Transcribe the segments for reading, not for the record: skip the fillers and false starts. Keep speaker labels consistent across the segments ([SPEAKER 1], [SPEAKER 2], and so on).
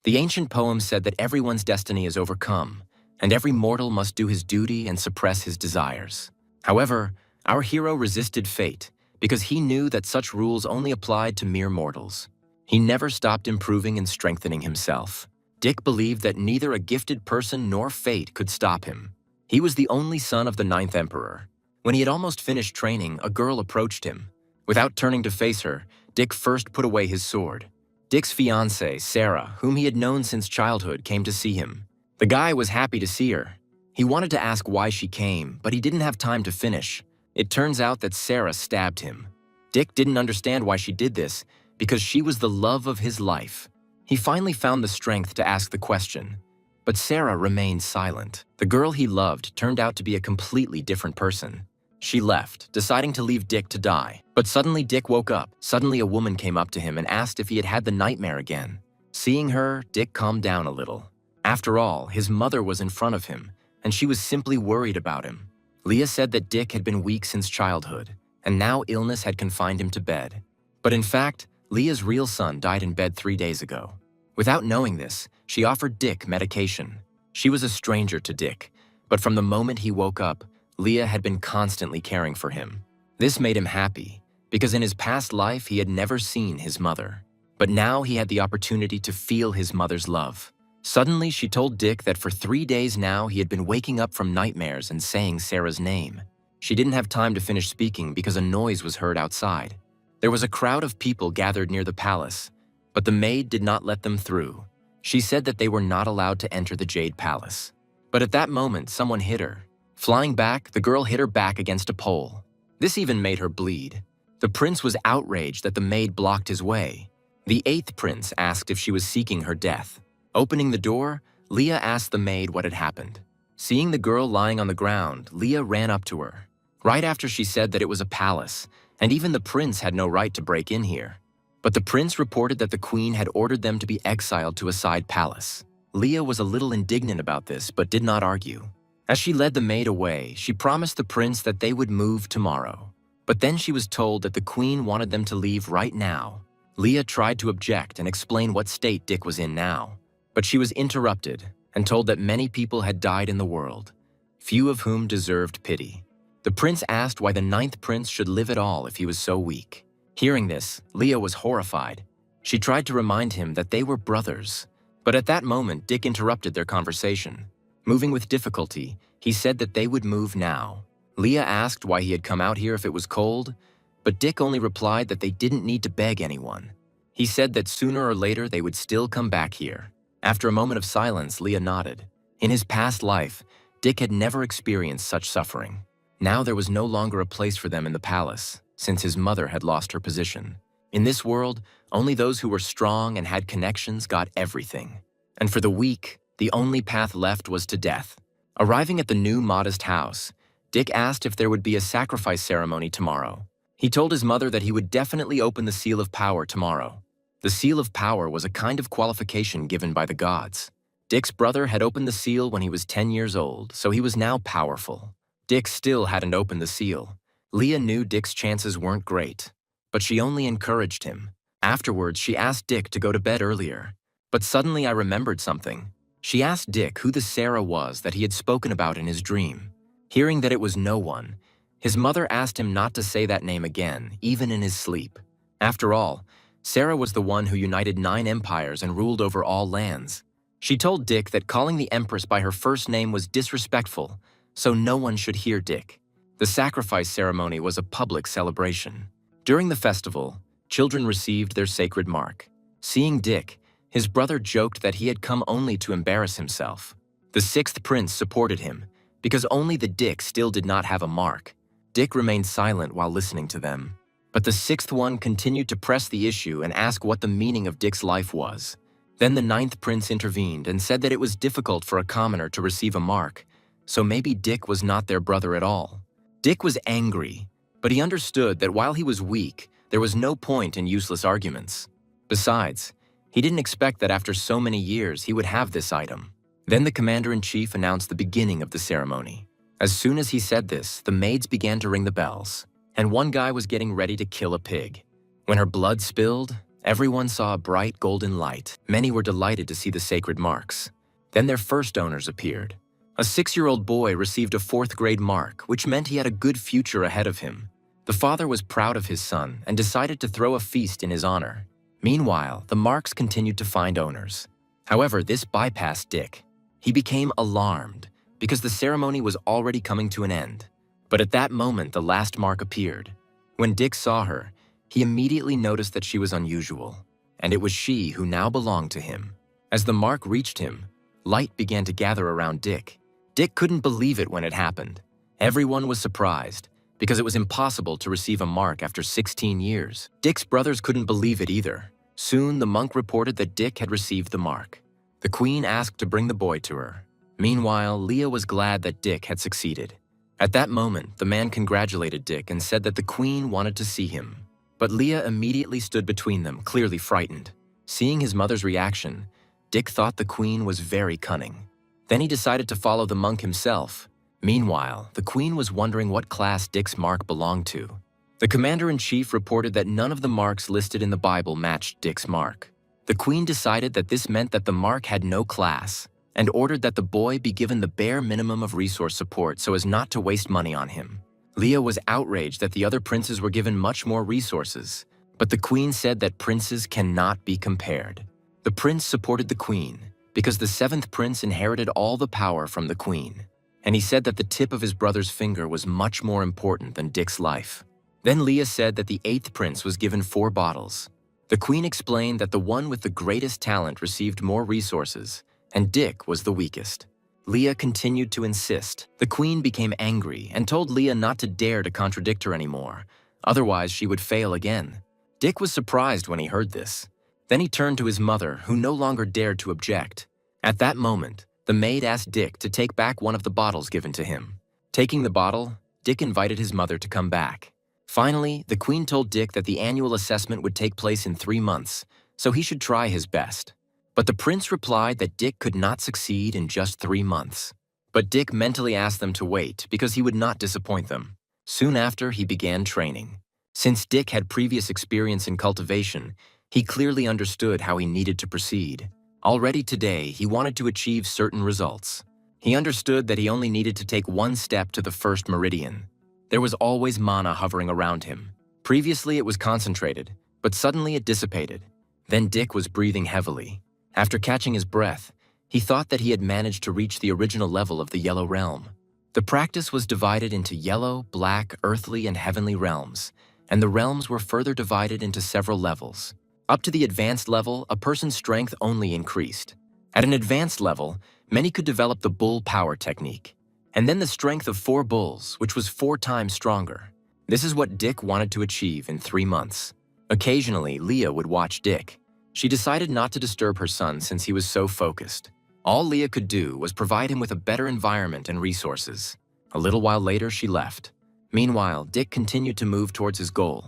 [SPEAKER 1] The ancient poem said that everyone's destiny is overcome, and every mortal must do his duty and suppress his desires. However, our hero resisted fate because he knew that such rules only applied to mere mortals. He never stopped improving and strengthening himself. Dick believed that neither a gifted person nor fate could stop him. He was the only son of the 9th Emperor. When he had almost finished training, a girl approached him. Without turning to face her, Dick first put away his sword. Dick's fiancée, Sarah, whom he had known since childhood, came to see him. The guy was happy to see her. He wanted to ask why she came, but he didn't have time to finish. It turns out that Sarah stabbed him. Dick didn't understand why she did this, because she was the love of his life. He finally found the strength to ask the question, but Sarah remained silent. The girl he loved turned out to be a completely different person. She left, deciding to leave Dick to die. But suddenly Dick woke up. Suddenly a woman came up to him and asked if he had had the nightmare again. Seeing her, Dick calmed down a little. After all, his mother was in front of him, and she was simply worried about him. Leah said that Dick had been weak since childhood, and now illness had confined him to bed. But in fact, Leah's real son died in bed 3 days ago. Without knowing this, she offered Dick medication. She was a stranger to Dick, but from the moment he woke up, Leah had been constantly caring for him. This made him happy, because in his past life he had never seen his mother. But now he had the opportunity to feel his mother's love. Suddenly, she told Dick that for 3 days now he had been waking up from nightmares and saying Sarah's name. She didn't have time to finish speaking because a noise was heard outside. There was a crowd of people gathered near the palace, but the maid did not let them through. She said that they were not allowed to enter the Jade Palace. But at that moment, someone hit her. Flying back, the girl hit her back against a pole. This even made her bleed. The prince was outraged that the maid blocked his way. The 8th prince asked if she was seeking her death. Opening the door, Leah asked the maid what had happened. Seeing the girl lying on the ground, Leah ran up to her. Right after she said that it was a palace, and even the prince had no right to break in here. But the prince reported that the queen had ordered them to be exiled to a side palace. Leah was a little indignant about this, but did not argue. As she led the maid away, she promised the prince that they would move tomorrow. But then she was told that the queen wanted them to leave right now. Leah tried to object and explain what state Dick was in now. But she was interrupted and told that many people had died in the world, few of whom deserved pity. The prince asked why the 9th prince should live at all if he was so weak. Hearing this, Leah was horrified. She tried to remind him that they were brothers. But at that moment, Dick interrupted their conversation. Moving with difficulty, he said that they would move now. Leah asked why he had come out here if it was cold, but Dick only replied that they didn't need to beg anyone. He said that sooner or later they would still come back here. After a moment of silence, Leah nodded. In his past life, Dick had never experienced such suffering. Now there was no longer a place for them in the palace, since his mother had lost her position. In this world, only those who were strong and had connections got everything. And for the weak, the only path left was to death. Arriving at the new modest house, Dick asked if there would be a sacrifice ceremony tomorrow. He told his mother that he would definitely open the Seal of Power tomorrow. The Seal of Power was a kind of qualification given by the gods. Dick's brother had opened the seal when he was 10 years old, so he was now powerful. Dick still hadn't opened the seal. Leah knew Dick's chances weren't great, but she only encouraged him. Afterwards, she asked Dick to go to bed earlier. But suddenly I remembered something. She asked Dick who the Sarah was that he had spoken about in his dream. Hearing that it was no one, his mother asked him not to say that name again, even in his sleep. After all, Sarah was the one who united 9 empires and ruled over all lands. She told Dick that calling the Empress by her first name was disrespectful, so no one should hear Dick. The sacrifice ceremony was a public celebration. During the festival, children received their sacred mark. Seeing Dick, his brother joked that he had come only to embarrass himself. The 6th prince supported him, because only the Dick still did not have a mark. Dick remained silent while listening to them. But the 6th one continued to press the issue and ask what the meaning of Dick's life was. Then the 9th prince intervened and said that it was difficult for a commoner to receive a mark, so maybe Dick was not their brother at all. Dick was angry, but he understood that while he was weak, there was no point in useless arguments. Besides, he didn't expect that after so many years he would have this item. Then the commander-in-chief announced the beginning of the ceremony. As soon as he said this, the maids began to ring the bells, and one guy was getting ready to kill a pig. When her blood spilled, Everyone saw a bright golden light. Many were delighted to see the sacred marks. Then their first owners appeared. A 6-year-old boy received a 4th-grade mark, which meant he had a good future ahead of him. The father was proud of his son and decided to throw a feast in his honor. Meanwhile, the marks continued to find owners. However, this bypassed Dick. He became alarmed because the ceremony was already coming to an end. But at that moment, the last mark appeared. When Dick saw her, he immediately noticed that she was unusual, and it was she who now belonged to him. As the mark reached him, light began to gather around Dick. Dick couldn't believe it when it happened. Everyone was surprised, because it was impossible to receive a mark after 16 years. Dick's brothers couldn't believe it either. Soon, the monk reported that Dick had received the mark. The queen asked to bring the boy to her. Meanwhile, Leah was glad that Dick had succeeded. At that moment, the man congratulated Dick and said that the queen wanted to see him. But Leah immediately stood between them, clearly frightened. Seeing his mother's reaction, Dick thought the queen was very cunning. Then he decided to follow the monk himself. Meanwhile, the queen was wondering what class Dick's mark belonged to. The commander-in-chief reported that none of the marks listed in the Bible matched Dick's mark. The queen decided that this meant that the mark had no class, and ordered that the boy be given the bare minimum of resource support so as not to waste money on him. Leah was outraged that the other princes were given much more resources, but the queen said that princes cannot be compared. The prince supported the queen because the 7th prince inherited all the power from the queen, and he said that the tip of his brother's finger was much more important than Dick's life. Then Leah said that the 8th prince was given 4 bottles. The queen explained that the one with the greatest talent received more resources, and Dick was the weakest. Leah continued to insist. The queen became angry and told Leah not to dare to contradict her anymore, otherwise she would fail again. Dick was surprised when he heard this. Then he turned to his mother, who no longer dared to object. At that moment, the maid asked Dick to take back one of the bottles given to him. Taking the bottle, Dick invited his mother to come back. Finally, the queen told Dick that the annual assessment would take place in 3 months, so he should try his best. But the prince replied that Dick could not succeed in just 3 months. But Dick mentally asked them to wait because he would not disappoint them. Soon after, he began training. Since Dick had previous experience in cultivation, he clearly understood how he needed to proceed. Already today, he wanted to achieve certain results. He understood that he only needed to take 1 step to the first meridian. There was always mana hovering around him. Previously, it was concentrated, but suddenly it dissipated. Then Dick was breathing heavily. After catching his breath, he thought that he had managed to reach the original level of the yellow realm. The practice was divided into yellow, black, earthly, and heavenly realms, and the realms were further divided into several levels. Up to the advanced level, a person's strength only increased. At an advanced level, many could develop the bull power technique, and then the strength of 4 bulls, which was 4 times stronger. This is what Dick wanted to achieve in 3 months. Occasionally, Leah would watch Dick. She decided not to disturb her son since he was so focused. All Leah could do was provide him with a better environment and resources. A little while later, she left. Meanwhile, Dick continued to move towards his goal.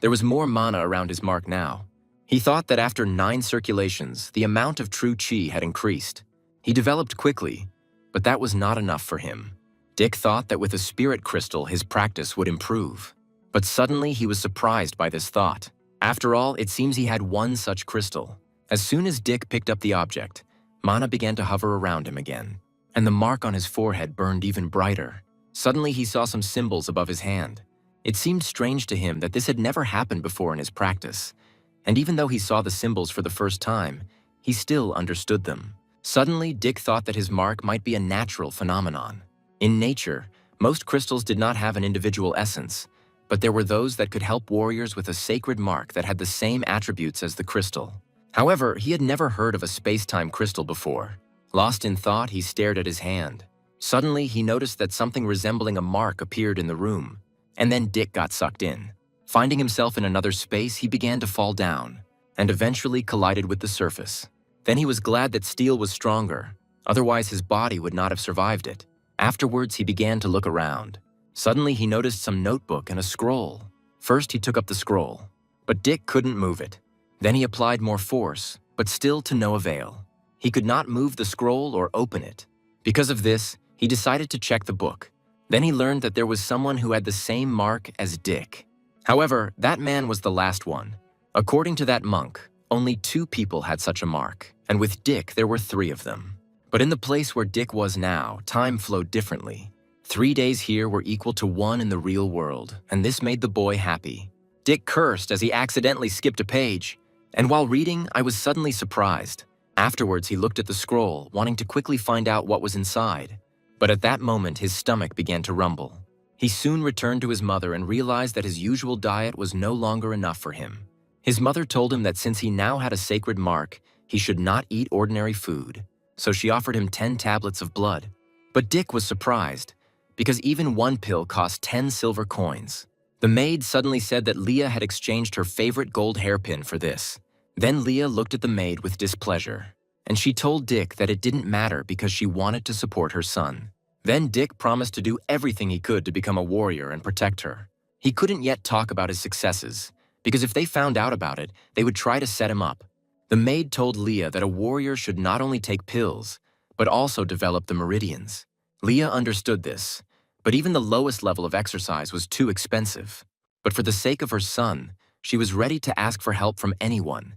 [SPEAKER 1] There was more mana around his mark now. He thought that after 9 circulations, the amount of true chi had increased. He developed quickly, but that was not enough for him. Dick thought that with a spirit crystal, his practice would improve. But suddenly, he was surprised by this thought. After all, it seems he had 1 such crystal. As soon as Dick picked up the object, mana began to hover around him again, and the mark on his forehead burned even brighter. Suddenly, he saw some symbols above his hand. It seemed strange to him that this had never happened before in his practice, and even though he saw the symbols for the first time, he still understood them. Suddenly, Dick thought that his mark might be a natural phenomenon. In nature, most crystals did not have an individual essence, but there were those that could help warriors with a sacred mark that had the same attributes as the crystal. However, he had never heard of a space-time crystal before. Lost in thought, he stared at his hand. Suddenly, he noticed that something resembling a mark appeared in the room, and then Dick got sucked in. Finding himself in another space, he began to fall down, and eventually collided with the surface. Then he was glad that steel was stronger, otherwise his body would not have survived it. Afterwards, he began to look around. Suddenly, he noticed some notebook and a scroll. First, he took up the scroll, but Dick couldn't move it. Then he applied more force, but still to no avail. He could not move the scroll or open it. Because of this, he decided to check the book. Then he learned that there was someone who had the same mark as Dick. However, that man was the last one. According to that monk, only 2 people had such a mark, and with Dick there were 3 of them. But in the place where Dick was now, time flowed differently. 3 days here were equal to 1 in the real world, and this made the boy happy. Dick cursed as he accidentally skipped a page, and while reading, I was suddenly surprised. Afterwards, he looked at the scroll, wanting to quickly find out what was inside. But at that moment, his stomach began to rumble. He soon returned to his mother and realized that his usual diet was no longer enough for him. His mother told him that since he now had a sacred mark, he should not eat ordinary food, so she offered him 10 tablets of blood. But Dick was surprised, because even 1 pill cost 10 silver coins. The maid suddenly said that Leah had exchanged her favorite gold hairpin for this. Then Leah looked at the maid with displeasure, and she told Dick that it didn't matter because she wanted to support her son. Then Dick promised to do everything he could to become a warrior and protect her. He couldn't yet talk about his successes, because if they found out about it, they would try to set him up. The maid told Leah that a warrior should not only take pills, but also develop the meridians. Leah understood this, but even the lowest level of exercise was too expensive. But for the sake of her son, she was ready to ask for help from anyone,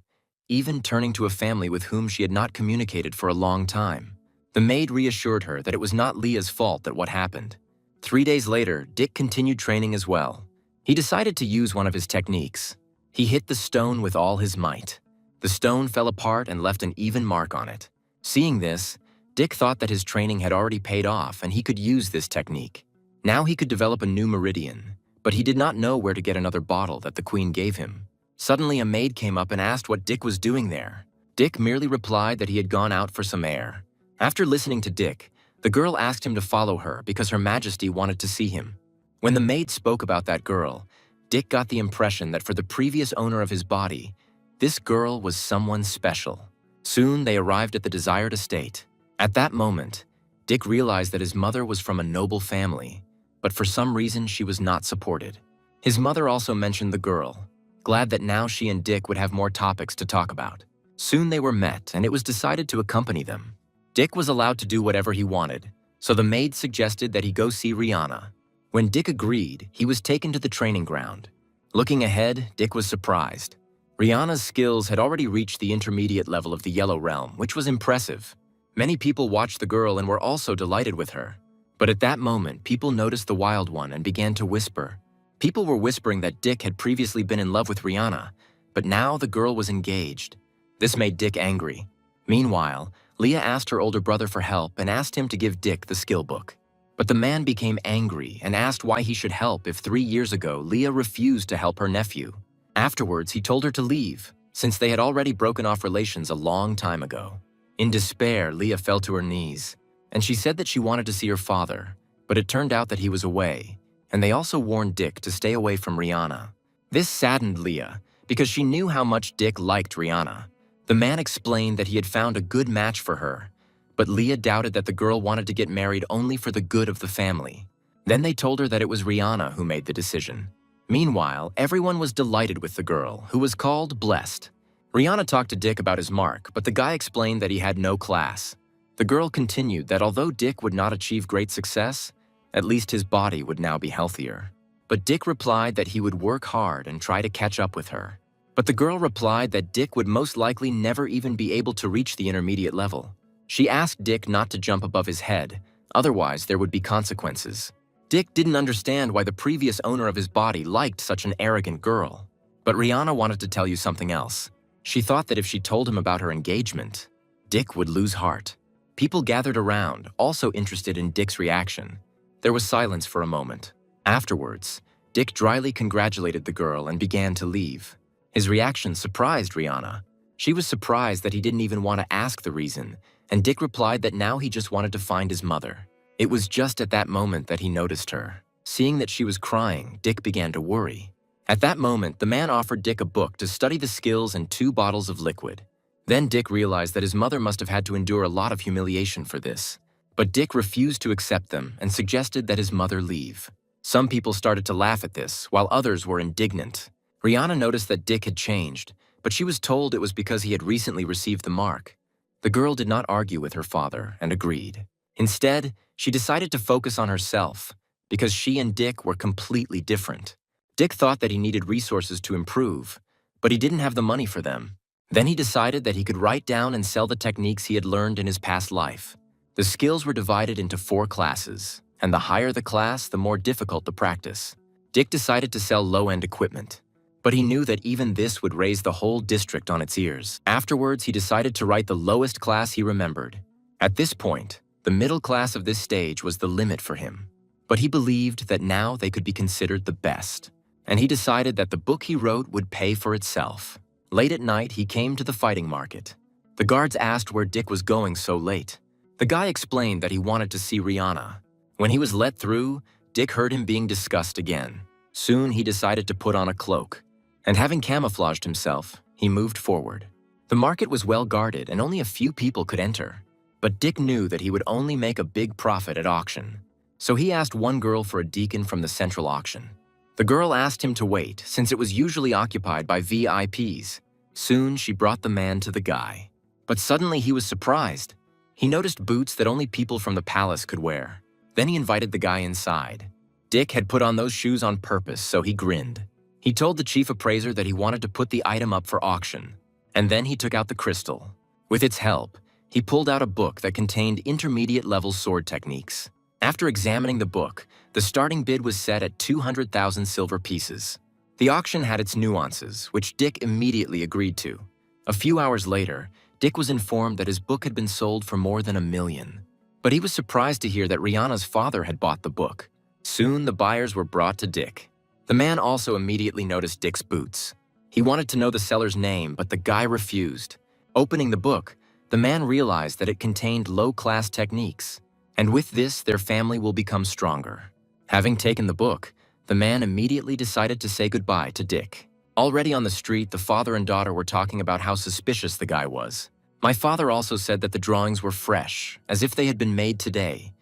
[SPEAKER 1] even turning to a family with whom she had not communicated for a long time. The maid reassured her that it was not Leah's fault that what happened. 3 days later, Dick continued training as well. He decided to use one of his techniques. He hit the stone with all his might. The stone fell apart and left an even mark on it. Seeing this, Dick thought that his training had already paid off and he could use this technique. Now he could develop a new meridian, but he did not know where to get another bottle that the queen gave him. Suddenly, a maid came up and asked what Dick was doing there. Dick merely replied that he had gone out for some air. After listening to Dick, the girl asked him to follow her because Her Majesty wanted to see him. When the maid spoke about that girl, Dick got the impression that for the previous owner of his body, this girl was someone special. Soon they arrived at the desired estate. At that moment, Dick realized that his mother was from a noble family, but for some reason she was not supported. His mother also mentioned the girl, glad that now she and Dick would have more topics to talk about. Soon they were met, and it was decided to accompany them. Dick was allowed to do whatever he wanted, so the maid suggested that he go see Rihanna. When Dick agreed, he was taken to the training ground. Looking ahead, Dick was surprised. Rihanna's skills had already reached the intermediate level of the Yellow Realm, which was impressive. Many people watched the girl and were also delighted with her. But at that moment, people noticed the Wild One and began to whisper. People were whispering that Dick had previously been in love with Rihanna, but now the girl was engaged. This made Dick angry. Meanwhile, Leah asked her older brother for help and asked him to give Dick the skill book. But the man became angry and asked why he should help if 3 years ago Leah refused to help her nephew. Afterwards, he told her to leave, since they had already broken off relations a long time ago. In despair, Leah fell to her knees, and she said that she wanted to see her father, but it turned out that he was away, and they also warned Dick to stay away from Rihanna. This saddened Leah, because she knew how much Dick liked Rihanna. The man explained that he had found a good match for her, but Leah doubted that the girl wanted to get married only for the good of the family. Then they told her that it was Rihanna who made the decision. Meanwhile, everyone was delighted with the girl, who was called Blessed. Rihanna talked to Dick about his mark, but the guy explained that he had no class. The girl continued that although Dick would not achieve great success, at least his body would now be healthier. But Dick replied that he would work hard and try to catch up with her. But the girl replied that Dick would most likely never even be able to reach the intermediate level. She asked Dick not to jump above his head, otherwise there would be consequences. Dick didn't understand why the previous owner of his body liked such an arrogant girl. But Rihanna wanted to tell you something else. She thought that if she told him about her engagement, Dick would lose heart. People gathered around, also interested in Dick's reaction. There was silence for a moment. Afterwards, Dick dryly congratulated the girl and began to leave. His reaction surprised Rihanna. She was surprised that he didn't even want to ask the reason, and Dick replied that now he just wanted to find his mother. It was just at that moment that he noticed her. Seeing that she was crying, Dick began to worry. At that moment, the man offered Dick a book to study the skills and 2 bottles of liquid. Then Dick realized that his mother must have had to endure a lot of humiliation for this. But Dick refused to accept them and suggested that his mother leave. Some people started to laugh at this, while others were indignant. Rihanna noticed that Dick had changed, but she was told it was because he had recently received the mark. The girl did not argue with her father and agreed. Instead, she decided to focus on herself, because she and Dick were completely different. Dick thought that he needed resources to improve, but he didn't have the money for them. Then he decided that he could write down and sell the techniques he had learned in his past life. The skills were divided into 4 classes, and the higher the class, the more difficult the practice. Dick decided to sell low-end equipment, but he knew that even this would raise the whole district on its ears. Afterwards, he decided to write the lowest class he remembered. At this point, the middle class of this stage was the limit for him. But he believed that now they could be considered the best, and he decided that the book he wrote would pay for itself. Late at night, he came to the fighting market. The guards asked where Dick was going so late. The guy explained that he wanted to see Rihanna. When he was let through, Dick heard him being discussed again. Soon, he decided to put on a cloak, and having camouflaged himself, he moved forward. The market was well guarded and only a few people could enter, but Dick knew that he would only make a big profit at auction. So he asked one girl for a deacon from the central auction. The girl asked him to wait, since it was usually occupied by VIPs. Soon, she brought the man to the guy. But suddenly he was surprised. He noticed boots that only people from the palace could wear. Then he invited the guy inside. Dick had put on those shoes on purpose, so he grinned. He told the chief appraiser that he wanted to put the item up for auction, and then he took out the crystal. With its help, he pulled out a book that contained intermediate-level sword techniques. After examining the book, the starting bid was set at 200,000 silver pieces. The auction had its nuances, which Dick immediately agreed to. A few hours later, Dick was informed that his book had been sold for more than $1 million. But he was surprised to hear that Rihanna's father had bought the book. Soon, the buyers were brought to Dick. The man also immediately noticed Dick's boots. He wanted to know the seller's name, but the guy refused. Opening the book, the man realized that it contained low-class techniques, and with this, their family will become stronger. Having taken the book, the man immediately decided to say goodbye to Dick. Already on the street, the father and daughter were talking about how suspicious the guy was. My father also said that the drawings were fresh, as if they had been made today,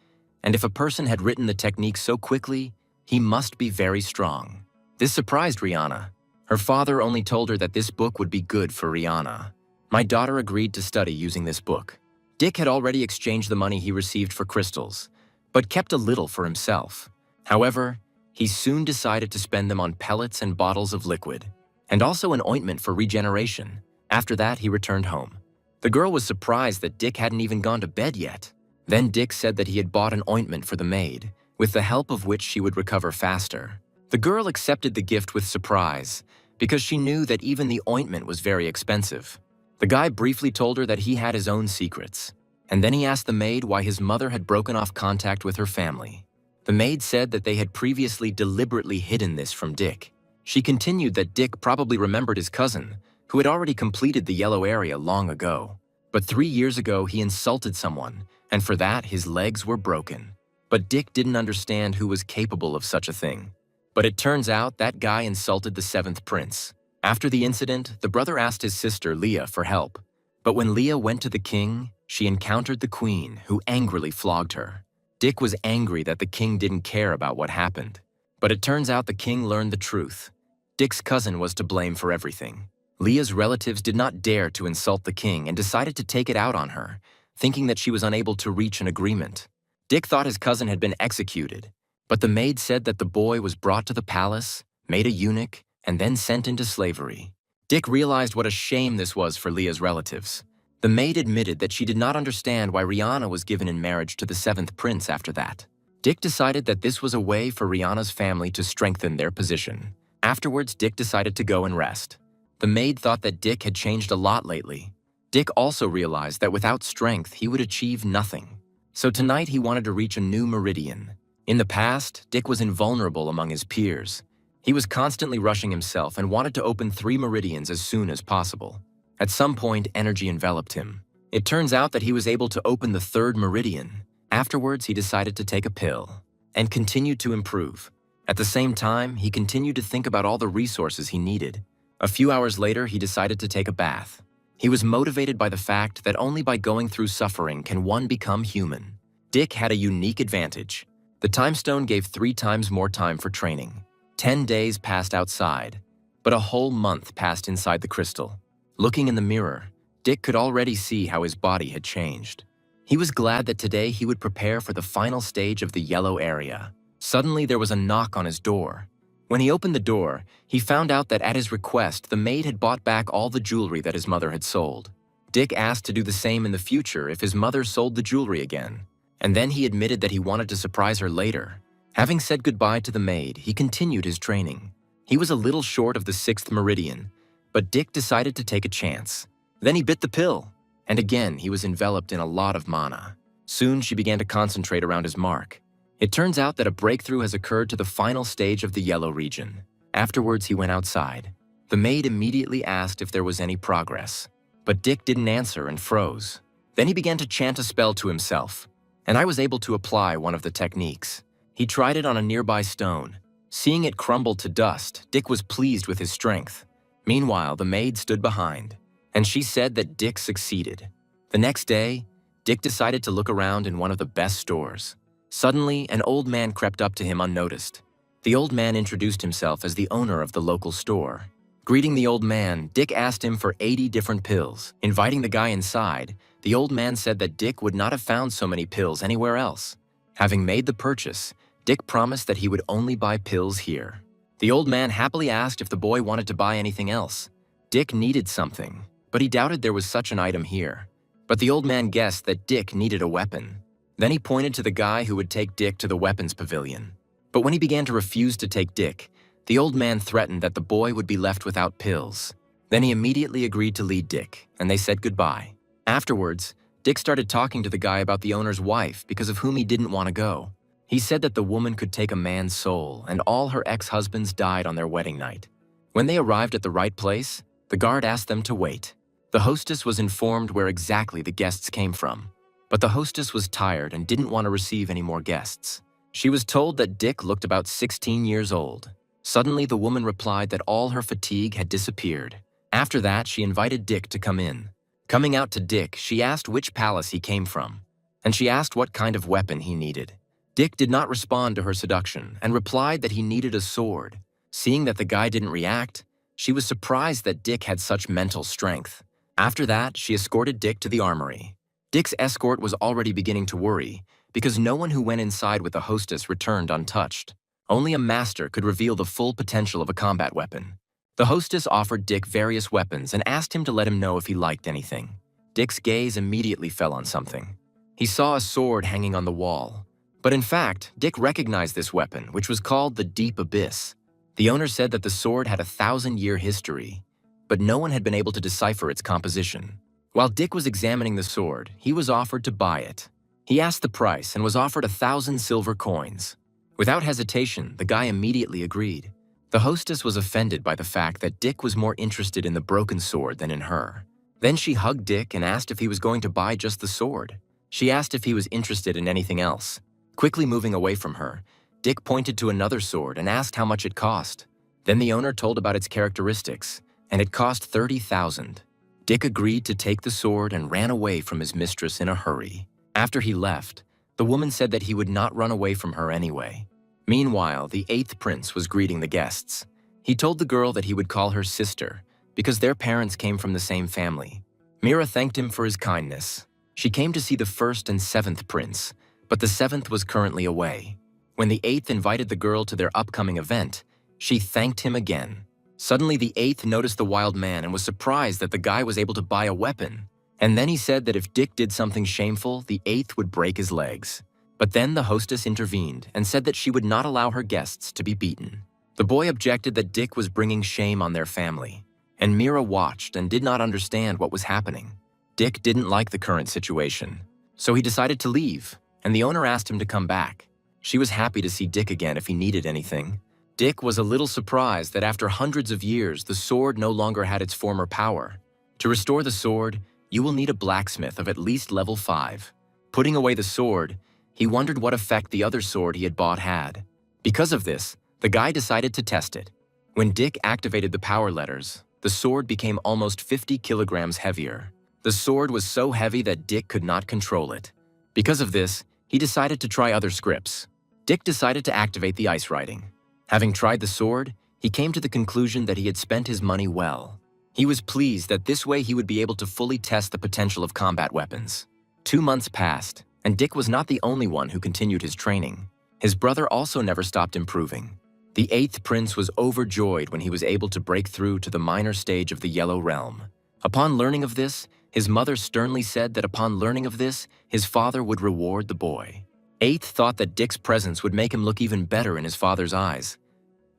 [SPEAKER 1] and if a person had written the technique so quickly, he must be very strong. This surprised Rihanna. Her father only told her that this book would be good for Rihanna. My daughter agreed to study using this book. Dick had already exchanged the money he received for crystals, but kept a little for himself. However, he soon decided to spend them on pellets and bottles of liquid, and also an ointment for regeneration. After that, he returned home. The girl was surprised that Dick hadn't even gone to bed yet. Then Dick said that he had bought an ointment for the maid, with the help of which she would recover faster. The girl accepted the gift with surprise, because she knew that even the ointment was very expensive. The guy briefly told her that he had his own secrets, and then he asked the maid why his mother had broken off contact with her family. The maid said that they had previously deliberately hidden this from Dick. She continued that Dick probably remembered his cousin, who had already completed the yellow area long ago. But 3 years ago, he insulted someone, and for that, his legs were broken. But Dick didn't understand who was capable of such a thing. But it turns out that guy insulted the 7th prince. After the incident, the brother asked his sister, Leah, for help. But when Leah went to the king, she encountered the queen, who angrily flogged her. Dick was angry that the king didn't care about what happened. But it turns out the king learned the truth. Dick's cousin was to blame for everything. Leah's relatives did not dare to insult the king and decided to take it out on her, thinking that she was unable to reach an agreement. Dick thought his cousin had been executed, but the maid said that the boy was brought to the palace, made a eunuch, and then sent into slavery. Dick realized what a shame this was for Leah's relatives. The maid admitted that she did not understand why Rihanna was given in marriage to the 7th prince after that. Dick decided that this was a way for Rihanna's family to strengthen their position. Afterwards, Dick decided to go and rest. The maid thought that Dick had changed a lot lately. Dick also realized that without strength, he would achieve nothing. So tonight, he wanted to reach a new meridian. In the past, Dick was invulnerable among his peers. He was constantly rushing himself and wanted to open 3 meridians as soon as possible. At some point, energy enveloped him. It turns out that he was able to open the 3rd meridian. Afterwards, he decided to take a pill and continued to improve. At the same time, he continued to think about all the resources he needed. A few hours later, he decided to take a bath. He was motivated by the fact that only by going through suffering can one become human. Dick had a unique advantage. The time stone gave 3 times more time for training. 10 days passed outside, but a whole month passed inside the crystal. Looking in the mirror, Dick could already see how his body had changed. He was glad that today he would prepare for the final stage of the yellow area. Suddenly, there was a knock on his door. When he opened the door, he found out that at his request, the maid had bought back all the jewelry that his mother had sold. Dick asked to do the same in the future if his mother sold the jewelry again, and then he admitted that he wanted to surprise her later. Having said goodbye to the maid, he continued his training. He was a little short of the 6th meridian, but Dick decided to take a chance. Then he bit the pill, and again he was enveloped in a lot of mana. Soon she began to concentrate around his mark. It turns out that a breakthrough has occurred to the final stage of the Yahello region. Afterwards, he went outside. The maid immediately asked if there was any progress, but Dick didn't answer and froze. Then he began to chant a spell to himself, and I was able to apply one of the techniques. He tried it on a nearby stone. Seeing it crumble to dust, Dick was pleased with his strength. Meanwhile, the maid stood behind, and she said that Dick succeeded. The next day, Dick decided to look around in one of the best stores. Suddenly, an old man crept up to him unnoticed. The old man introduced himself as the owner of the local store. Greeting the old man, Dick asked him for 80 different pills. Inviting the guy inside, the old man said that Dick would not have found so many pills anywhere else. Having made the purchase, Dick promised that he would only buy pills here. The old man happily asked if the boy wanted to buy anything else. Dick needed something, but he doubted there was such an item here. But the old man guessed that Dick needed a weapon. Then he pointed to the guy who would take Dick to the weapons pavilion. But when he began to refuse to take Dick, the old man threatened that the boy would be left without pills. Then he immediately agreed to lead Dick, and they said goodbye. Afterwards, Dick started talking to the guy about the owner's wife because of whom he didn't want to go. He said that the woman could take a man's soul, and all her ex-husbands died on their wedding night. When they arrived at the right place, the guard asked them to wait. The hostess was informed where exactly the guests came from. But the hostess was tired and didn't want to receive any more guests. She was told that Dick looked about 16 years old. Suddenly, the woman replied that all her fatigue had disappeared. After that, she invited Dick to come in. Coming out to Dick, she asked which palace he came from, and she asked what kind of weapon he needed. Dick did not respond to her seduction and replied that he needed a sword. Seeing that the guy didn't react, she was surprised that Dick had such mental strength. After that, she escorted Dick to the armory. Dick's escort was already beginning to worry because no one who went inside with the hostess returned untouched. Only a master could reveal the full potential of a combat weapon. The hostess offered Dick various weapons and asked him to let him know if he liked anything. Dick's gaze immediately fell on something. He saw a sword hanging on the wall. But in fact, Dick recognized this weapon, which was called the Deep Abyss. The owner said that the sword had a 1,000-year history, but no one had been able to decipher its composition. While Dick was examining the sword, he was offered to buy it. He asked the price and was offered 1,000 silver coins. Without hesitation, the guy immediately agreed. The hostess was offended by the fact that Dick was more interested in the broken sword than in her. Then she hugged Dick and asked if he was going to buy just the sword. She asked if he was interested in anything else. Quickly moving away from her, Dick pointed to another sword and asked how much it cost. Then the owner told about its characteristics, and it cost 30,000. Dick agreed to take the sword and ran away from his mistress in a hurry. After he left, the woman said that he would not run away from her anyway. Meanwhile, the 8th prince was greeting the guests. He told the girl that he would call her sister because their parents came from the same family. Mira thanked him for his kindness. She came to see the 1st and 7th prince, but the 7th was currently away. When the 8th invited the girl to their upcoming event, she thanked him again. Suddenly, the 8th noticed the wild man and was surprised that the guy was able to buy a weapon. And then he said that if Dick did something shameful, the 8th would break his legs. But then the hostess intervened and said that she would not allow her guests to be beaten. The boy objected that Dick was bringing shame on their family, and Mira watched and did not understand what was happening. Dick didn't like the current situation, so he decided to leave, and the owner asked him to come back. She was happy to see Dick again if he needed anything. Dick was a little surprised that after hundreds of years, the sword no longer had its former power. To restore the sword, you will need a blacksmith of at least level 5. Putting away the sword, he wondered what effect the other sword he had bought had. Because of this, the guy decided to test it. When Dick activated the power letters, the sword became almost 50 kilograms heavier. The sword was so heavy that Dick could not control it. Because of this, he decided to try other scripts. Dick decided to activate the ice writing. Having tried the sword, he came to the conclusion that he had spent his money well. He was pleased that this way he would be able to fully test the potential of combat weapons. 2 months passed, and Dick was not the only one who continued his training. His brother also never stopped improving. The 8th prince was overjoyed when he was able to break through to the minor stage of the Yellow Realm. Upon learning of this, his mother sternly said that upon learning of this, his father would reward the boy. 8th thought that Dick's presence would make him look even better in his father's eyes.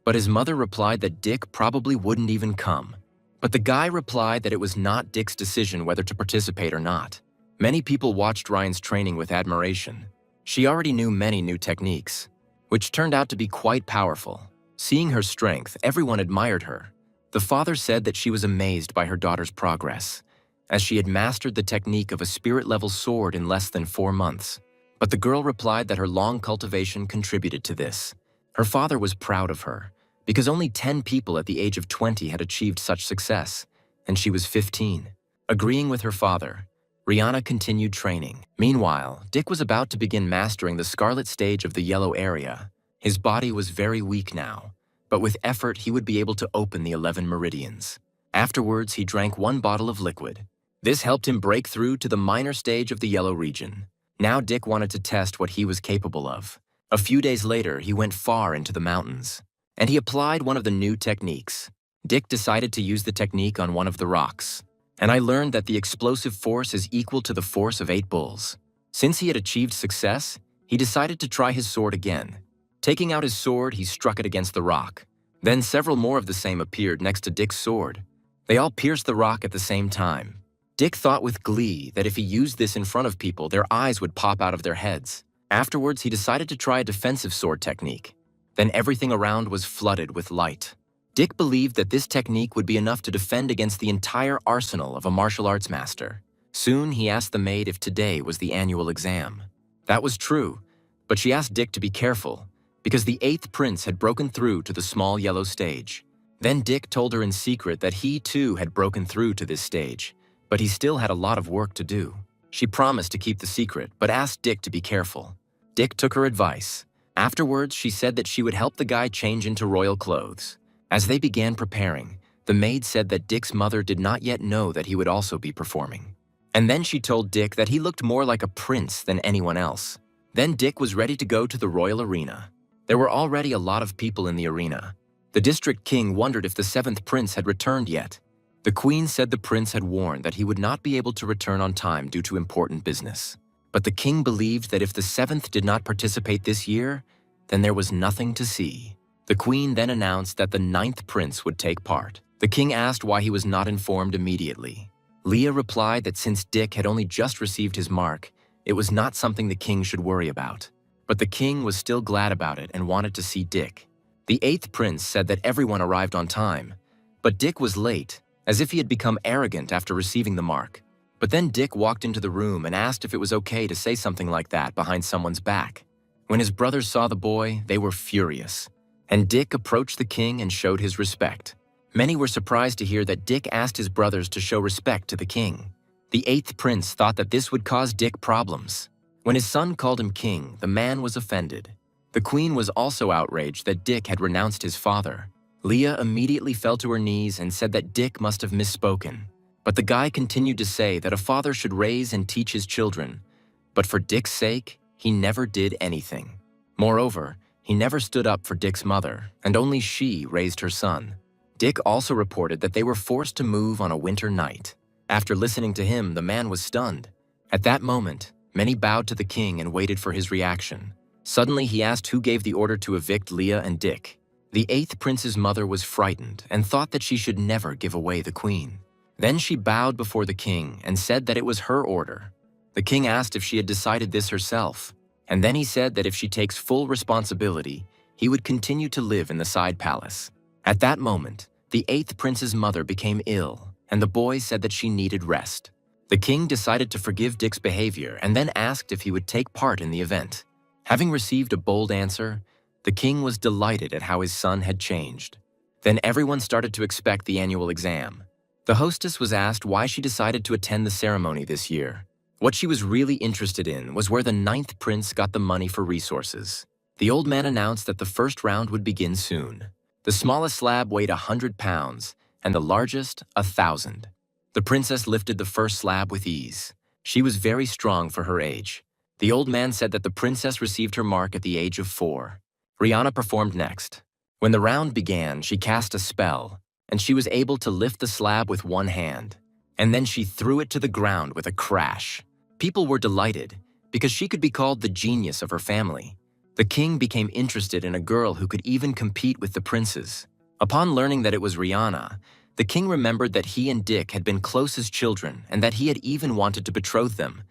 [SPEAKER 1] But his mother replied that Dick probably wouldn't even come. But the guy replied that it was not Dick's decision whether to participate or not. Many people watched Ryan's training with admiration. She already knew many new techniques, which turned out to be quite powerful. Seeing her strength, everyone admired her. The father said that she was amazed by her daughter's progress, as she had mastered the technique of a spirit-level sword in less than 4 months. But the girl replied that her long cultivation contributed to this. Her father was proud of her, because only 10 people at the age of 20 had achieved such success, and she was 15. Agreeing with her father, Rihanna continued training. Meanwhile, Dick was about to begin mastering the scarlet stage of the yellow area. His body was very weak now, but with effort he would be able to open the 11 meridians. Afterwards, he drank 1 bottle of liquid. This helped him break through to the minor stage of the yellow region. Now Dick wanted to test what he was capable of. A few days later, he went far into the mountains, and he applied one of the new techniques. Dick decided to use the technique on one of the rocks, and I learned that the explosive force is equal to the force of 8 bulls. Since he had achieved success, he decided to try his sword again. Taking out his sword, he struck it against the rock. Then several more of the same appeared next to Dick's sword. They all pierced the rock at the same time. Dick thought with glee that if he used this in front of people, their eyes would pop out of their heads. Afterwards, he decided to try a defensive sword technique. Then everything around was flooded with light. Dick believed that this technique would be enough to defend against the entire arsenal of a martial arts master. Soon, he asked the maid if today was the annual exam. That was true, but she asked Dick to be careful, because the 8th prince had broken through to the small yellow stage. Then Dick told her in secret that he too had broken through to this stage, but he still had a lot of work to do. She promised to keep the secret, but asked Dick to be careful. Dick took her advice. Afterwards, she said that she would help the guy change into royal clothes. As they began preparing, the maid said that Dick's mother did not yet know that he would also be performing. And then she told Dick that he looked more like a prince than anyone else. Then Dick was ready to go to the royal arena. There were already a lot of people in the arena. The district king wondered if the 7th prince had returned yet. The queen said the prince had warned that he would not be able to return on time due to important business. But the king believed that if the 7th did not participate this year, then there was nothing to see. The queen then announced that the 9th prince would take part. The king asked why he was not informed immediately. Leah replied that since Dick had only just received his mark, it was not something the king should worry about. But the king was still glad about it and wanted to see Dick. The 8th prince said that everyone arrived on time, but Dick was late, as if he had become arrogant after receiving the mark. But then Dick walked into the room and asked if it was okay to say something like that behind someone's back. When his brothers saw the boy, they were furious, and Dick approached the king and showed his respect. Many were surprised to hear that Dick asked his brothers to show respect to the king. The 8th prince thought that this would cause Dick problems. When his son called him king, the man was offended. The queen was also outraged that Dick had renounced his father. Leah immediately fell to her knees and said that Dick must have misspoken. But the guy continued to say that a father should raise and teach his children. But for Dick's sake, he never did anything. Moreover, he never stood up for Dick's mother, and only she raised her son. Dick also reported that they were forced to move on a winter night. After listening to him, the man was stunned. At that moment, many bowed to the king and waited for his reaction. Suddenly, he asked who gave the order to evict Leah and Dick. The 8th prince's mother was frightened and thought that she should never give away the queen. Then she bowed before the king and said that it was her order. The king asked if she had decided this herself, and then he said that if she takes full responsibility, he would continue to live in the side palace. At that moment, the 8th prince's mother became ill, and the boy said that she needed rest. The king decided to forgive Dick's behavior and then asked if he would take part in the event. Having received a bold answer, the king was delighted at how his son had changed. Then everyone started to expect the annual exam. The hostess was asked why she decided to attend the ceremony this year. What she was really interested in was where the 9th prince got the money for resources. The old man announced that the first round would begin soon. The smallest slab weighed 100 pounds, and the largest, 1,000. The princess lifted the first slab with ease. She was very strong for her age. The old man said that the princess received her mark at the age of 4. Rihanna performed next. When the round began, she cast a spell, and she was able to lift the slab with one hand, and then she threw it to the ground with a crash. People were delighted, because she could be called the genius of her family. The king became interested in a girl who could even compete with the princes. Upon learning that it was Rihanna, the king remembered that he and Dick had been close as children and that he had even wanted to betroth them.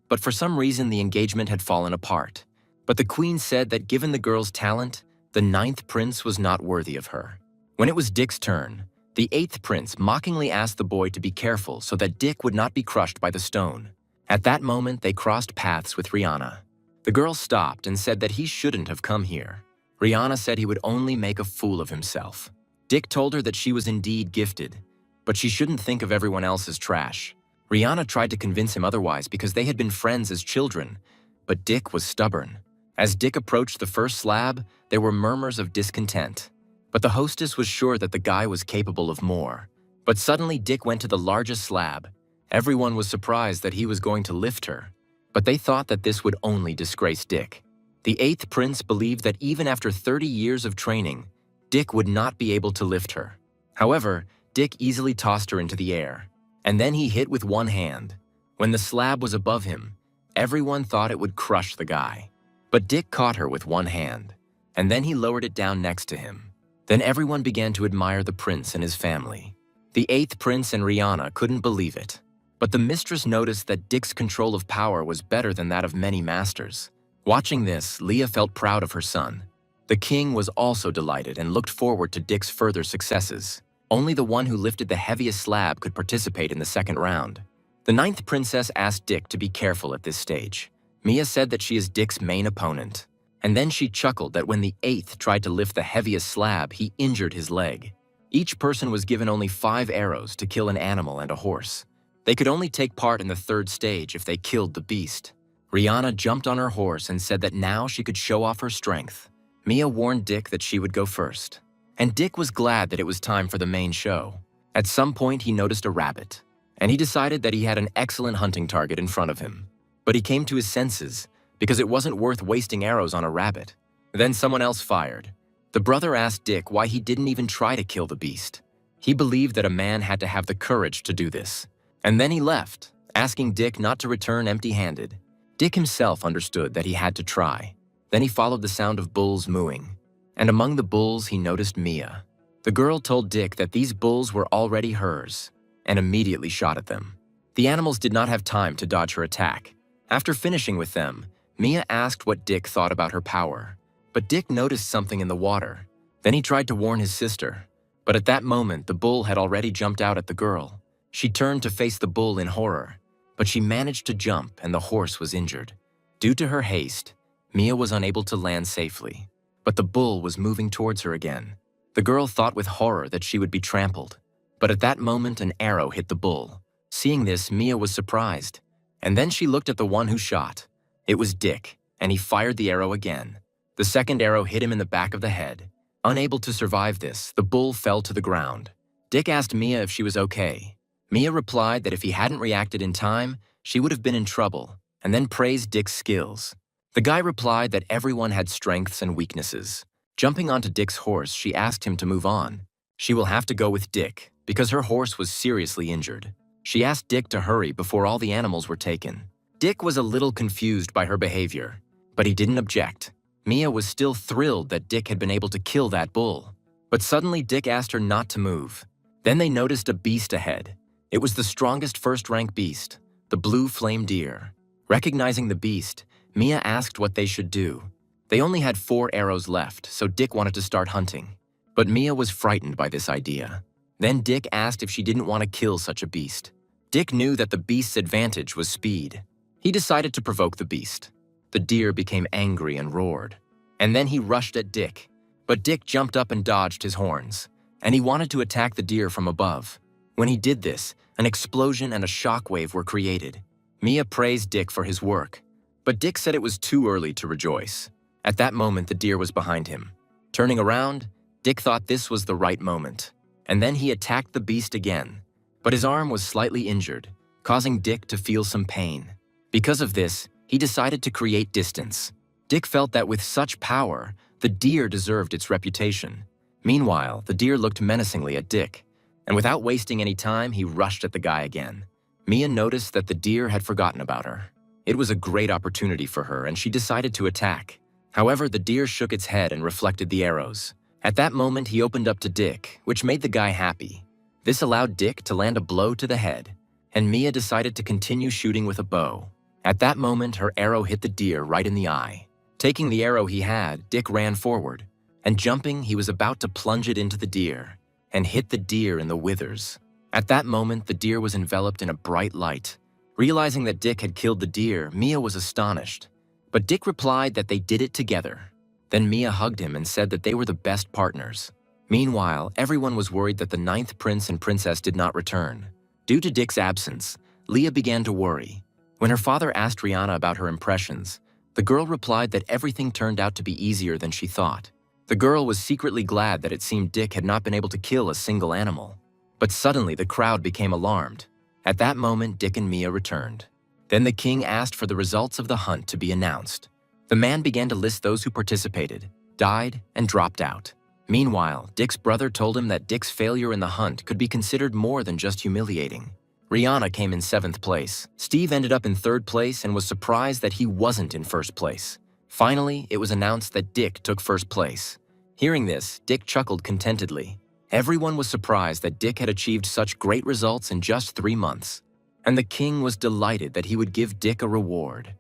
[SPEAKER 1] But for some reason, the engagement had fallen apart. But the queen said that given the girl's talent, the 9th prince was not worthy of her. When it was Dick's turn, the 8th prince mockingly asked the boy to be careful so that Dick would not be crushed by the stone. At that moment, they crossed paths with Rihanna. The girl stopped and said that he shouldn't have come here. Rihanna said he would only make a fool of himself. Dick told her that she was indeed gifted, but she shouldn't think of everyone else as trash. Rihanna tried to convince him otherwise because they had been friends as children, but Dick was stubborn. As Dick approached the first slab, there were murmurs of discontent. But the hostess was sure that the guy was capable of more. But suddenly Dick went to the largest slab. Everyone was surprised that he was going to lift her, but they thought that this would only disgrace Dick. The 8th prince believed that even after 30 years of training, Dick would not be able to lift her. However, Dick easily tossed her into the air, and then he hit with one hand. When the slab was above him, everyone thought it would crush the guy. But Dick caught her with one hand, and then he lowered it down next to him. Then everyone began to admire the prince and his family. The 8th prince and Rihanna couldn't believe it. But the mistress noticed that Dick's control of power was better than that of many masters. Watching this, Leah felt proud of her son. The king was also delighted and looked forward to Dick's further successes. Only the one who lifted the heaviest slab could participate in the second round. The 9th princess asked Dick to be careful at this stage. Mia said that she is Dick's main opponent. And then she chuckled that when the 8th tried to lift the heaviest slab, he injured his leg. Each person was given only 5 arrows to kill an animal and a horse. They could only take part in the 3rd stage if they killed the beast. Rihanna jumped on her horse and said that now she could show off her strength. Mia warned Dick that she would go first. And Dick was glad that it was time for the main show. At some point, he noticed a rabbit, and he decided that he had an excellent hunting target in front of him. But he came to his senses, because it wasn't worth wasting arrows on a rabbit. Then someone else fired. The brother asked Dick why he didn't even try to kill the beast. He believed that a man had to have the courage to do this. And then he left, asking Dick not to return empty-handed. Dick himself understood that he had to try. Then he followed the sound of bulls mooing. And among the bulls, he noticed Mia. The girl told Dick that these bulls were already hers, and immediately shot at them. The animals did not have time to dodge her attack. After finishing with them, Mia asked what Dick thought about her power. But Dick noticed something in the water. Then he tried to warn his sister. But at that moment, the bull had already jumped out at the girl. She turned to face the bull in horror, but she managed to jump and the horse was injured. Due to her haste, Mia was unable to land safely, but the bull was moving towards her again. The girl thought with horror that she would be trampled, but at that moment an arrow hit the bull. Seeing this, Mia was surprised, and then she looked at the one who shot. It was Dick, and he fired the arrow again. The second arrow hit him in the back of the head. Unable to survive this, the bull fell to the ground. Dick asked Mia if she was okay. Mia replied that if he hadn't reacted in time, she would have been in trouble, and then praised Dick's skills. The guy replied that everyone had strengths and weaknesses. Jumping onto Dick's horse, she asked him to move on. She will have to go with Dick, because her horse was seriously injured. She asked Dick to hurry before all the animals were taken. Dick was a little confused by her behavior, but he didn't object. Mia was still thrilled that Dick had been able to kill that bull. But suddenly Dick asked her not to move. Then they noticed a beast ahead. It was the strongest first-rank beast, the blue flame deer. Recognizing the beast, Mia asked what they should do. They only had 4 arrows left, so Dick wanted to start hunting. But Mia was frightened by this idea. Then Dick asked if she didn't want to kill such a beast. Dick knew that the beast's advantage was speed. He decided to provoke the beast. The deer became angry and roared. And then he rushed at Dick. But Dick jumped up and dodged his horns, and he wanted to attack the deer from above. When he did this, an explosion and a shockwave were created. Mia praised Dick for his work, but Dick said it was too early to rejoice. At that moment, the deer was behind him. Turning around, Dick thought this was the right moment, and then he attacked the beast again. But his arm was slightly injured, causing Dick to feel some pain. Because of this, he decided to create distance. Dick felt that with such power, the deer deserved its reputation. Meanwhile, the deer looked menacingly at Dick, and without wasting any time, he rushed at the guy again. Mia noticed that the deer had forgotten about her. It was a great opportunity for her, and she decided to attack. However, the deer shook its head and reflected the arrows. At that moment, he opened up to Dick, which made the guy happy. This allowed Dick to land a blow to the head, and Mia decided to continue shooting with a bow. At that moment, her arrow hit the deer right in the eye. Taking the arrow he had, Dick ran forward, and jumping, he was about to plunge it into the deer, and hit the deer in the withers. At that moment, the deer was enveloped in a bright light. Realizing that Dick had killed the deer, Mia was astonished. But Dick replied that they did it together. Then Mia hugged him and said that they were the best partners. Meanwhile, everyone was worried that the 9th prince and princess did not return. Due to Dick's absence, Leah began to worry. When her father asked Rihanna about her impressions, the girl replied that everything turned out to be easier than she thought. The girl was secretly glad that it seemed Dick had not been able to kill a single animal. But suddenly the crowd became alarmed. At that moment, Dick and Mia returned. Then the king asked for the results of the hunt to be announced. The man began to list those who participated, died, and dropped out. Meanwhile, Dick's brother told him that Dick's failure in the hunt could be considered more than just humiliating. Rihanna came in 7th place. Steve ended up in 3rd place and was surprised that he wasn't in 1st place. Finally, it was announced that Dick took 1st place. Hearing this, Dick chuckled contentedly. Everyone was surprised that Dick had achieved such great results in just 3 months. And the king was delighted that he would give Dick a reward,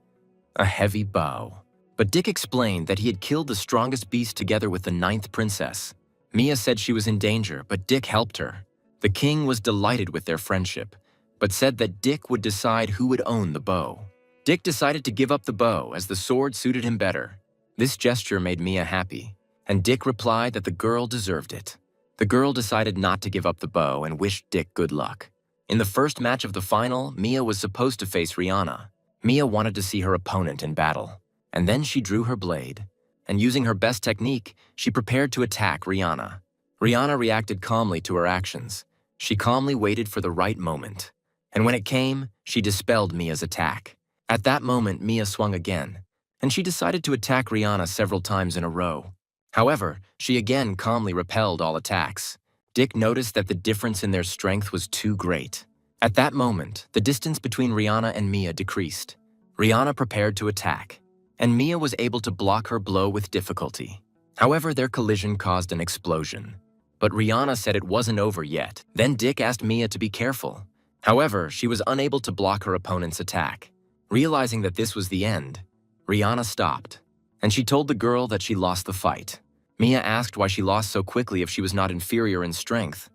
[SPEAKER 1] a heavy bow. But Dick explained that he had killed the strongest beast together with the 9th princess. Mia said she was in danger, but Dick helped her. The king was delighted with their friendship, but said that Dick would decide who would own the bow. Dick decided to give up the bow as the sword suited him better. This gesture made Mia happy, and Dick replied that the girl deserved it. The girl decided not to give up the bow and wished Dick good luck. In the first match of the final, Mia was supposed to face Rihanna. Mia wanted to see her opponent in battle, and then she drew her blade. And using her best technique, she prepared to attack Rihanna. Rihanna reacted calmly to her actions. She calmly waited for the right moment. And when it came, she dispelled Mia's attack. At that moment, Mia swung again, and she decided to attack Rihanna several times in a row. However, she again calmly repelled all attacks. Dick noticed that the difference in their strength was too great. At that moment, the distance between Rihanna and Mia decreased. Rihanna prepared to attack, and Mia was able to block her blow with difficulty. However, their collision caused an explosion. But Rihanna said it wasn't over yet. Then Dick asked Mia to be careful. However, she was unable to block her opponent's attack. Realizing that this was the end, Rihanna stopped, and she told the girl that she lost the fight. Mia asked why she lost so quickly if she was not inferior in strength,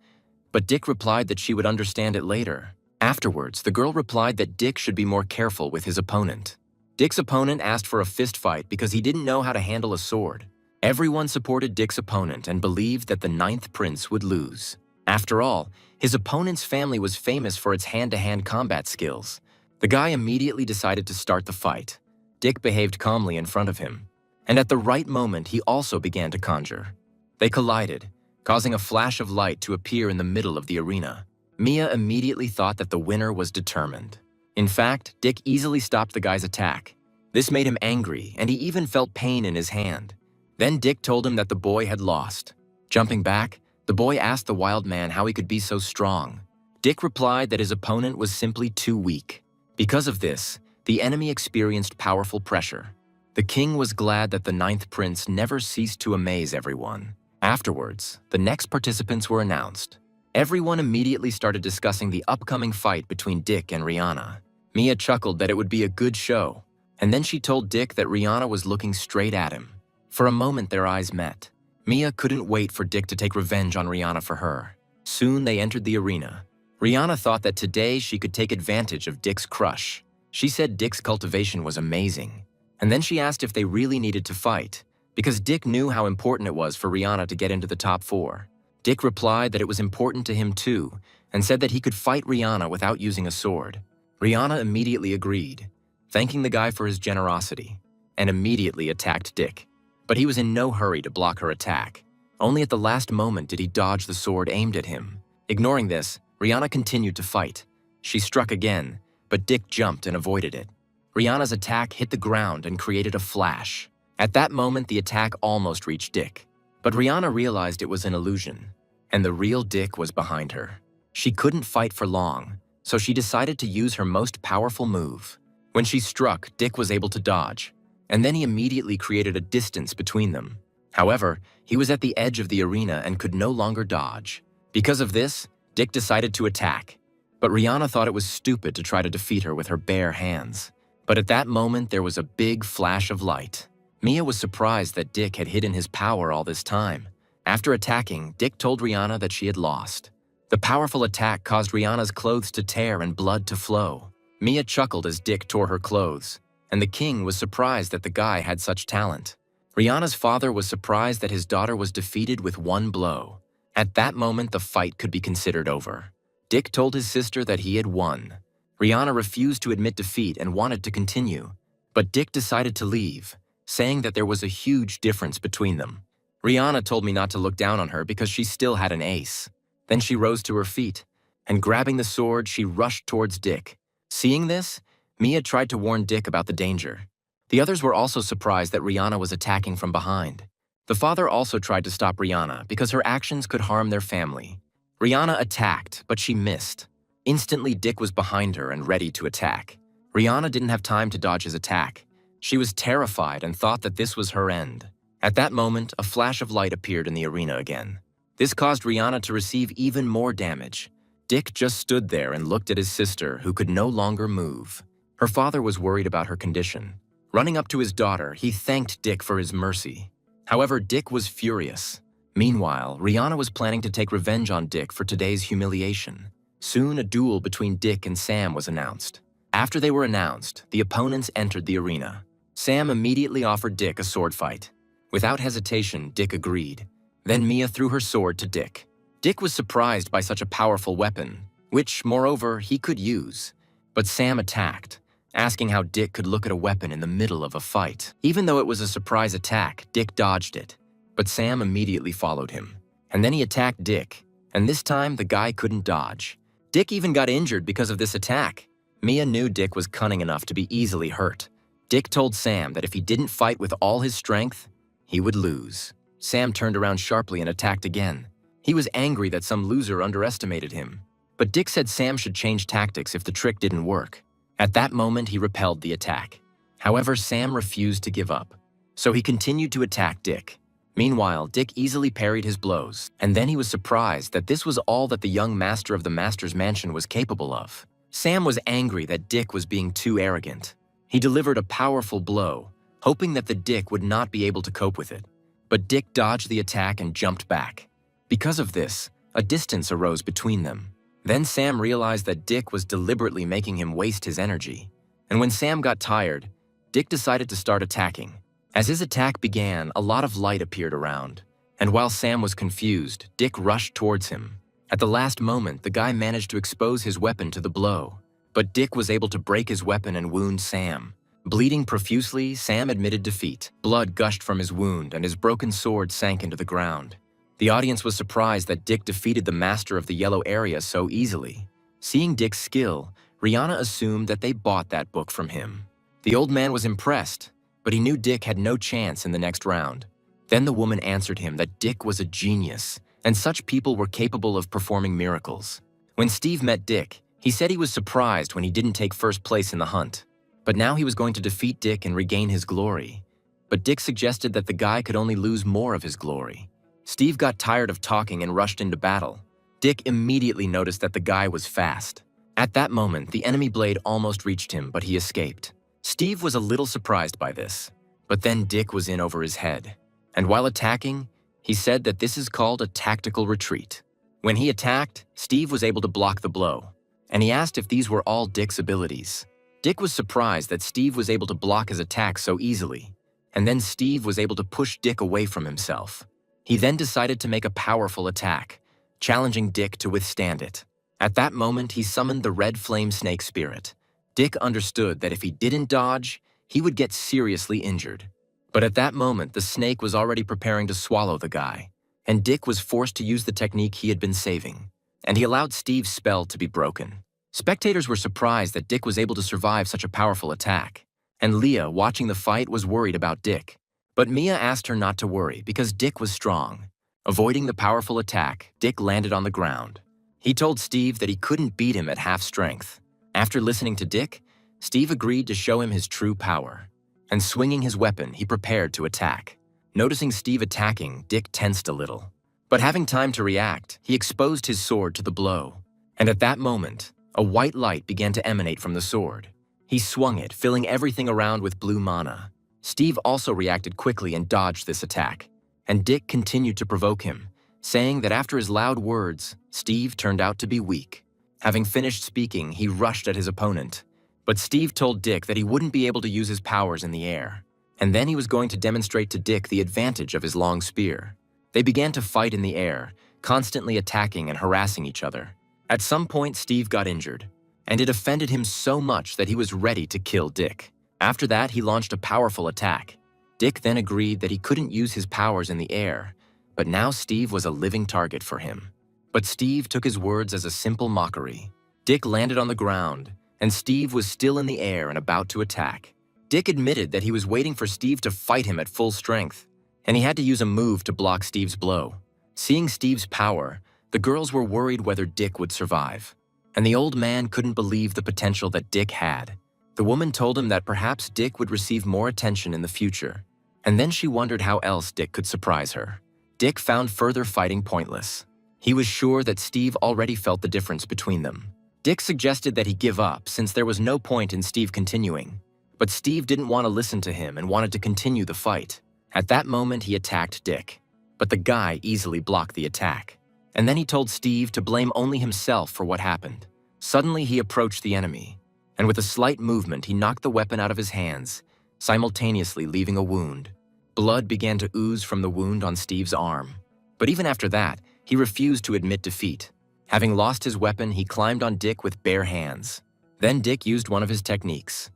[SPEAKER 1] but Dick replied that she would understand it later. Afterwards, the girl replied that Dick should be more careful with his opponent. Dick's opponent asked for a fist fight because he didn't know how to handle a sword. Everyone supported Dick's opponent and believed that the 9th prince would lose. After all, his opponent's family was famous for its hand-to-hand combat skills. The guy immediately decided to start the fight. Dick behaved calmly in front of him, and at the right moment, he also began to conjure. They collided, causing a flash of light to appear in the middle of the arena. Mia immediately thought that the winner was determined. In fact, Dick easily stopped the guy's attack. This made him angry, and he even felt pain in his hand. Then Dick told him that the boy had lost. Jumping back, the boy asked the wild man how he could be so strong. Dick replied that his opponent was simply too weak. Because of this, the enemy experienced powerful pressure. The king was glad that the 9th prince never ceased to amaze everyone. Afterwards, the next participants were announced. Everyone immediately started discussing the upcoming fight between Dick and Rihanna. Mia chuckled that it would be a good show, and then she told Dick that Rihanna was looking straight at him. For a moment, their eyes met. Mia couldn't wait for Dick to take revenge on Rihanna for her. Soon, they entered the arena. Rihanna thought that today she could take advantage of Dick's crush. She said Dick's cultivation was amazing. And then she asked if they really needed to fight, because Dick knew how important it was for Rihanna to get into the top 4. Dick replied that it was important to him too, and said that he could fight Rihanna without using a sword. Rihanna immediately agreed, thanking the guy for his generosity, and immediately attacked Dick. But he was in no hurry to block her attack. Only at the last moment did he dodge the sword aimed at him. Ignoring this, Rihanna continued to fight. She struck again, but Dick jumped and avoided it. Rihanna's attack hit the ground and created a flash. At that moment, the attack almost reached Dick. But Rihanna realized it was an illusion, and the real Dick was behind her. She couldn't fight for long, so she decided to use her most powerful move. When she struck, Dick was able to dodge, and then he immediately created a distance between them. However, he was at the edge of the arena and could no longer dodge. Because of this, Dick decided to attack, but Rihanna thought it was stupid to try to defeat her with her bare hands. But at that moment, there was a big flash of light. Mia was surprised that Dick had hidden his power all this time. After attacking, Dick told Rihanna that she had lost. The powerful attack caused Rihanna's clothes to tear and blood to flow. Mia chuckled as Dick tore her clothes, and the king was surprised that the guy had such talent. Rihanna's father was surprised that his daughter was defeated with one blow. At that moment, the fight could be considered over. Dick told his sister that he had won. Rihanna refused to admit defeat and wanted to continue, but Dick decided to leave, saying that there was a huge difference between them. Rihanna told me not to look down on her because she still had an ace. Then she rose to her feet, and grabbing the sword, she rushed towards Dick. Seeing this, Mia tried to warn Dick about the danger. The others were also surprised that Rihanna was attacking from behind. The father also tried to stop Rihanna because her actions could harm their family. Rihanna attacked, but she missed. Instantly, Dick was behind her and ready to attack. Rihanna didn't have time to dodge his attack. She was terrified and thought that this was her end. At that moment, a flash of light appeared in the arena again. This caused Rihanna to receive even more damage. Dick just stood there and looked at his sister, who could no longer move. Her father was worried about her condition. Running up to his daughter, he thanked Dick for his mercy. However, Dick was furious. Meanwhile, Rihanna was planning to take revenge on Dick for today's humiliation. Soon, a duel between Dick and Sam was announced. After they were announced, the opponents entered the arena. Sam immediately offered Dick a sword fight. Without hesitation, Dick agreed. Then Mia threw her sword to Dick. Dick was surprised by such a powerful weapon, which, moreover, he could use. But Sam attacked, asking how Dick could look at a weapon in the middle of a fight. Even though it was a surprise attack, Dick dodged it. But Sam immediately followed him. And then he attacked Dick, and this time the guy couldn't dodge. Dick even got injured because of this attack. Mia knew Dick was cunning enough to be easily hurt. Dick told Sam that if he didn't fight with all his strength, he would lose. Sam turned around sharply and attacked again. He was angry that some loser underestimated him. But Dick said Sam should change tactics if the trick didn't work. At that moment, he repelled the attack. However, Sam refused to give up, so he continued to attack Dick. Meanwhile, Dick easily parried his blows, and then he was surprised that this was all that the young master of the master's mansion was capable of. Sam was angry that Dick was being too arrogant. He delivered a powerful blow, hoping that the Dick would not be able to cope with it. But Dick dodged the attack and jumped back. Because of this, a distance arose between them. Then Sam realized that Dick was deliberately making him waste his energy. And when Sam got tired, Dick decided to start attacking. As his attack began, a lot of light appeared around. And while Sam was confused, Dick rushed towards him. At the last moment, the guy managed to expose his weapon to the blow. But Dick was able to break his weapon and wound Sam. Bleeding profusely, Sam admitted defeat. Blood gushed from his wound and his broken sword sank into the ground. The audience was surprised that Dick defeated the master of the yellow area so easily. Seeing Dick's skill, Rihanna assumed that they bought that book from him. The old man was impressed, but he knew Dick had no chance in the next round. Then the woman answered him that Dick was a genius, and such people were capable of performing miracles. When Steve met Dick, he said he was surprised when he didn't take first place in the hunt. But now he was going to defeat Dick and regain his glory. But Dick suggested that the guy could only lose more of his glory. Steve got tired of talking and rushed into battle. Dick immediately noticed that the guy was fast. At that moment, the enemy blade almost reached him, but he escaped. Steve was a little surprised by this, but then Dick was in over his head. And while attacking, he said that this is called a tactical retreat. When he attacked, Steve was able to block the blow, and he asked if these were all Dick's abilities. Dick was surprised that Steve was able to block his attack so easily, and then Steve was able to push Dick away from himself. He then decided to make a powerful attack, challenging Dick to withstand it. At that moment, he summoned the red flame snake spirit. Dick understood that if he didn't dodge, he would get seriously injured. But at that moment, the snake was already preparing to swallow the guy, and Dick was forced to use the technique he had been saving, and he allowed Steve's spell to be broken. Spectators were surprised that Dick was able to survive such a powerful attack, and Leah, watching the fight, was worried about Dick. But Mia asked her not to worry because Dick was strong. Avoiding the powerful attack, Dick landed on the ground. He told Steve that he couldn't beat him at half strength. After listening to Dick, Steve agreed to show him his true power. And swinging his weapon, he prepared to attack. Noticing Steve attacking, Dick tensed a little. But having time to react, he exposed his sword to the blow. And at that moment, a white light began to emanate from the sword. He swung it, filling everything around with blue mana. Steve also reacted quickly and dodged this attack. And Dick continued to provoke him, saying that after his loud words, Steve turned out to be weak. Having finished speaking, he rushed at his opponent. But Steve told Dick that he wouldn't be able to use his powers in the air. And then he was going to demonstrate to Dick the advantage of his long spear. They began to fight in the air, constantly attacking and harassing each other. At some point, Steve got injured, and it offended him so much that he was ready to kill Dick. After that, he launched a powerful attack. Dick then agreed that he couldn't use his powers in the air, but now Steve was a living target for him. But Steve took his words as a simple mockery. Dick landed on the ground, and Steve was still in the air and about to attack. Dick admitted that he was waiting for Steve to fight him at full strength, and he had to use a move to block Steve's blow. Seeing Steve's power, the girls were worried whether Dick would survive. And the old man couldn't believe the potential that Dick had. The woman told him that perhaps Dick would receive more attention in the future, and then she wondered how else Dick could surprise her. Dick found further fighting pointless. He was sure that Steve already felt the difference between them. Dick suggested that he give up since there was no point in Steve continuing, but Steve didn't want to listen to him and wanted to continue the fight. At that moment, he attacked Dick, but the guy easily blocked the attack. And then he told Steve to blame only himself for what happened. Suddenly, he approached the enemy, and with a slight movement, he knocked the weapon out of his hands, simultaneously leaving a wound. Blood began to ooze from the wound on Steve's arm. But even after that, he refused to admit defeat. Having lost his weapon, he climbed on Dick with bare hands. Then Dick used one of his techniques,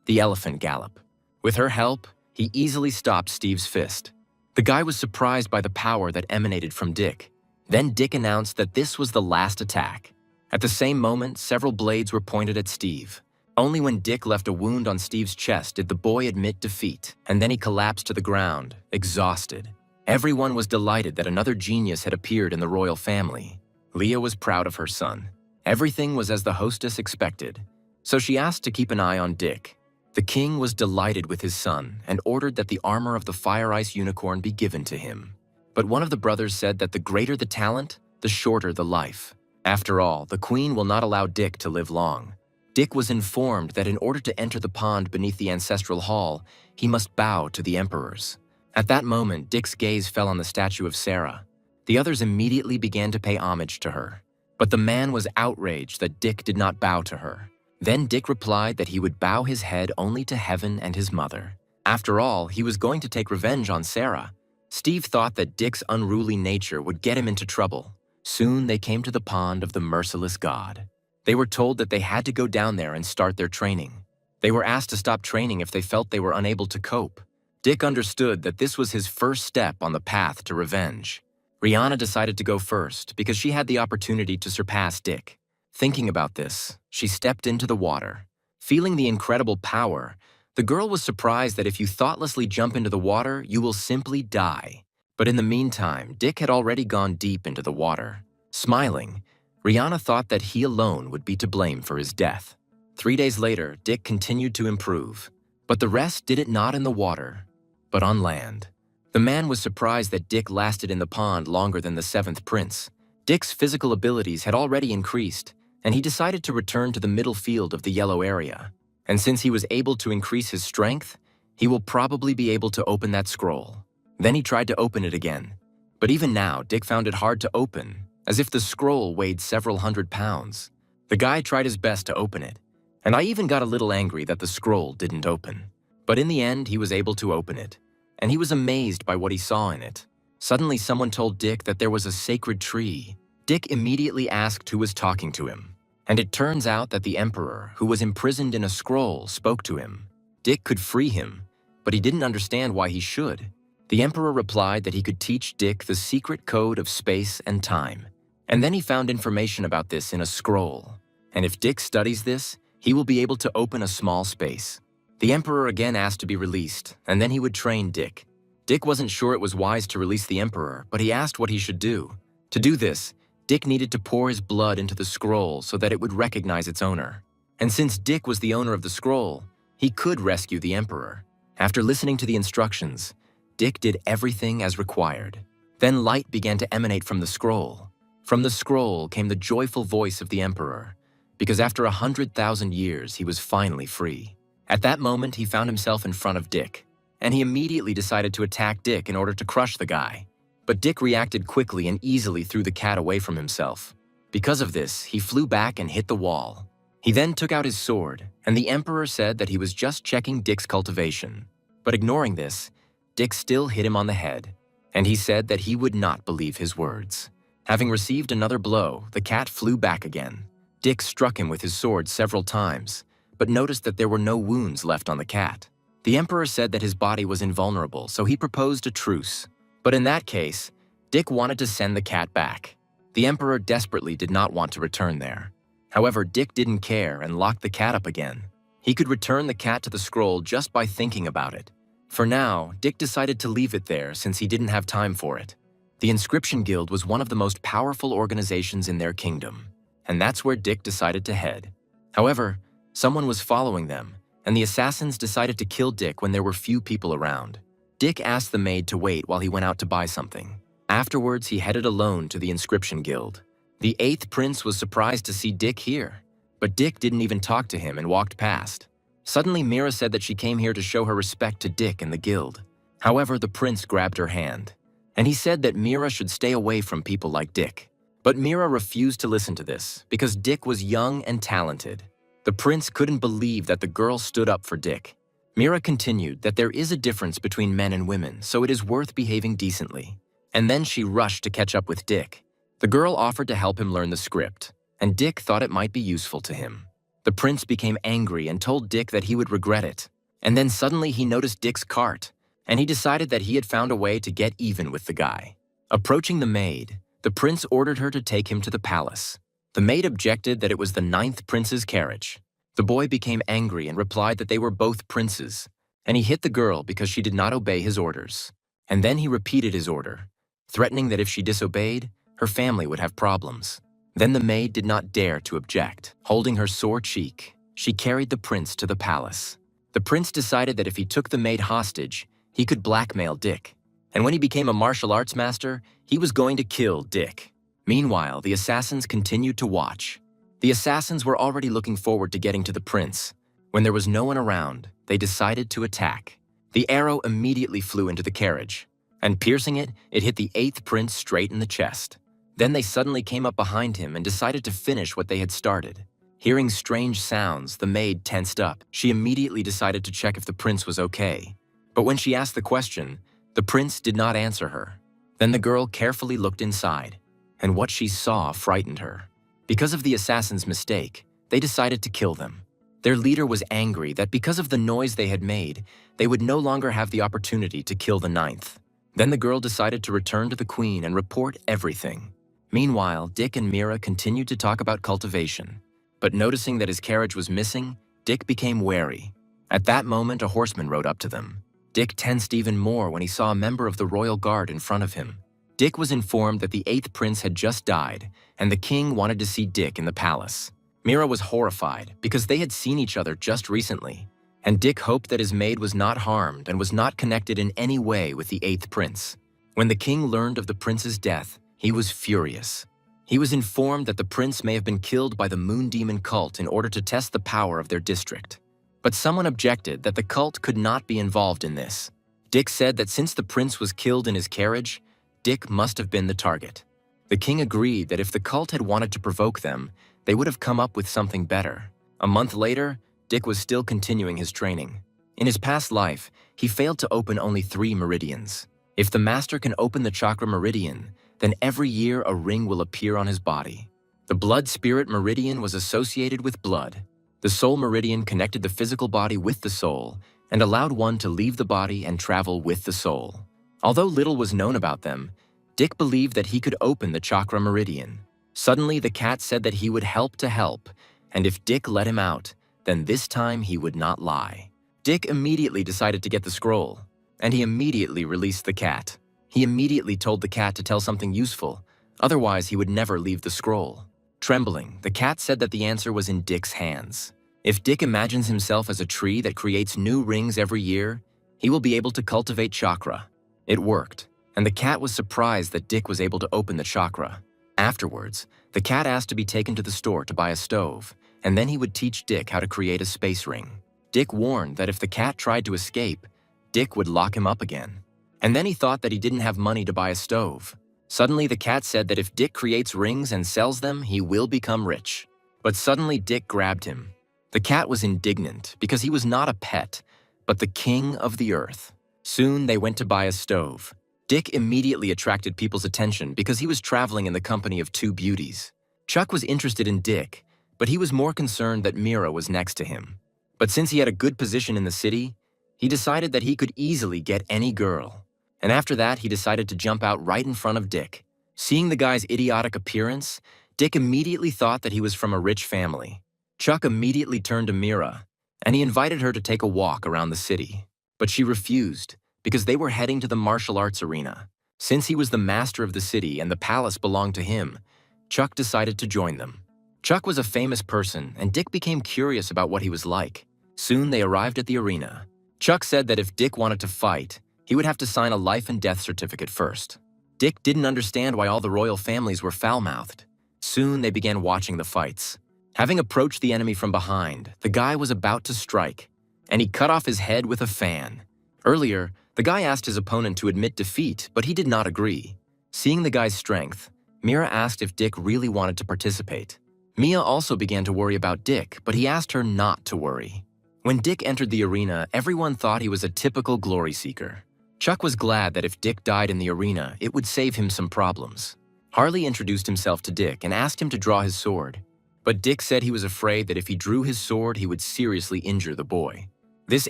[SPEAKER 1] the elephant gallop. With her help, he easily stopped Steve's fist. The guy was surprised by the power that emanated from Dick. Then Dick announced that this was the last attack. At the same moment, several blades were pointed at Steve. Only when Dick left a wound on Steve's chest did the boy admit defeat, and then he collapsed to the ground, exhausted. Everyone was delighted that another genius had appeared in the royal family. Leah was proud of her son. Everything was as the hostess expected, so she asked to keep an eye on Dick. The king was delighted with his son and ordered that the armor of the Fire Ice Unicorn be given to him. But one of the brothers said that the greater the talent, the shorter the life. After all, the queen will not allow Dick to live long. Dick was informed that in order to enter the pond beneath the ancestral hall, he must bow to the emperors. At that moment, Dick's gaze fell on the statue of Sarah. The others immediately began to pay homage to her. But the man was outraged that Dick did not bow to her. Then Dick replied that he would bow his head only to heaven and his mother. After all, he was going to take revenge on Sarah. Steve thought that Dick's unruly nature would get him into trouble. Soon they came to the pond of the merciless god. They were told that they had to go down there and start their training. They were asked to stop training if they felt they were unable to cope. Dick understood that this was his first step on the path to revenge. Rihanna decided to go first because she had the opportunity to surpass Dick. Thinking about this, she stepped into the water. Feeling the incredible power, the girl was surprised that if you thoughtlessly jump into the water, you will simply die. But in the meantime, Dick had already gone deep into the water. Smiling, Rihanna thought that he alone would be to blame for his death. 3 days later, Dick continued to improve. But the rest did it not in the water, but on land. The man was surprised that Dick lasted in the pond longer than the seventh prince. Dick's physical abilities had already increased, and he decided to return to the middle field of the yellow area. And since he was able to increase his strength, he will probably be able to open that scroll. Then he tried to open it again. But even now, Dick found it hard to open, as if the scroll weighed several hundred pounds. The guy tried his best to open it, and I even got a little angry that the scroll didn't open. But in the end, he was able to open it, and he was amazed by what he saw in it. Suddenly, someone told Dick that there was a sacred tree. Dick immediately asked who was talking to him, and it turns out that the emperor, who was imprisoned in a scroll, spoke to him. Dick could free him, but he didn't understand why he should. The emperor replied that he could teach Dick the secret code of space and time, and then he found information about this in a scroll. And if Dick studies this, he will be able to open a small space. The emperor again asked to be released, and then he would train Dick. Dick wasn't sure it was wise to release the Emperor, but he asked what he should do. To do this, Dick needed to pour his blood into the scroll so that it would recognize its owner. And since Dick was the owner of the scroll, he could rescue the Emperor. After listening to the instructions, Dick did everything as required. Then light began to emanate from the scroll. From the scroll came the joyful voice of the Emperor, because after 100,000 years, he was finally free. At that moment, he found himself in front of Dick, and he immediately decided to attack Dick in order to crush the guy. But Dick reacted quickly and easily threw the cat away from himself. Because of this, he flew back and hit the wall. He then took out his sword, and the Emperor said that he was just checking Dick's cultivation. But ignoring this, Dick still hit him on the head, and he said that he would not believe his words. Having received another blow, the cat flew back again. Dick struck him with his sword several times, but noticed that there were no wounds left on the cat. The Emperor said that his body was invulnerable, so he proposed a truce. But in that case, Dick wanted to send the cat back. The Emperor desperately did not want to return there. However, Dick didn't care and locked the cat up again. He could return the cat to the scroll just by thinking about it. For now, Dick decided to leave it there since he didn't have time for it. The Inscription Guild was one of the most powerful organizations in their kingdom, and that's where Dick decided to head. However, someone was following them, and the assassins decided to kill Dick when there were few people around. Dick asked the maid to wait while he went out to buy something. Afterwards, he headed alone to the Inscription Guild. The 8th prince was surprised to see Dick here, but Dick didn't even talk to him and walked past. Suddenly, Mira said that she came here to show her respect to Dick and the guild. However, the prince grabbed her hand, and he said that Mira should stay away from people like Dick. But Mira refused to listen to this because Dick was young and talented. The prince couldn't believe that the girl stood up for Dick. Mira continued that there is a difference between men and women, so it is worth behaving decently. And then she rushed to catch up with Dick. The girl offered to help him learn the script, and Dick thought it might be useful to him. The prince became angry and told Dick that he would regret it. And then suddenly he noticed Dick's cart, and he decided that he had found a way to get even with the guy. Approaching the maid, the prince ordered her to take him to the palace. The maid objected that it was the 9th prince's carriage. The boy became angry and replied that they were both princes, and he hit the girl because she did not obey his orders. And then he repeated his order, threatening that if she disobeyed, her family would have problems. Then the maid did not dare to object. Holding her sore cheek, she carried the prince to the palace. The prince decided that if he took the maid hostage, he could blackmail Dick. And when he became a martial arts master, he was going to kill Dick. Meanwhile, the assassins continued to watch. The assassins were already looking forward to getting to the prince. When there was no one around, they decided to attack. The arrow immediately flew into the carriage, and piercing it, it hit the 8th prince straight in the chest. Then they suddenly came up behind him and decided to finish what they had started. Hearing strange sounds, the maid tensed up. She immediately decided to check if the prince was okay. But when she asked the question, the prince did not answer her. Then the girl carefully looked inside, and what she saw frightened her. Because of the assassin's mistake, they decided to kill them. Their leader was angry that because of the noise they had made, they would no longer have the opportunity to kill the 9th. Then the girl decided to return to the queen and report everything. Meanwhile, Dick and Mira continued to talk about cultivation. But noticing that his carriage was missing, Dick became wary. At that moment, a horseman rode up to them. Dick tensed even more when he saw a member of the royal guard in front of him. Dick was informed that the 8th prince had just died, and the king wanted to see Dick in the palace. Mira was horrified because they had seen each other just recently, and Dick hoped that his maid was not harmed and was not connected in any way with the 8th prince. When the king learned of the prince's death, he was furious. He was informed that the prince may have been killed by the Moon Demon cult in order to test the power of their district. But someone objected that the cult could not be involved in this. Dick said that since the prince was killed in his carriage, Dick must have been the target. The king agreed that if the cult had wanted to provoke them, they would have come up with something better. A month later, Dick was still continuing his training. In his past life, he failed to open only 3 meridians. If the master can open the chakra meridian, then every year a ring will appear on his body. The blood spirit meridian was associated with blood. The soul meridian connected the physical body with the soul and allowed one to leave the body and travel with the soul. Although little was known about them, Dick believed that he could open the chakra meridian. Suddenly, the cat said that he would help to help, and if Dick let him out, then this time he would not lie. Dick immediately decided to get the scroll, and he immediately released the cat. He immediately told the cat to tell something useful, otherwise he would never leave the scroll. Trembling, the cat said that the answer was in Dick's hands. If Dick imagines himself as a tree that creates new rings every year, he will be able to cultivate chakra. It worked, and the cat was surprised that Dick was able to open the chakra. Afterwards, the cat asked to be taken to the store to buy a stove, and then he would teach Dick how to create a space ring. Dick warned that if the cat tried to escape, Dick would lock him up again. And then he thought that he didn't have money to buy a stove. Suddenly, the cat said that if Dick creates rings and sells them, he will become rich. But suddenly, Dick grabbed him. The cat was indignant because he was not a pet, but the king of the earth. Soon, they went to buy a stove. Dick immediately attracted people's attention because he was traveling in the company of two beauties. Chuck was interested in Dick, but he was more concerned that Mira was next to him. But since he had a good position in the city, he decided that he could easily get any girl. And after that, he decided to jump out right in front of Dick. Seeing the guy's idiotic appearance, Dick immediately thought that he was from a rich family. Chuck immediately turned to Mira, and he invited her to take a walk around the city. But she refused, because they were heading to the martial arts arena. Since he was the master of the city and the palace belonged to him, Chuck decided to join them. Chuck was a famous person, and Dick became curious about what he was like. Soon they arrived at the arena. Chuck said that if Dick wanted to fight, he would have to sign a life and death certificate first. Dick didn't understand why all the royal families were foul-mouthed. Soon they began watching the fights. Having approached the enemy from behind, the guy was about to strike, and he cut off his head with a fan. Earlier, the guy asked his opponent to admit defeat, but he did not agree. Seeing the guy's strength, Mira asked if Dick really wanted to participate. Mia also began to worry about Dick, but he asked her not to worry. When Dick entered the arena, everyone thought he was a typical glory seeker. Chuck was glad that if Dick died in the arena, it would save him some problems. Harley introduced himself to Dick and asked him to draw his sword. But Dick said he was afraid that if he drew his sword, he would seriously injure the boy. This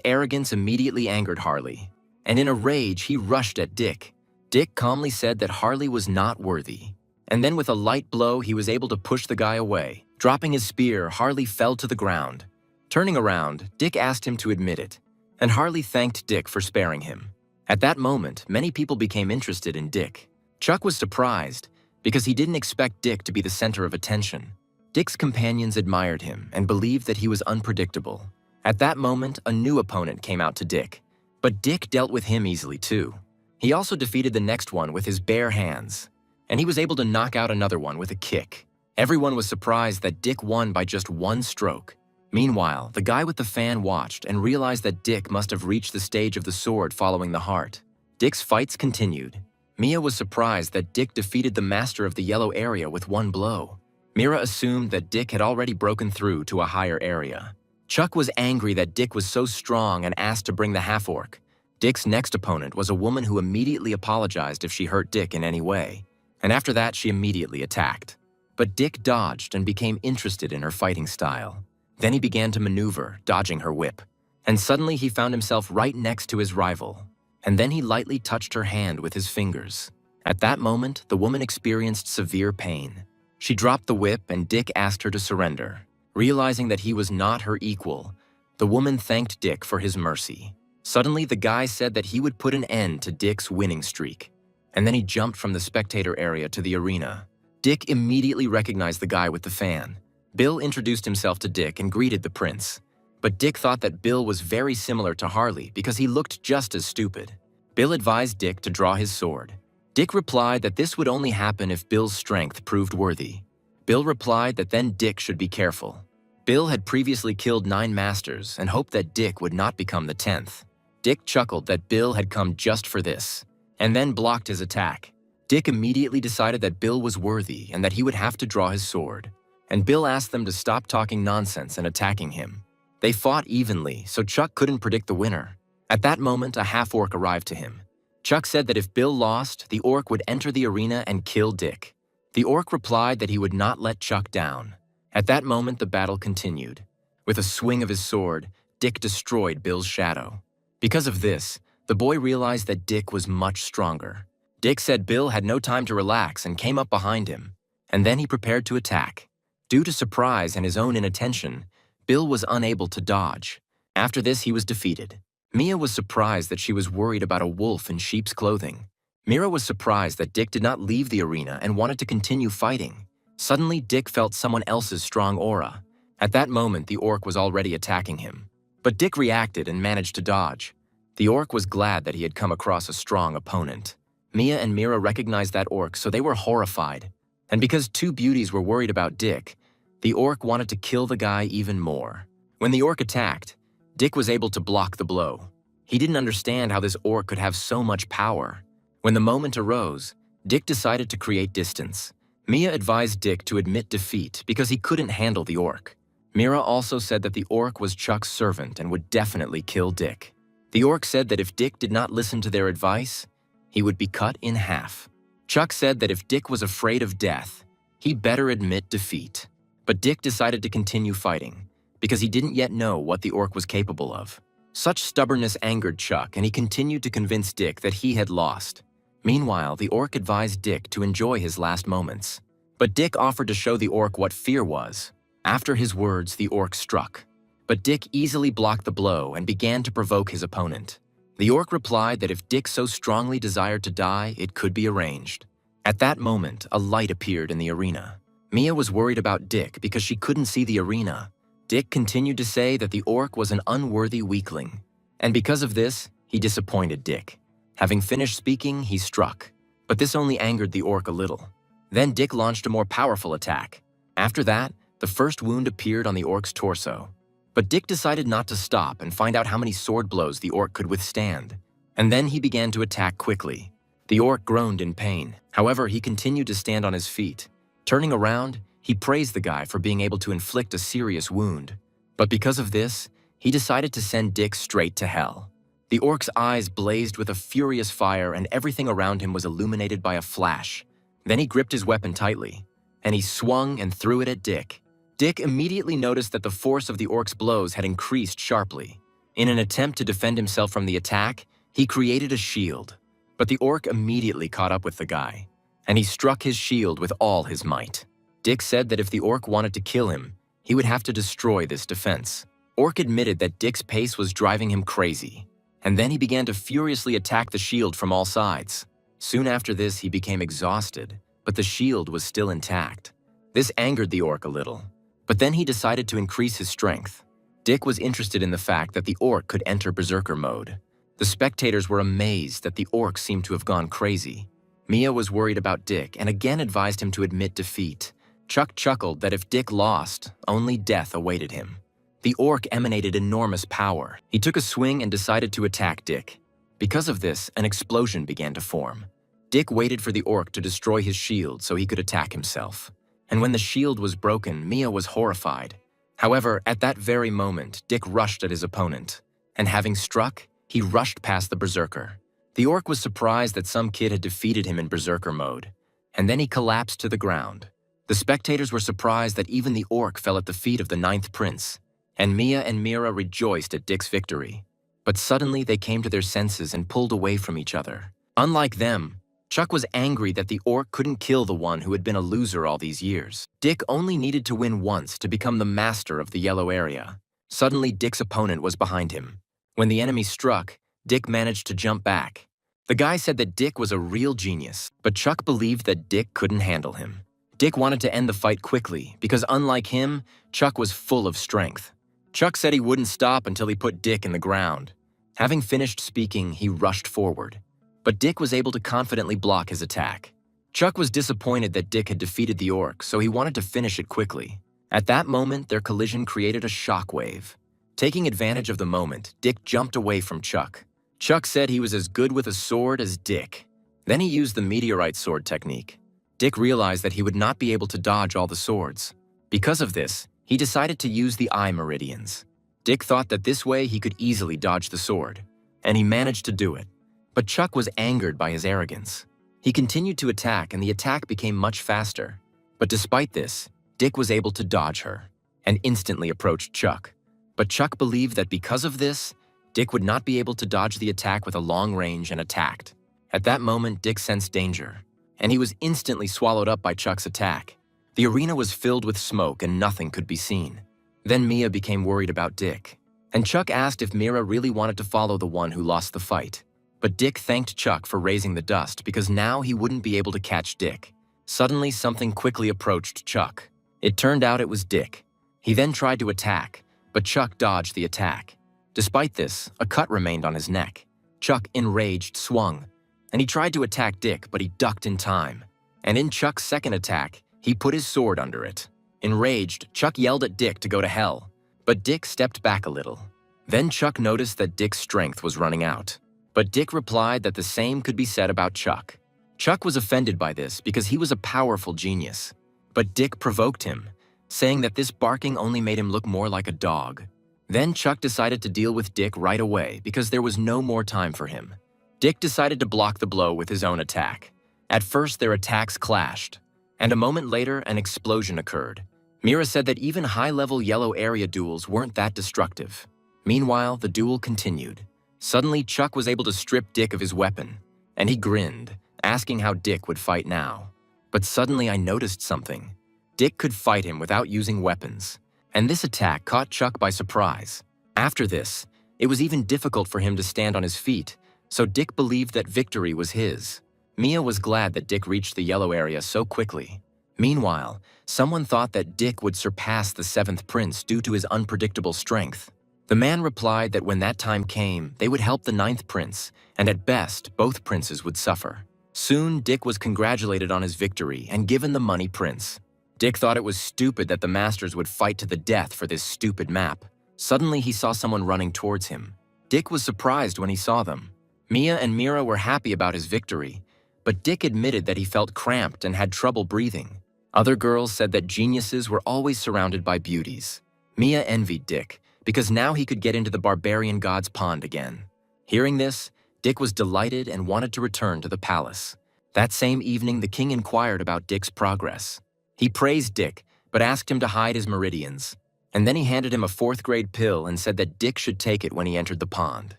[SPEAKER 1] arrogance immediately angered Harley, and in a rage, he rushed at Dick. Dick calmly said that Harley was not worthy. And then with a light blow, he was able to push the guy away. Dropping his spear, Harley fell to the ground. Turning around, Dick asked him to admit it, and Harley thanked Dick for sparing him. At that moment, many people became interested in Dick. Chuck was surprised because he didn't expect Dick to be the center of attention. Dick's companions admired him and believed that he was unpredictable. At that moment, a new opponent came out to Dick, but Dick dealt with him easily too. He also defeated the next one with his bare hands, and he was able to knock out another one with a kick. Everyone was surprised that Dick won by just one stroke. Meanwhile, the guy with the fan watched and realized that Dick must have reached the stage of the sword following the heart. Dick's fights continued. Mia was surprised that Dick defeated the master of the yellow area with one blow. Mira assumed that Dick had already broken through to a higher area. Chuck was angry that Dick was so strong and asked to bring the half-orc. Dick's next opponent was a woman who immediately apologized if she hurt Dick in any way, and after that she immediately attacked. But Dick dodged and became interested in her fighting style. Then he began to maneuver, dodging her whip. And suddenly he found himself right next to his rival. And then he lightly touched her hand with his fingers. At that moment, the woman experienced severe pain. She dropped the whip and Dick asked her to surrender. Realizing that he was not her equal, the woman thanked Dick for his mercy. Suddenly, the guy said that he would put an end to Dick's winning streak. And then he jumped from the spectator area to the arena. Dick immediately recognized the guy with the fan. Bill introduced himself to Dick and greeted the prince. But Dick thought that Bill was very similar to Harley because he looked just as stupid. Bill advised Dick to draw his sword. Dick replied that this would only happen if Bill's strength proved worthy. Bill replied that then Dick should be careful. Bill had previously killed 9 masters and hoped that Dick would not become the 10th. Dick chuckled that Bill had come just for this, and then blocked his attack. Dick immediately decided that Bill was worthy and that he would have to draw his sword. And Bill asked them to stop talking nonsense and attacking him. They fought evenly, so Chuck couldn't predict the winner. At that moment, a half-orc arrived to him. Chuck said that if Bill lost, the orc would enter the arena and kill Dick. The orc replied that he would not let Chuck down. At that moment, the battle continued. With a swing of his sword, Dick destroyed Bill's shadow. Because of this, the boy realized that Dick was much stronger. Dick said Bill had no time to relax and came up behind him, and then he prepared to attack. Due to surprise and his own inattention, Bill was unable to dodge. After this, he was defeated. Mia was surprised that she was worried about a wolf in sheep's clothing. Mira was surprised that Dick did not leave the arena and wanted to continue fighting. Suddenly, Dick felt someone else's strong aura. At that moment, the orc was already attacking him. But Dick reacted and managed to dodge. The orc was glad that he had come across a strong opponent. Mia and Mira recognized that orc, so they were horrified. And because two beauties were worried about Dick, the orc wanted to kill the guy even more. When the orc attacked, Dick was able to block the blow. He didn't understand how this orc could have so much power. When the moment arose, Dick decided to create distance. Mia advised Dick to admit defeat because he couldn't handle the orc. Mira also said that the orc was Chuck's servant and would definitely kill Dick. The orc said that if Dick did not listen to their advice, he would be cut in half. Chuck said that if Dick was afraid of death, he better admit defeat. But Dick decided to continue fighting because he didn't yet know what the orc was capable of. Such stubbornness angered Chuck, and he continued to convince Dick that he had lost. Meanwhile, the orc advised Dick to enjoy his last moments. But Dick offered to show the orc what fear was. After his words, the orc struck. But Dick easily blocked the blow and began to provoke his opponent. The orc replied that if Dick so strongly desired to die, it could be arranged. At that moment, a light appeared in the arena. Mia was worried about Dick because she couldn't see the arena. Dick continued to say that the orc was an unworthy weakling. And because of this, he disappointed Dick. Having finished speaking, he struck. But this only angered the orc a little. Then Dick launched a more powerful attack. After that, the first wound appeared on the orc's torso. But Dick decided not to stop and find out how many sword blows the orc could withstand. And then he began to attack quickly. The orc groaned in pain. However, he continued to stand on his feet. Turning around, he praised the guy for being able to inflict a serious wound. But because of this, he decided to send Dick straight to hell. The orc's eyes blazed with a furious fire and everything around him was illuminated by a flash. Then he gripped his weapon tightly, and he swung and threw it at Dick. Dick immediately noticed that the force of the orc's blows had increased sharply. In an attempt to defend himself from the attack, he created a shield. But the orc immediately caught up with the guy, and he struck his shield with all his might. Dick said that if the orc wanted to kill him, he would have to destroy this defense. Orc admitted that Dick's pace was driving him crazy, and then he began to furiously attack the shield from all sides. Soon after this, he became exhausted, but the shield was still intact. This angered the orc a little, but then he decided to increase his strength. Dick was interested in the fact that the orc could enter berserker mode. The spectators were amazed that the orc seemed to have gone crazy. Mia was worried about Dick and again advised him to admit defeat. Chuck chuckled that if Dick lost, only death awaited him. The orc emanated enormous power. He took a swing and decided to attack Dick. Because of this, an explosion began to form. Dick waited for the orc to destroy his shield so he could attack himself. And when the shield was broken, Mia was horrified. However, at that very moment, Dick rushed at his opponent. And having struck, he rushed past the berserker. The orc was surprised that some kid had defeated him in berserker mode. And then he collapsed to the ground. The spectators were surprised that even the orc fell at the feet of the ninth prince. And Mia and Mira rejoiced at Dick's victory. But suddenly they came to their senses and pulled away from each other. Unlike them, Chuck was angry that the orc couldn't kill the one who had been a loser all these years. Dick only needed to win once to become the master of the yellow area. Suddenly, Dick's opponent was behind him. When the enemy struck, Dick managed to jump back. The guy said that Dick was a real genius, but Chuck believed that Dick couldn't handle him. Dick wanted to end the fight quickly because unlike him, Chuck was full of strength. Chuck said he wouldn't stop until he put Dick in the ground. Having finished speaking, he rushed forward. But Dick was able to confidently block his attack. Chuck was disappointed that Dick had defeated the orc, so he wanted to finish it quickly. At that moment, their collision created a shockwave. Taking advantage of the moment, Dick jumped away from Chuck. Chuck said he was as good with a sword as Dick. Then he used the meteorite sword technique. Dick realized that he would not be able to dodge all the swords. Because of this, he decided to use the eye meridians. Dick thought that this way he could easily dodge the sword, and he managed to do it. But Chuck was angered by his arrogance. He continued to attack, and the attack became much faster. But despite this, Dick was able to dodge her, and instantly approached Chuck. But Chuck believed that because of this, Dick would not be able to dodge the attack with a long range and attacked. At that moment, Dick sensed danger, and he was instantly swallowed up by Chuck's attack. The arena was filled with smoke and nothing could be seen. Then Mia became worried about Dick. And Chuck asked if Mira really wanted to follow the one who lost the fight. But Dick thanked Chuck for raising the dust because now he wouldn't be able to catch Dick. Suddenly, something quickly approached Chuck. It turned out it was Dick. He then tried to attack, but Chuck dodged the attack. Despite this, a cut remained on his neck. Chuck, enraged, swung, and he tried to attack Dick, but he ducked in time. And in Chuck's second attack, he put his sword under it. Enraged, Chuck yelled at Dick to go to hell, but Dick stepped back a little. Then Chuck noticed that Dick's strength was running out. But Dick replied that the same could be said about Chuck. Chuck was offended by this because he was a powerful genius. But Dick provoked him, saying that this barking only made him look more like a dog. Then Chuck decided to deal with Dick right away because there was no more time for him. Dick decided to block the blow with his own attack. At first, their attacks clashed, and a moment later, an explosion occurred. Mira said that even high-level yellow area duels weren't that destructive. Meanwhile, the duel continued. Suddenly, Chuck was able to strip Dick of his weapon, and he grinned, asking how Dick would fight now. But suddenly I noticed something. Dick could fight him without using weapons, and this attack caught Chuck by surprise. After this, it was even difficult for him to stand on his feet, so Dick believed that victory was his. Mia was glad that Dick reached the yellow area so quickly. Meanwhile, someone thought that Dick would surpass the seventh prince due to his unpredictable strength. The man replied that when that time came, they would help the ninth prince, and at best, both princes would suffer. Soon, Dick was congratulated on his victory and given the money prince. Dick thought it was stupid that the masters would fight to the death for this stupid map. Suddenly, he saw someone running towards him. Dick was surprised when he saw them. Mia and Mira were happy about his victory, but Dick admitted that he felt cramped and had trouble breathing. Other girls said that geniuses were always surrounded by beauties. Mia envied Dick, because now he could get into the barbarian god's pond again. Hearing this, Dick was delighted and wanted to return to the palace. That same evening, the king inquired about Dick's progress. He praised Dick, but asked him to hide his meridians. And then he handed him a fourth-grade pill and said that Dick should take it when he entered the pond.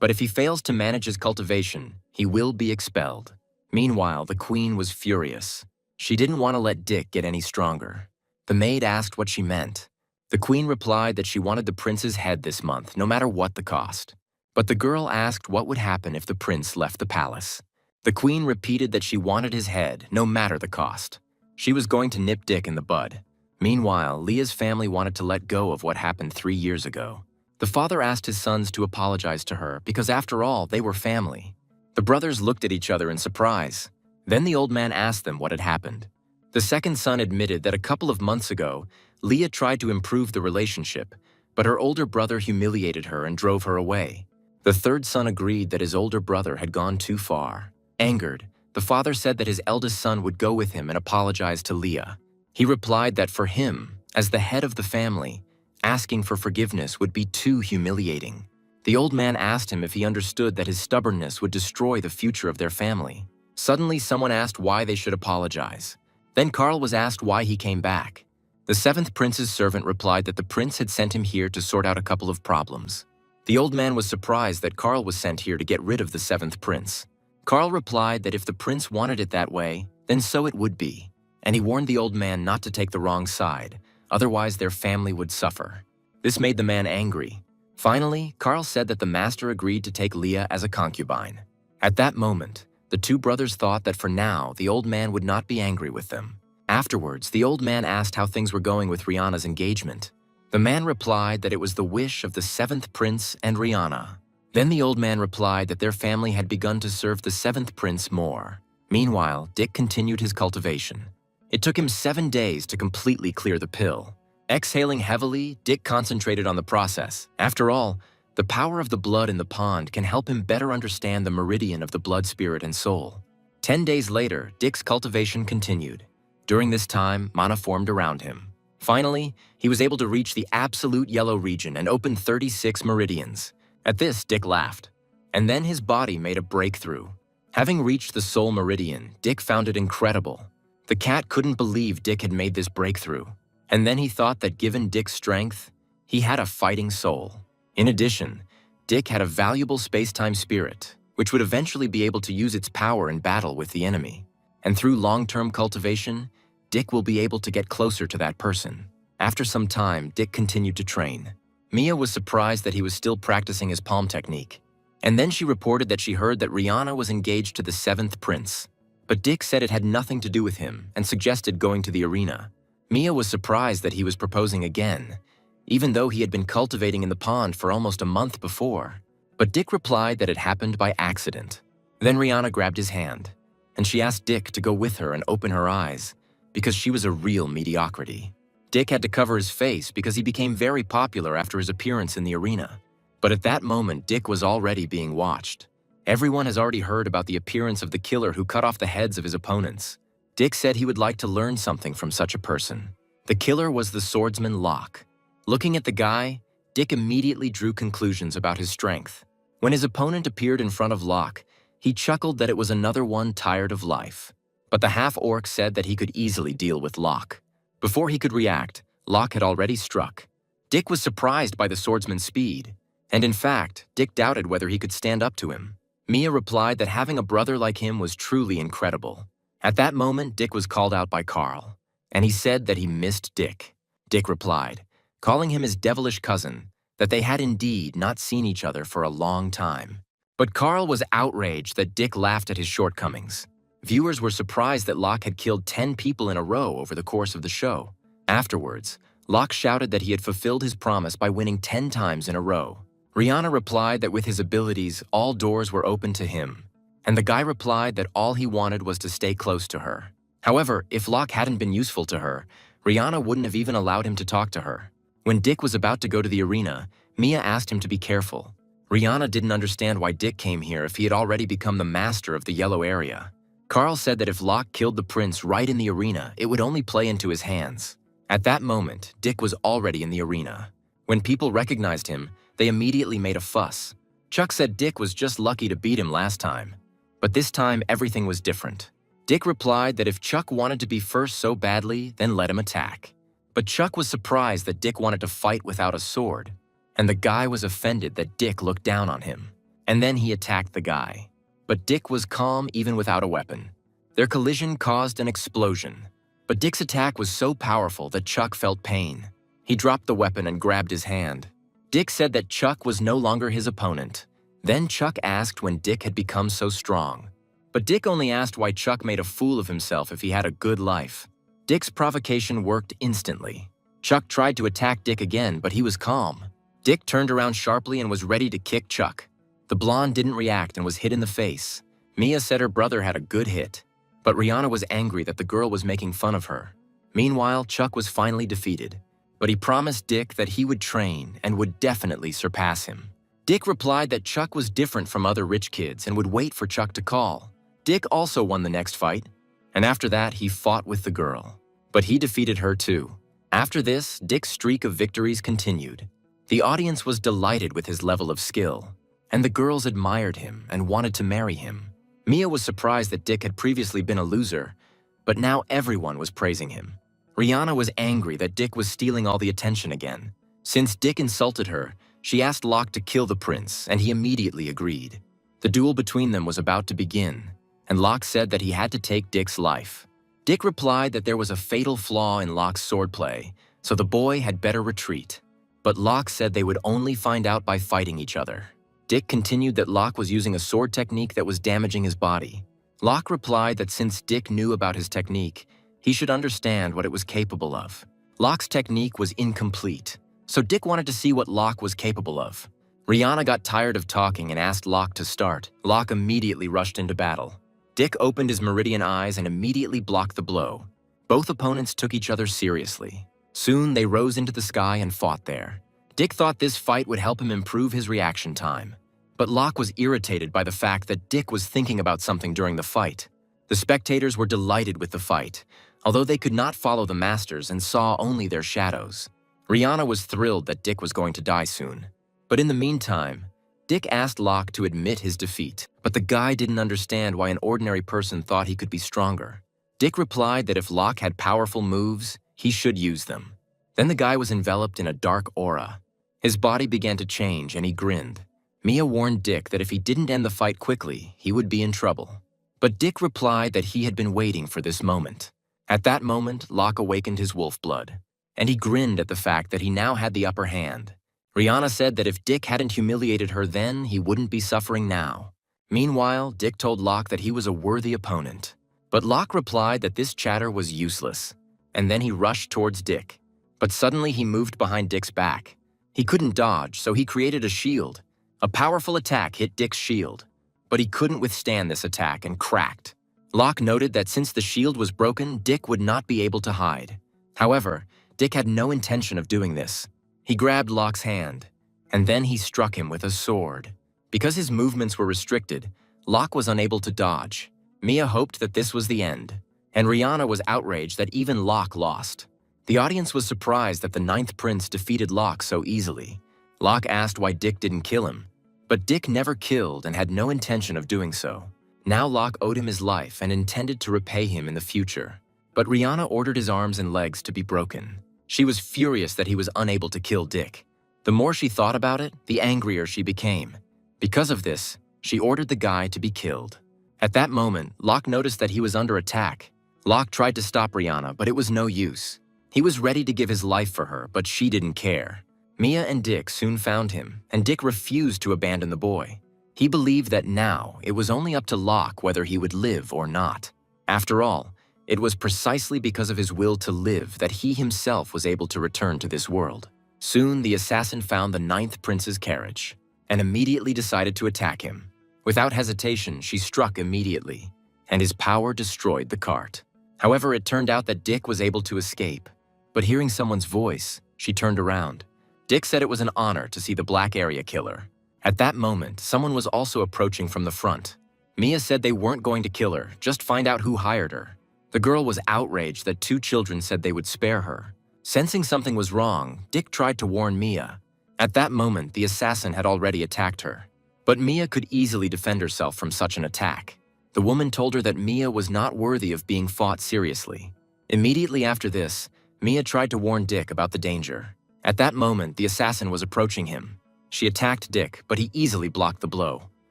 [SPEAKER 1] But if he fails to manage his cultivation, he will be expelled. Meanwhile, the queen was furious. She didn't want to let Dick get any stronger. The maid asked what she meant. The queen replied that she wanted the prince's head this month, no matter what the cost. But the girl asked what would happen if the prince left the palace. The queen repeated that she wanted his head, no matter the cost. She was going to nip Dick in the bud. Meanwhile, Leah's family wanted to let go of what happened 3 years ago. The father asked his sons to apologize to her because, after all, they were family. The brothers looked at each other in surprise. Then the old man asked them what had happened. The second son admitted that a couple of months ago, Leah tried to improve the relationship, but her older brother humiliated her and drove her away. The third son agreed that his older brother had gone too far. Angered, the father said that his eldest son would go with him and apologize to Leah. He replied that for him, as the head of the family, asking for forgiveness would be too humiliating. The old man asked him if he understood that his stubbornness would destroy the future of their family. Suddenly, someone asked why they should apologize. Then Carl was asked why he came back. The seventh prince's servant replied that the prince had sent him here to sort out a couple of problems. The old man was surprised that Carl was sent here to get rid of the seventh prince. Carl replied that if the prince wanted it that way, then so it would be, and he warned the old man not to take the wrong side, otherwise their family would suffer. This made the man angry. Finally, Carl said that the master agreed to take Leah as a concubine. At that moment, the two brothers thought that for now, the old man would not be angry with them. Afterwards, the old man asked how things were going with Rihanna's engagement. The man replied that it was the wish of the seventh prince and Rihanna. Then the old man replied that their family had begun to serve the seventh prince more. Meanwhile, Dick continued his cultivation. It took him 7 days to completely clear the pill. Exhaling heavily, Dick concentrated on the process. After all, the power of the blood in the pond can help him better understand the meridian of the blood spirit and soul. 10 days later, Dick's cultivation continued. During this time, mana formed around him. Finally, he was able to reach the absolute yellow region and open 36 meridians. At this, Dick laughed. And then his body made a breakthrough. Having reached the soul meridian, Dick found it incredible. The cat couldn't believe Dick had made this breakthrough. And then he thought that given Dick's strength, he had a fighting soul. In addition, Dick had a valuable space-time spirit, which would eventually be able to use its power in battle with the enemy. And through long-term cultivation, Dick will be able to get closer to that person. After some time, Dick continued to train. Mia was surprised that he was still practicing his palm technique. And then she reported that she heard that Rihanna was engaged to the 7th prince. But Dick said it had nothing to do with him and suggested going to the arena. Mia was surprised that he was proposing again, even though he had been cultivating in the pond for almost a month before. But Dick replied that it happened by accident. Then Rihanna grabbed his hand, and she asked Dick to go with her and open her eyes, because she was a real mediocrity. Dick had to cover his face because he became very popular after his appearance in the arena. But at that moment, Dick was already being watched. Everyone has already heard about the appearance of the killer who cut off the heads of his opponents. Dick said he would like to learn something from such a person. The killer was the swordsman Locke. Looking at the guy, Dick immediately drew conclusions about his strength. When his opponent appeared in front of Locke, he chuckled that it was another one tired of life. But the half-orc said that he could easily deal with Locke. Before he could react, Locke had already struck. Dick was surprised by the swordsman's speed, and in fact, Dick doubted whether he could stand up to him. Mia replied that having a brother like him was truly incredible. At that moment, Dick was called out by Carl, and he said that he missed Dick. Dick replied, calling him his devilish cousin, that they had indeed not seen each other for a long time. But Carl was outraged that Dick laughed at his shortcomings. Viewers were surprised that Locke had killed 10 people in a row over the course of the show. Afterwards, Locke shouted that he had fulfilled his promise by winning 10 times in a row. Rihanna replied that with his abilities, all doors were open to him, and the guy replied that all he wanted was to stay close to her. However, if Locke hadn't been useful to her, Rihanna wouldn't have even allowed him to talk to her. When Dick was about to go to the arena, Mia asked him to be careful. Rihanna didn't understand why Dick came here if he had already become the master of the yellow area. Carl said that if Locke killed the prince right in the arena, it would only play into his hands. At that moment, Dick was already in the arena. When people recognized him, they immediately made a fuss. Chuck said Dick was just lucky to beat him last time. But this time, everything was different. Dick replied that if Chuck wanted to be first so badly, then let him attack. But Chuck was surprised that Dick wanted to fight without a sword, and the guy was offended that Dick looked down on him. And then he attacked the guy. But Dick was calm even without a weapon. Their collision caused an explosion. But Dick's attack was so powerful that Chuck felt pain. He dropped the weapon and grabbed his hand. Dick said that Chuck was no longer his opponent. Then Chuck asked when Dick had become so strong. But Dick only asked why Chuck made a fool of himself if he had a good life. Dick's provocation worked instantly. Chuck tried to attack Dick again, but he was calm. Dick turned around sharply and was ready to kick Chuck. The blonde didn't react and was hit in the face. Mia said her brother had a good hit, but Rihanna was angry that the girl was making fun of her. Meanwhile, Chuck was finally defeated, but he promised Dick that he would train and would definitely surpass him. Dick replied that Chuck was different from other rich kids and would wait for Chuck to call. Dick also won the next fight, and after that, he fought with the girl. But he defeated her too. After this, Dick's streak of victories continued. The audience was delighted with his level of skill, and the girls admired him and wanted to marry him. Mia was surprised that Dick had previously been a loser, but now everyone was praising him. Rihanna was angry that Dick was stealing all the attention again. Since Dick insulted her, she asked Locke to kill the prince, and he immediately agreed. The duel between them was about to begin, and Locke said that he had to take Dick's life. Dick replied that there was a fatal flaw in Locke's swordplay, so the boy had better retreat. But Locke said they would only find out by fighting each other. Dick continued that Locke was using a sword technique that was damaging his body. Locke replied that since Dick knew about his technique, he should understand what it was capable of. Locke's technique was incomplete, so Dick wanted to see what Locke was capable of. Rihanna got tired of talking and asked Locke to start. Locke immediately rushed into battle. Dick opened his meridian eyes and immediately blocked the blow. Both opponents took each other seriously. Soon they rose into the sky and fought there. Dick thought this fight would help him improve his reaction time. But Locke was irritated by the fact that Dick was thinking about something during the fight. The spectators were delighted with the fight, although they could not follow the masters and saw only their shadows. Rihanna was thrilled that Dick was going to die soon. But in the meantime, Dick asked Locke to admit his defeat, but the guy didn't understand why an ordinary person thought he could be stronger. Dick replied that if Locke had powerful moves, he should use them. Then the guy was enveloped in a dark aura. His body began to change and he grinned. Mia warned Dick that if he didn't end the fight quickly, he would be in trouble. But Dick replied that he had been waiting for this moment. At that moment, Locke awakened his wolf blood, and he grinned at the fact that he now had the upper hand. Rihanna said that if Dick hadn't humiliated her then, he wouldn't be suffering now. Meanwhile, Dick told Locke that he was a worthy opponent. But Locke replied that this chatter was useless, and then he rushed towards Dick. But suddenly he moved behind Dick's back. He couldn't dodge, so he created a shield. A powerful attack hit Dick's shield, but he couldn't withstand this attack and cracked. Locke noted that since the shield was broken, Dick would not be able to hide. However, Dick had no intention of doing this. He grabbed Locke's hand, and then he struck him with a sword. Because his movements were restricted, Locke was unable to dodge. Mia hoped that this was the end, and Rihanna was outraged that even Locke lost. The audience was surprised that the Ninth Prince defeated Locke so easily. Locke asked why Dick didn't kill him, but Dick never killed and had no intention of doing so. Now Locke owed him his life and intended to repay him in the future. But Rihanna ordered his arms and legs to be broken. She was furious that he was unable to kill Dick. The more she thought about it, the angrier she became. Because of this, she ordered the guy to be killed. At that moment, Locke noticed that he was under attack. Locke tried to stop Rihanna, but it was no use. He was ready to give his life for her, but she didn't care. Mia and Dick soon found him, and Dick refused to abandon the boy. He believed that now it was only up to Locke whether he would live or not. After all, it was precisely because of his will to live that he himself was able to return to this world. Soon, the assassin found the Ninth Prince's carriage and immediately decided to attack him. Without hesitation, she struck immediately, and his power destroyed the cart. However, it turned out that Dick was able to escape. But hearing someone's voice, she turned around. Dick said it was an honor to see the Black Area Killer. At that moment, someone was also approaching from the front. Mia said they weren't going to kill her, just find out who hired her. The girl was outraged that two children said they would spare her. Sensing something was wrong, Dick tried to warn Mia. At that moment, the assassin had already attacked her. But Mia could easily defend herself from such an attack. The woman told her that Mia was not worthy of being fought seriously. Immediately after this, Mia tried to warn Dick about the danger. At that moment, the assassin was approaching him. She attacked Dick, but he easily blocked the blow.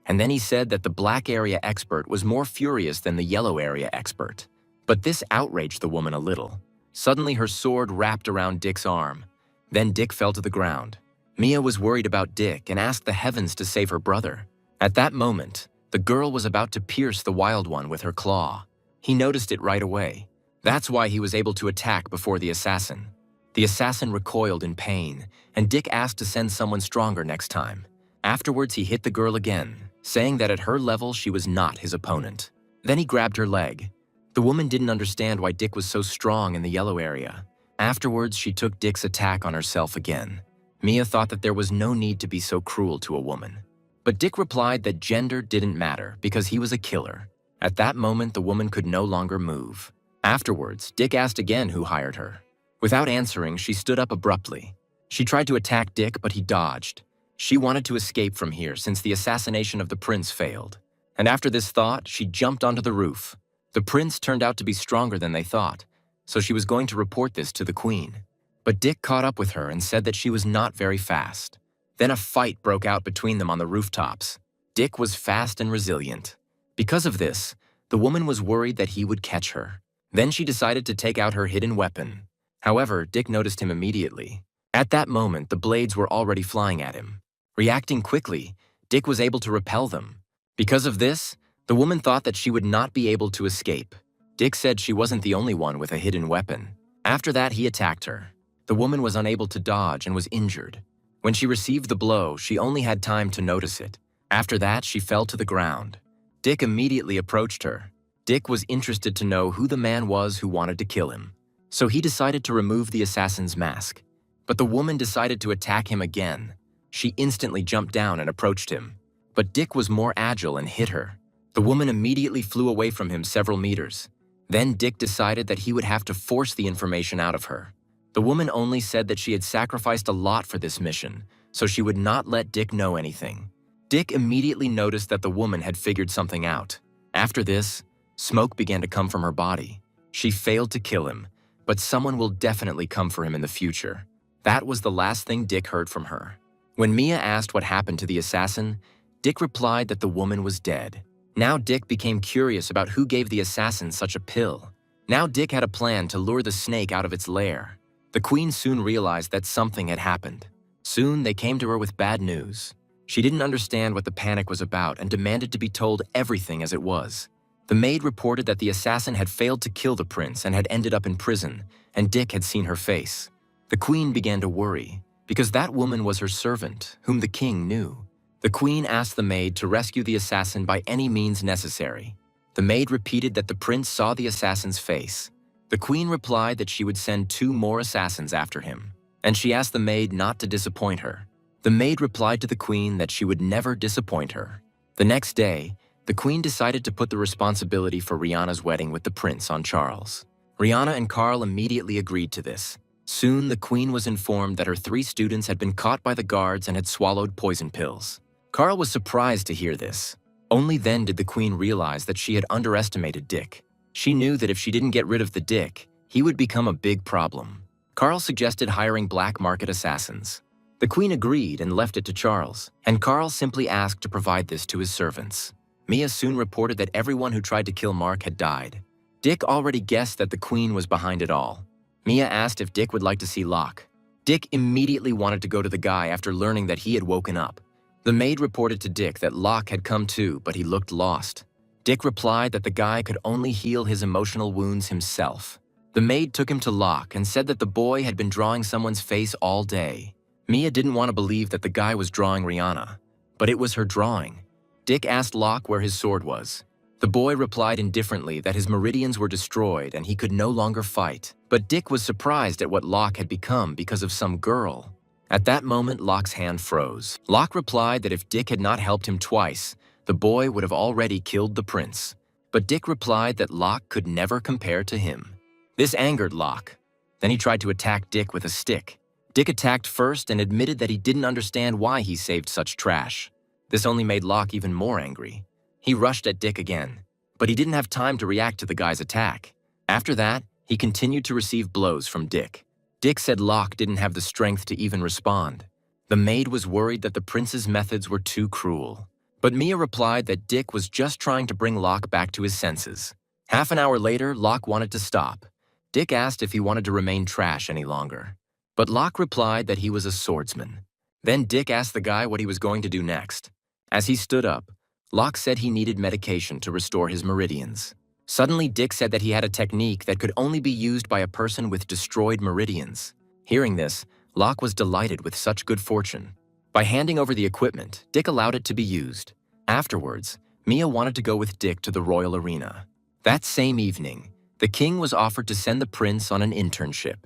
[SPEAKER 1] And then he said that the Black Area expert was more furious than the Yellow Area expert. But this outraged the woman a little. Suddenly, her sword wrapped around Dick's arm. Then Dick fell to the ground. Mia was worried about Dick and asked the heavens to save her brother. At that moment, the girl was about to pierce the Wild One with her claw. He noticed it right away. That's why he was able to attack before the assassin. The assassin recoiled in pain, and Dick asked to send someone stronger next time. Afterwards, he hit the girl again, saying that at her level, she was not his opponent. Then he grabbed her leg. The woman didn't understand why Dick was so strong in the Yellow Area. Afterwards, she took Dick's attack on herself again. Mia thought that there was no need to be so cruel to a woman. But Dick replied that gender didn't matter because he was a killer. At that moment, the woman could no longer move. Afterwards, Dick asked again who hired her. Without answering, she stood up abruptly. She tried to attack Dick, but he dodged. She wanted to escape from here since the assassination of the prince failed. And after this thought, she jumped onto the roof. The prince turned out to be stronger than they thought, so she was going to report this to the queen. But Dick caught up with her and said that she was not very fast. Then a fight broke out between them on the rooftops. Dick was fast and resilient. Because of this, the woman was worried that he would catch her. Then she decided to take out her hidden weapon. However, Dick noticed him immediately. At that moment, the blades were already flying at him. Reacting quickly, Dick was able to repel them. Because of this, the woman thought that she would not be able to escape. Dick said she wasn't the only one with a hidden weapon. After that, he attacked her. The woman was unable to dodge and was injured. When she received the blow, she only had time to notice it. After that, she fell to the ground. Dick immediately approached her. Dick was interested to know who the man was who wanted to kill him. So he decided to remove the assassin's mask. But the woman decided to attack him again. She instantly jumped down and approached him. But Dick was more agile and hit her. The woman immediately flew away from him several meters. Then Dick decided that he would have to force the information out of her. The woman only said that she had sacrificed a lot for this mission, so she would not let Dick know anything. Dick immediately noticed that the woman had figured something out. After this, smoke began to come from her body. She failed to kill him, but someone will definitely come for him in the future. That was the last thing Dick heard from her. When Mia asked what happened to the assassin, Dick replied that the woman was dead. Now Dick became curious about who gave the assassin such a pill. Now Dick had a plan to lure the snake out of its lair. The queen soon realized that something had happened. Soon, they came to her with bad news. She didn't understand what the panic was about and demanded to be told everything as it was. The maid reported that the assassin had failed to kill the prince and had ended up in prison, and Dick had seen her face. The queen began to worry, because that woman was her servant, whom the king knew. The queen asked the maid to rescue the assassin by any means necessary. The maid repeated that the prince saw the assassin's face. The queen replied that she would send 2 more assassins after him, and she asked the maid not to disappoint her. The maid replied to the queen that she would never disappoint her. The next day, the queen decided to put the responsibility for Rihanna's wedding with the prince on Charles. Rihanna and Carl immediately agreed to this. Soon, the queen was informed that her 3 students had been caught by the guards and had swallowed poison pills. Carl was surprised to hear this. Only then did the queen realize that she had underestimated Dick. She knew that if she didn't get rid of the Dick, he would become a big problem. Carl suggested hiring black market assassins. The queen agreed and left it to Charles, and Carl simply asked to provide this to his servants. Mia soon reported that everyone who tried to kill Mark had died. Dick already guessed that the queen was behind it all. Mia asked if Dick would like to see Locke. Dick immediately wanted to go to the guy after learning that he had woken up. The maid reported to Dick that Locke had come too, but he looked lost. Dick replied that the guy could only heal his emotional wounds himself. The maid took him to Locke and said that the boy had been drawing someone's face all day. Mia didn't want to believe that the guy was drawing Rihanna, but it was her drawing. Dick asked Locke where his sword was. The boy replied indifferently that his meridians were destroyed and he could no longer fight, but Dick was surprised at what Locke had become because of some girl. At that moment, Locke's hand froze. Locke replied that if Dick had not helped him twice, the boy would have already killed the prince. But Dick replied that Locke could never compare to him. This angered Locke. Then he tried to attack Dick with a stick. Dick attacked first and admitted that he didn't understand why he saved such trash. This only made Locke even more angry. He rushed at Dick again, but he didn't have time to react to the guy's attack. After that, he continued to receive blows from Dick. Dick said Locke didn't have the strength to even respond. The maid was worried that the prince's methods were too cruel. But Mia replied that Dick was just trying to bring Locke back to his senses. Half an hour later, Locke wanted to stop. Dick asked if he wanted to remain trash any longer. But Locke replied that he was a swordsman. Then Dick asked the guy what he was going to do next. As he stood up, Locke said he needed medication to restore his meridians. Suddenly, Dick said that he had a technique that could only be used by a person with destroyed meridians. Hearing this, Locke was delighted with such good fortune. By handing over the equipment, Dick allowed it to be used. Afterwards, Mia wanted to go with Dick to the royal arena. That same evening, the king was offered to send the prince on an internship.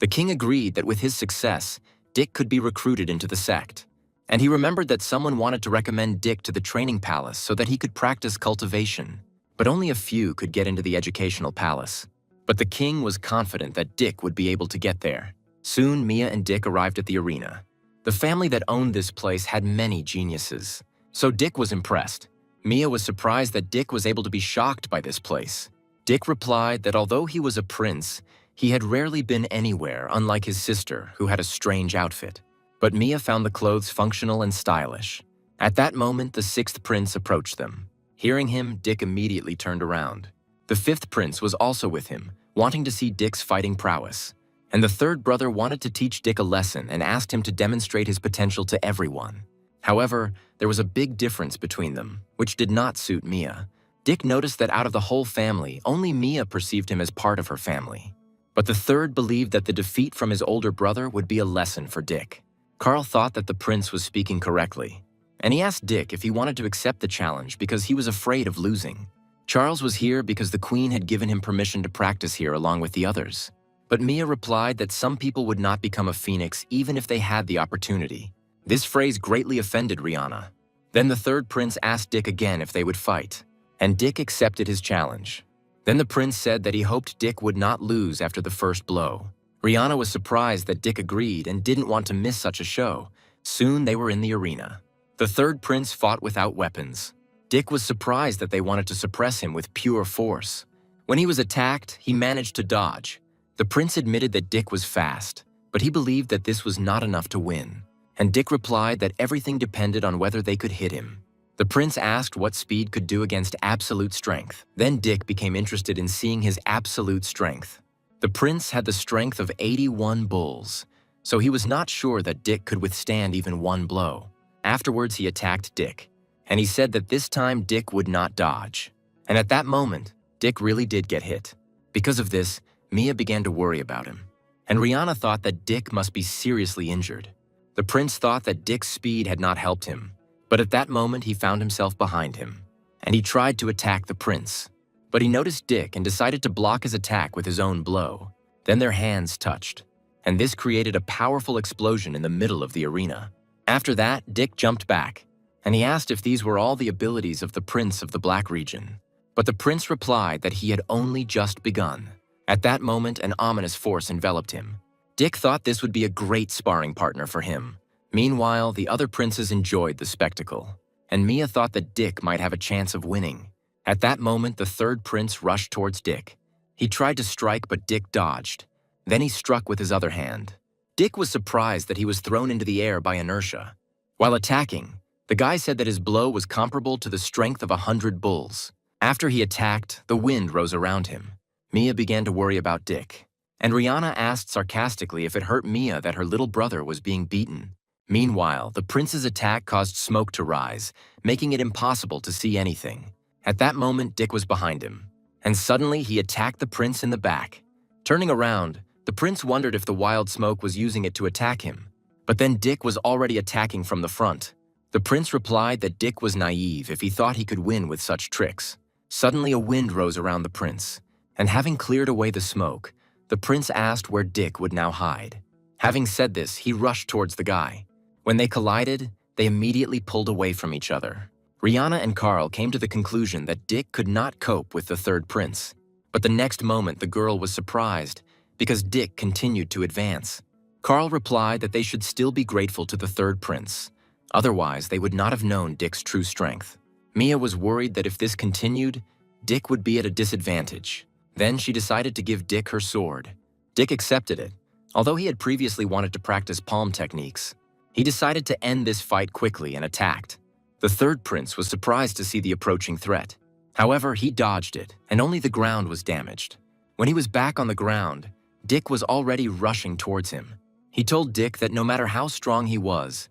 [SPEAKER 1] The king agreed that with his success, Dick could be recruited into the sect. And he remembered that someone wanted to recommend Dick to the training palace so that he could practice cultivation. But only a few could get into the educational palace. But the king was confident that Dick would be able to get there. Soon, Mia and Dick arrived at the arena. The family that owned this place had many geniuses, so Dick was impressed. Mia was surprised that Dick was able to be shocked by this place. Dick replied that although he was a prince, he had rarely been anywhere, unlike his sister, who had a strange outfit. But Mia found the clothes functional and stylish. At that moment, the 6th prince approached them. Hearing him, Dick immediately turned around. The 5th prince was also with him, wanting to see Dick's fighting prowess. And the 3rd brother wanted to teach Dick a lesson and asked him to demonstrate his potential to everyone. However, there was a big difference between them, which did not suit Mia. Dick noticed that out of the whole family, only Mia perceived him as part of her family. But the 3rd believed that the defeat from his older brother would be a lesson for Dick. Carl thought that the prince was speaking correctly, and he asked Dick if he wanted to accept the challenge because he was afraid of losing. Charles was here because the queen had given him permission to practice here along with the others. But Mia replied that some people would not become a phoenix even if they had the opportunity. This phrase greatly offended Rihanna. Then the 3rd prince asked Dick again if they would fight, and Dick accepted his challenge. Then the prince said that he hoped Dick would not lose after the first blow. Rihanna was surprised that Dick agreed and didn't want to miss such a show. Soon they were in the arena. The 3rd prince fought without weapons. Dick was surprised that they wanted to suppress him with pure force. When he was attacked, he managed to dodge. The prince admitted that Dick was fast, but he believed that this was not enough to win. And Dick replied that everything depended on whether they could hit him. The prince asked what speed could do against absolute strength. Then Dick became interested in seeing his absolute strength. The prince had the strength of 81 bulls. so he was not sure that Dick could withstand even one blow. Afterwards, he attacked Dick, and he said that this time Dick would not dodge. And at that moment, Dick really did get hit. Because of this, Mia began to worry about him, and Rihanna thought that Dick must be seriously injured. The prince thought that Dick's speed had not helped him, but at that moment he found himself behind him, and he tried to attack the prince. But he noticed Dick and decided to block his attack with his own blow. Then their hands touched, and this created a powerful explosion in the middle of the arena. After that, Dick jumped back, and he asked if these were all the abilities of the prince of the Black region. But the prince replied that he had only just begun. At that moment, an ominous force enveloped him. Dick thought this would be a great sparring partner for him. Meanwhile, the other princes enjoyed the spectacle, and Mia thought that Dick might have a chance of winning. At that moment, the third prince rushed towards Dick. He tried to strike, but Dick dodged. Then he struck with his other hand. Dick was surprised that he was thrown into the air by inertia. While attacking, the guy said that his blow was comparable to the strength of 100 bulls. After he attacked, the wind rose around him. Mia began to worry about Dick, and Rihanna asked sarcastically if it hurt Mia that her little brother was being beaten. Meanwhile, the prince's attack caused smoke to rise, making it impossible to see anything. At that moment, Dick was behind him, and suddenly he attacked the prince in the back. Turning around, the prince wondered if the wild smoke was using it to attack him. But then Dick was already attacking from the front. The prince replied that Dick was naive if he thought he could win with such tricks. Suddenly a wind rose around the prince, and having cleared away the smoke, the prince asked where Dick would now hide. Having said this, he rushed towards the guy. When they collided, they immediately pulled away from each other. Rihanna and Carl came to the conclusion that Dick could not cope with the third prince. But the next moment, the girl was surprised because Dick continued to advance. Carl replied that they should still be grateful to the third prince. Otherwise, they would not have known Dick's true strength. Mia was worried that if this continued, Dick would be at a disadvantage. Then she decided to give Dick her sword. Dick accepted it, although he had previously wanted to practice palm techniques. He decided to end this fight quickly and attacked. The third prince was surprised to see the approaching threat. However, he dodged it, and only the ground was damaged. When he was back on the ground, Dick was already rushing towards him. He told Dick that no matter how strong he was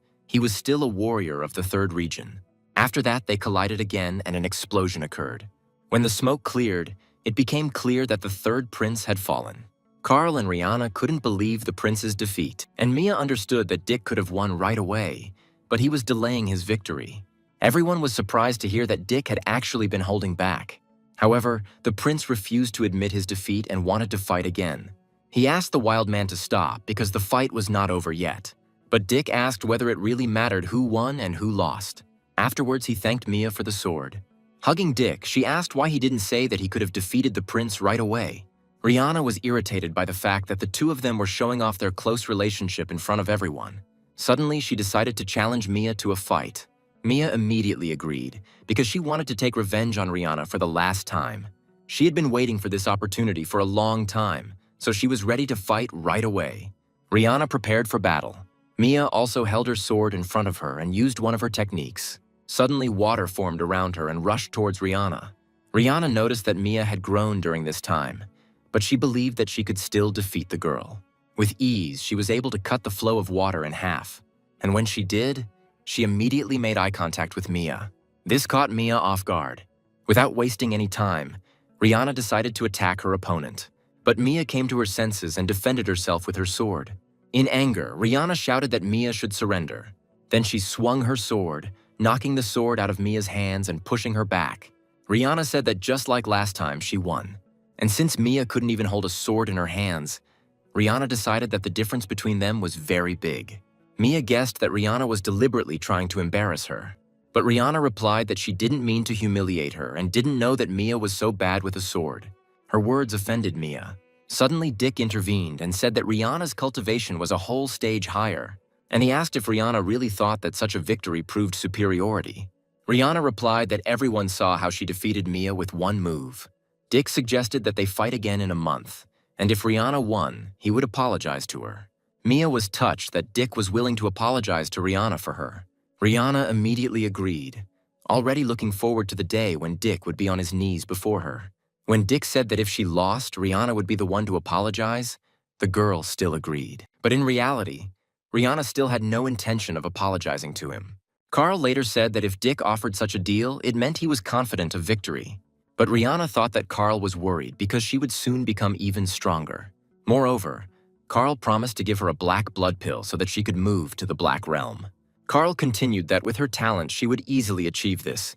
[SPEAKER 1] still a warrior of the third region. After that, they collided again and an explosion occurred. When the smoke cleared, it became clear that the third prince had fallen. Carl and Rihanna couldn't believe the prince's defeat, and Mia understood that Dick could have won right away, but he was delaying his victory. Everyone was surprised to hear that Dick had actually been holding back. However, the prince refused to admit his defeat and wanted to fight again. He asked the wild man to stop because the fight was not over yet. But Dick asked whether it really mattered who won and who lost. Afterwards, he thanked Mia for the sword. Hugging Dick, she asked why he didn't say that he could have defeated the prince right away. Rihanna was irritated by the fact that the two of them were showing off their close relationship in front of everyone. Suddenly, she decided to challenge Mia to a fight. Mia immediately agreed because she wanted to take revenge on Rihanna for the last time. She had been waiting for this opportunity for a long time, so she was ready to fight right away. Rihanna prepared for battle. Mia also held her sword in front of her and used one of her techniques. Suddenly, water formed around her and rushed towards Rihanna. Rihanna noticed that Mia had grown during this time, but she believed that she could still defeat the girl. With ease, she was able to cut the flow of water in half, and when she did, she immediately made eye contact with Mia. This caught Mia off guard. Without wasting any time, Rihanna decided to attack her opponent, but Mia came to her senses and defended herself with her sword. In anger, Rihanna shouted that Mia should surrender. Then she swung her sword, knocking the sword out of Mia's hands and pushing her back. Rihanna said that just like last time, she won. And since Mia couldn't even hold a sword in her hands, Rihanna decided that the difference between them was very big. Mia guessed that Rihanna was deliberately trying to embarrass her. But Rihanna replied that she didn't mean to humiliate her and didn't know that Mia was so bad with a sword. Her words offended Mia. Suddenly, Dick intervened and said that Rihanna's cultivation was a whole stage higher, and he asked if Rihanna really thought that such a victory proved superiority. Rihanna replied that everyone saw how she defeated Mia with one move. Dick suggested that they fight again in a month, and if Rihanna won, he would apologize to her. Mia was touched that Dick was willing to apologize to Rihanna for her. Rihanna immediately agreed, already looking forward to the day when Dick would be on his knees before her. When Dick said that if she lost, Rihanna would be the one to apologize, The girl still agreed. But in reality, Rihanna still had no intention of apologizing to him. Carl later said that if Dick offered such a deal, it meant he was confident of victory. But Rihanna thought that Carl was worried because she would soon become even stronger. Moreover, Carl promised to give her a black blood pill so that she could move to the Black Realm. Carl continued that with her talent she would easily achieve this,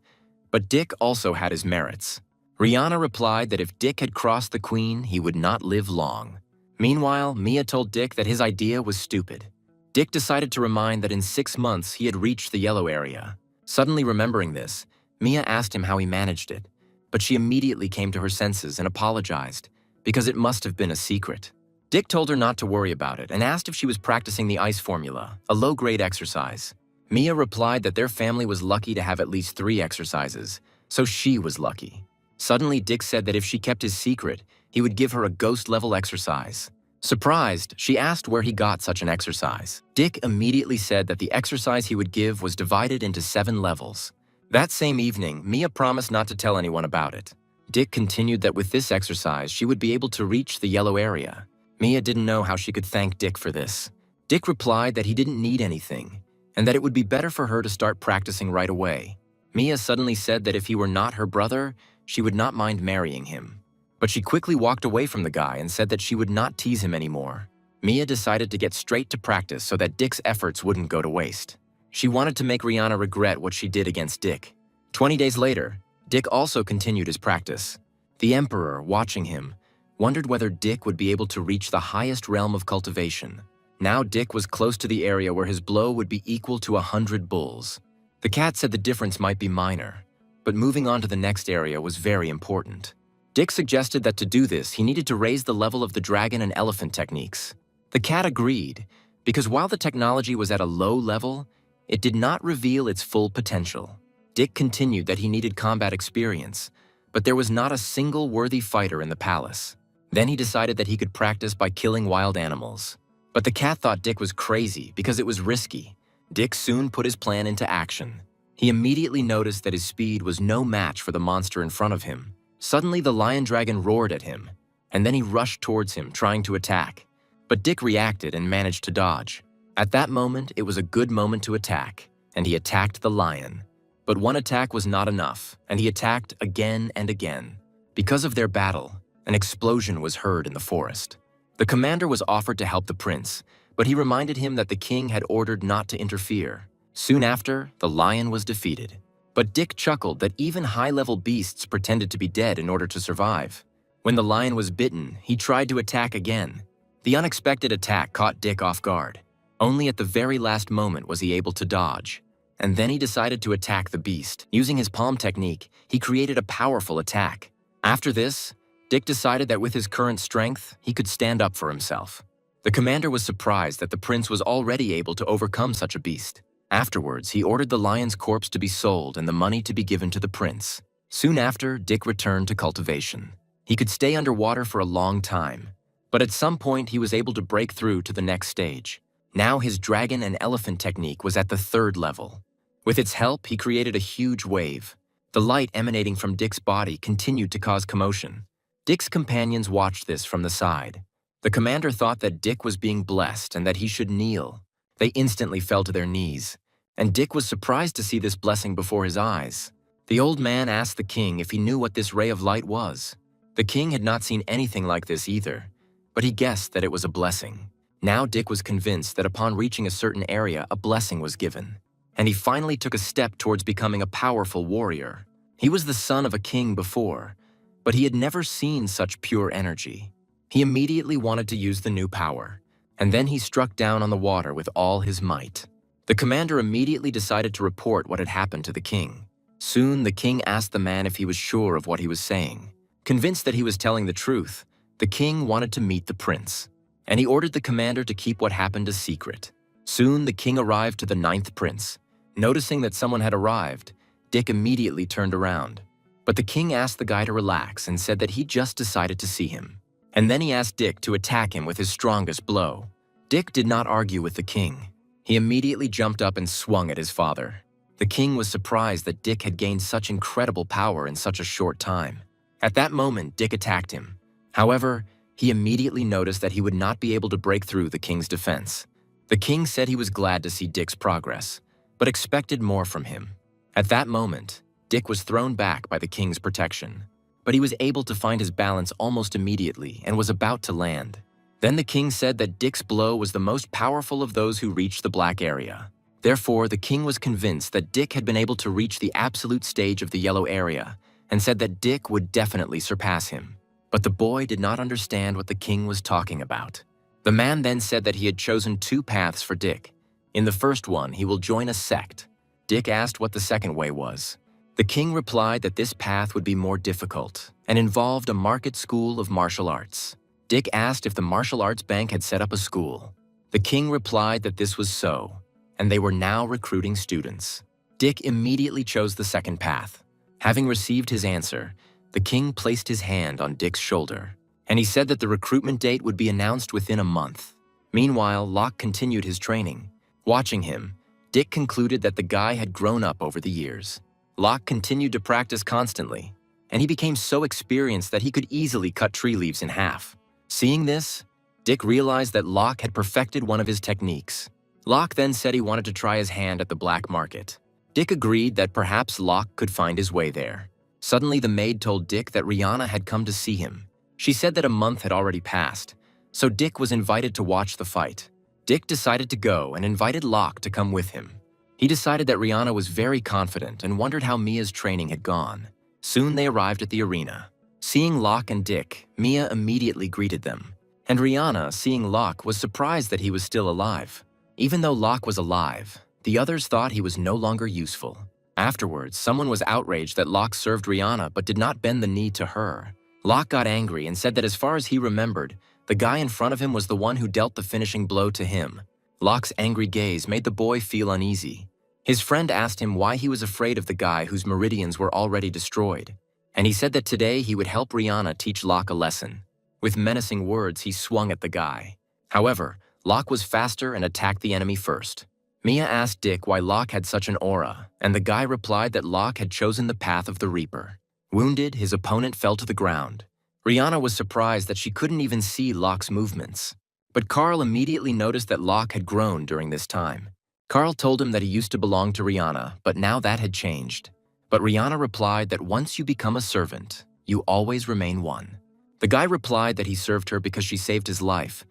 [SPEAKER 1] but Dick also had his merits. Rihanna replied that if Dick had crossed the Queen, he would not live long. Meanwhile, Mia told Dick that his idea was stupid. Dick decided to remind that in 6 months he had reached the yellow area. Suddenly remembering this, Mia asked him how he managed it, but she immediately came to her senses and apologized, because it must have been a secret. Dick told her not to worry about it and asked if she was practicing the ice formula, a low-grade exercise. Mia replied that their family was lucky to have at least 3 exercises, so she was lucky. Suddenly, Dick said that if she kept his secret, he would give her a ghost-level exercise. Surprised, she asked where he got such an exercise. Dick immediately said that the exercise he would give was divided into 7 levels. That same evening, Mia promised not to tell anyone about it. Dick continued that with this exercise, she would be able to reach the yellow area. Mia didn't know how she could thank Dick for this. Dick replied that he didn't need anything, and that it would be better for her to start practicing right away. Mia suddenly said that if he were not her brother, she would not mind marrying him. But she quickly walked away from the guy and said that she would not tease him anymore. Mia decided to get straight to practice so that Dick's efforts wouldn't go to waste. She wanted to make Rihanna regret what she did against Dick. 20 days later, Dick also continued his practice. The Emperor, watching him, wondered whether Dick would be able to reach the highest realm of cultivation. Now Dick was close to the area where his blow would be equal to 100 bulls. The cat said the difference might be minor, but moving on to the next area was very important. Dick suggested that to do this, he needed to raise the level of the dragon and elephant techniques. The cat agreed, because while the technology was at a low level, it did not reveal its full potential. Dick continued that he needed combat experience, but there was not a single worthy fighter in the palace. Then he decided that he could practice by killing wild animals. But the cat thought Dick was crazy because it was risky. Dick soon put his plan into action. He immediately noticed that his speed was no match for the monster in front of him. Suddenly, the lion dragon roared at him, and then he rushed towards him, trying to attack. But Dick reacted and managed to dodge. At that moment, it was a good moment to attack, and he attacked the lion. But one attack was not enough, and he attacked again and again. Because of their battle, an explosion was heard in the forest. The commander was offered to help the prince, but he reminded him that the king had ordered not to interfere. Soon after, the lion was defeated. But Dick chuckled that even high-level beasts pretended to be dead in order to survive. When the lion was bitten, he tried to attack again. The unexpected attack caught Dick off guard. Only at the very last moment was he able to dodge. And then he decided to attack the beast. Using his palm technique, he created a powerful attack. After this, Dick decided that with his current strength, he could stand up for himself. The commander was surprised that the prince was already able to overcome such a beast. Afterwards, he ordered the lion's corpse to be sold and the money to be given to the prince. Soon after, Dick returned to cultivation. He could stay underwater for a long time, but at some point he was able to break through to the next stage. Now his dragon and elephant technique was at the 3rd level. With its help, he created a huge wave. The light emanating from Dick's body continued to cause commotion. Dick's companions watched this from the side. The commander thought that Dick was being blessed and that he should kneel. They instantly fell to their knees, and Dick was surprised to see this blessing before his eyes. The old man asked the king if he knew what this ray of light was. The king had not seen anything like this either, but he guessed that it was a blessing. Now Dick was convinced that upon reaching a certain area, a blessing was given, and he finally took a step towards becoming a powerful warrior. He was the son of a king before, but he had never seen such pure energy. He immediately wanted to use the new power, and then he struck down on the water with all his might. The commander immediately decided to report what had happened to the king. Soon, the king asked the man if he was sure of what he was saying. Convinced that he was telling the truth, the king wanted to meet the prince, and he ordered the commander to keep what happened a secret. Soon, the king arrived to the 9th prince. Noticing that someone had arrived, Dick immediately turned around. But the king asked the guy to relax and said that he just decided to see him. And then he asked Dick to attack him with his strongest blow. Dick did not argue with the king. He immediately jumped up and swung at his father. The king was surprised that Dick had gained such incredible power in such a short time. At that moment, Dick attacked him. However, he immediately noticed that he would not be able to break through the king's defense. The king said he was glad to see Dick's progress, but expected more from him. At that moment, Dick was thrown back by the king's protection, but he was able to find his balance almost immediately and was about to land. Then the king said that Dick's blow was the most powerful of those who reached the black area. Therefore, the king was convinced that Dick had been able to reach the absolute stage of the yellow area and said that Dick would definitely surpass him. But the boy did not understand what the king was talking about. The man then said that he had chosen two paths for Dick. In the first one, he will join a sect. Dick asked what the second way was. The king replied that this path would be more difficult and involved a market school of martial arts. Dick asked if the martial arts bank had set up a school. The king replied that this was so, and they were now recruiting students. Dick immediately chose the second path. Having received his answer, the king placed his hand on Dick's shoulder, and he said that the recruitment date would be announced within a month. Meanwhile, Locke continued his training. Watching him, Dick concluded that the guy had grown up over the years. Locke continued to practice constantly, and he became so experienced that he could easily cut tree leaves in half. Seeing this, Dick realized that Locke had perfected one of his techniques. Locke then said he wanted to try his hand at the black market. Dick agreed that perhaps Locke could find his way there. Suddenly, the maid told Dick that Rihanna had come to see him. She said that a month had already passed, so Dick was invited to watch the fight. Dick decided to go and invited Locke to come with him. He decided that Rihanna was very confident and wondered how Mia's training had gone. Soon they arrived at the arena. Seeing Locke and Dick, Mia immediately greeted them. And Rihanna, seeing Locke, was surprised that he was still alive. Even though Locke was alive, the others thought he was no longer useful. Afterwards, someone was outraged that Locke served Rihanna but did not bend the knee to her. Locke got angry and said that as far as he remembered, the guy in front of him was the one who dealt the finishing blow to him. Locke's angry gaze made the boy feel uneasy. His friend asked him why he was afraid of the guy whose meridians were already destroyed, and he said that today he would help Rihanna teach Locke a lesson. With menacing words, he swung at the guy. However, Locke was faster and attacked the enemy first. Mia asked Dick why Locke had such an aura, and the guy replied that Locke had chosen the path of the Reaper. Wounded, his opponent fell to the ground. Rihanna was surprised that she couldn't even see Locke's movements. But Carl immediately noticed that Locke had grown during this time. Carl told him that he used to belong to Rihanna, but now that had changed. But Rihanna replied that once you become a servant, you always remain one. The guy replied that he served her because she saved his life,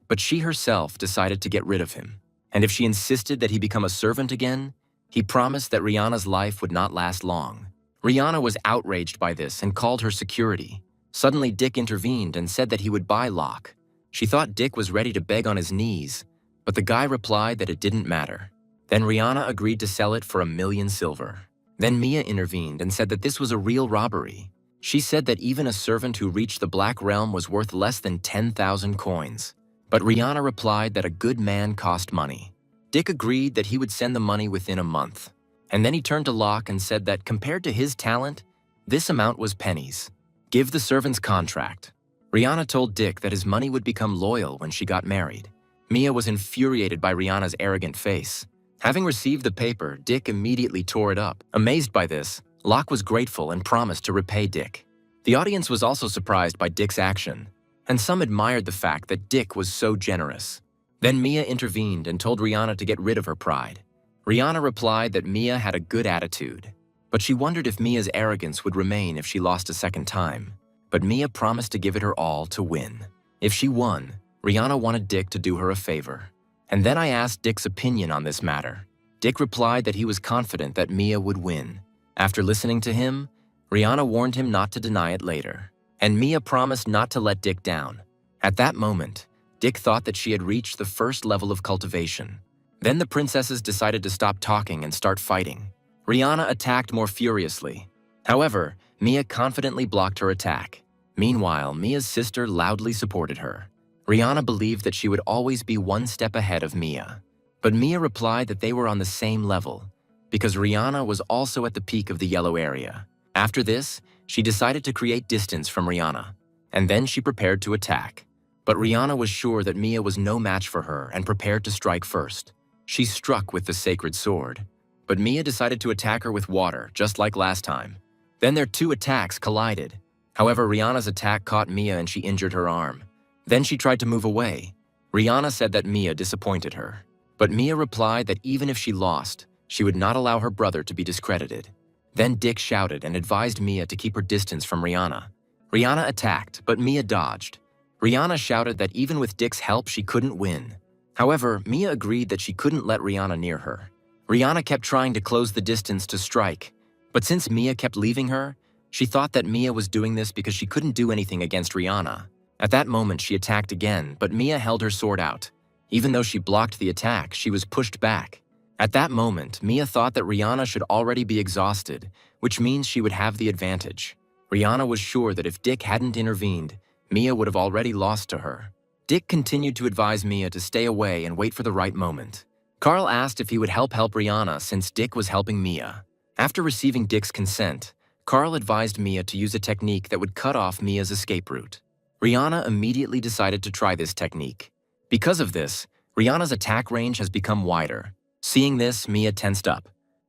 [SPEAKER 1] but she herself decided to get rid of him. And if she insisted that he become a servant again, he promised that Rihanna's life would not last long. Rihanna was outraged by this and called her security. Suddenly, Dick intervened and said that he would buy Locke. She thought Dick was ready to beg on his knees, but the guy replied that it didn't matter. Then Rihanna agreed to sell it for 1,000,000 silver. Then Mia intervened and said that this was a real robbery. She said that even a servant who reached the Black Realm was worth less than 10,000 coins. But Rihanna replied that a good man cost money. Dick agreed that he would send the money within a month. And then he turned to Locke and said that compared to his talent, this amount was pennies. Give the servant's contract. Rihanna told Dick that his money would become loyal when she got married. Mia was infuriated by Rihanna's arrogant face. Having received the paper, Dick immediately tore it up. Amazed by this, Locke was grateful and promised to repay Dick. The audience was also surprised by Dick's action, and some admired the fact that Dick was so generous. Then Mia intervened and told Rihanna to get rid of her pride. Rihanna replied that Mia had a good attitude, but she wondered if Mia's arrogance would remain if she lost a second time. But Mia promised to give it her all to win. If she won, Rihanna wanted Dick to do her a favor. And then I asked Dick's opinion on this matter. Dick replied that he was confident that Mia would win. After listening to him, Rihanna warned him not to deny it later, and Mia promised not to let Dick down. At that moment, Dick thought that she had reached the first level of cultivation. Then the princesses decided to stop talking and start fighting. Rihanna attacked more furiously. However, Mia confidently blocked her attack. Meanwhile, Mia's sister loudly supported her. Rihanna believed that she would always be one step ahead of Mia. But Mia replied that they were on the same level, because Rihanna was also at the peak of the yellow area. After this, she decided to create distance from Rihanna, and then she prepared to attack. But Rihanna was sure that Mia was no match for her and prepared to strike first. She struck with the sacred sword, but Mia decided to attack her with water, just like last time. Then their two attacks collided. However, Rihanna's attack caught Mia and she injured her arm. Then she tried to move away. Rihanna said that Mia disappointed her. But Mia replied that even if she lost, she would not allow her brother to be discredited. Then Dick shouted and advised Mia to keep her distance from Rihanna. Rihanna attacked, but Mia dodged. Rihanna shouted that even with Dick's help, she couldn't win. However, Mia agreed that she couldn't let Rihanna near her. Rihanna kept trying to close the distance to strike, but since Mia kept leaving her, she thought that Mia was doing this because she couldn't do anything against Rihanna. At that moment, she attacked again, but Mia held her sword out. Even though she blocked the attack, she was pushed back. At that moment, Mia thought that Rihanna should already be exhausted, which means she would have the advantage. Rihanna was sure that if Dick hadn't intervened, Mia would have already lost to her. Dick continued to advise Mia to stay away and wait for the right moment. Carl asked if he would help Rihanna since Dick was helping Mia. After receiving Dick's consent, Carl advised Mia to use a technique that would cut off Mia's escape route. Rihanna immediately decided to try this technique. Because of this, Rihanna's attack range has become wider. Seeing this, Mia tensed up,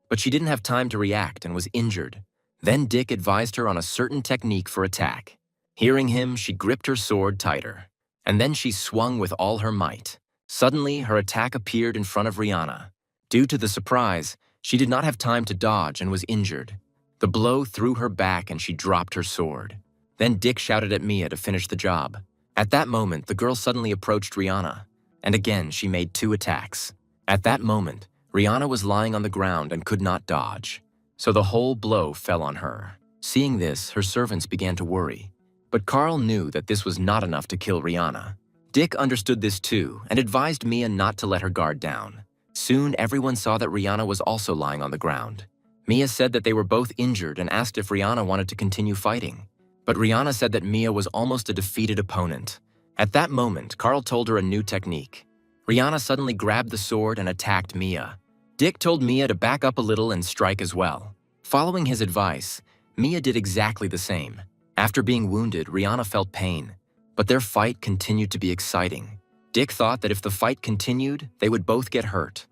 [SPEAKER 1] but she didn't have time to react and was injured. Then Dick advised her on a certain technique for attack. Hearing him, she gripped her sword tighter, and then she swung with all her might. Suddenly, her attack appeared in front of Rihanna. Due to the surprise, she did not have time to dodge and was injured. The blow threw her back and she dropped her sword. Then Dick shouted at Mia to finish the job. At that moment, the girl suddenly approached Rihanna, and again she made 2 attacks. At that moment, Rihanna was lying on the ground and could not dodge, so the whole blow fell on her. Seeing this, her servants began to worry. But Carl knew that this was not enough to kill Rihanna. Dick understood this too and advised Mia not to let her guard down. Soon, everyone saw that Rihanna was also lying on the ground. Mia said that they were both injured and asked if Rihanna wanted to continue fighting. But Rihanna said that Mia was almost a defeated opponent. At that moment, Carl told her a new technique. Rihanna suddenly grabbed the sword and attacked Mia. Dick told Mia to back up a little and strike as well. Following his advice, Mia did exactly the same. After being wounded, Rihanna felt pain, but their fight continued to be exciting. Dick thought that if the fight continued, they would both get hurt,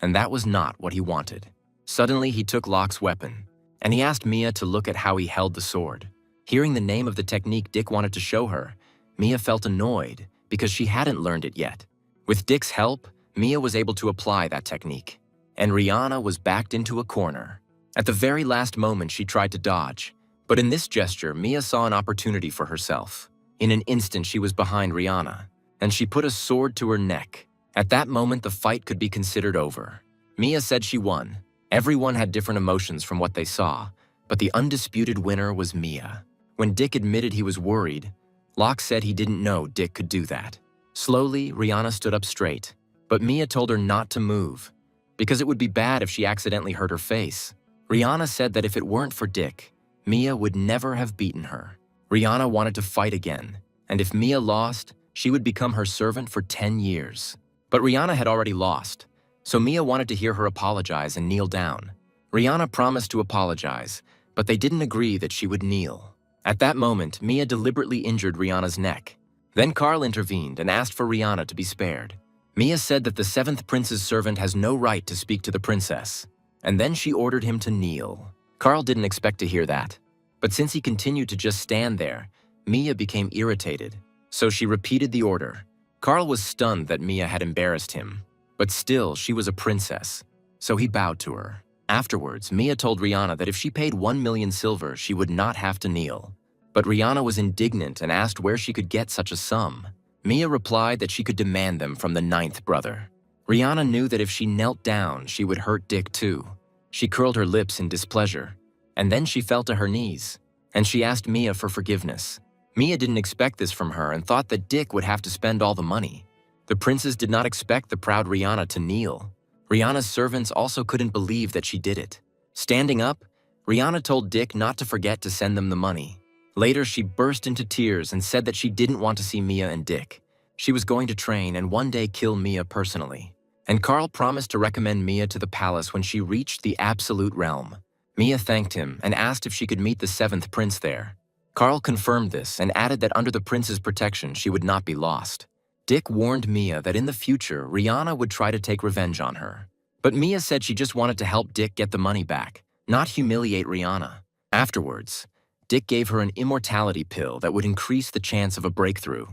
[SPEAKER 1] and that was not what he wanted. Suddenly, he took Locke's weapon, and he asked Mia to look at how he held the sword. Hearing the name of the technique Dick wanted to show her, Mia felt annoyed because she hadn't learned it yet. With Dick's help, Mia was able to apply that technique, and Rihanna was backed into a corner. At the very last moment, she tried to dodge, but in this gesture, Mia saw an opportunity for herself. In an instant, she was behind Rihanna, and she put a sword to her neck. At that moment, the fight could be considered over. Mia said she won. Everyone had different emotions from what they saw, but the undisputed winner was Mia. When Dick admitted he was worried, Locke said he didn't know Dick could do that. Slowly, Rihanna stood up straight, but Mia told her not to move, because it would be bad if she accidentally hurt her face. Rihanna said that if it weren't for Dick, Mia would never have beaten her. Rihanna wanted to fight again, and if Mia lost, she would become her servant for 10 years. But Rihanna had already lost, so Mia wanted to hear her apologize and kneel down. Rihanna promised to apologize, but they didn't agree that she would kneel. At that moment, Mia deliberately injured Rihanna's neck. Then Carl intervened and asked for Rihanna to be spared. Mia said that the 7th prince's servant has no right to speak to the princess, and then she ordered him to kneel. Carl didn't expect to hear that, but since he continued to just stand there, Mia became irritated, so she repeated the order. Carl was stunned that Mia had embarrassed him, but still, she was a princess, so he bowed to her. Afterwards, Mia told Rihanna that if she paid 1 million silver, she would not have to kneel. But Rihanna was indignant and asked where she could get such a sum. Mia replied that she could demand them from the 9th brother. Rihanna knew that if she knelt down, she would hurt Dick too. She curled her lips in displeasure, and then she fell to her knees, and she asked Mia for forgiveness. Mia didn't expect this from her and thought that Dick would have to spend all the money. The princes did not expect the proud Rihanna to kneel. Rihanna's servants also couldn't believe that she did it. Standing up, Rihanna told Dick not to forget to send them the money. Later, she burst into tears and said that she didn't want to see Mia and Dick. She was going to train and one day kill Mia personally. And Carl promised to recommend Mia to the palace when she reached the absolute realm. Mia thanked him and asked if she could meet the 7th prince there. Carl confirmed this and added that under the prince's protection, she would not be lost. Dick warned Mia that in the future, Rihanna would try to take revenge on her. But Mia said she just wanted to help Dick get the money back, not humiliate Rihanna. Afterwards, Dick gave her an immortality pill that would increase the chance of a breakthrough.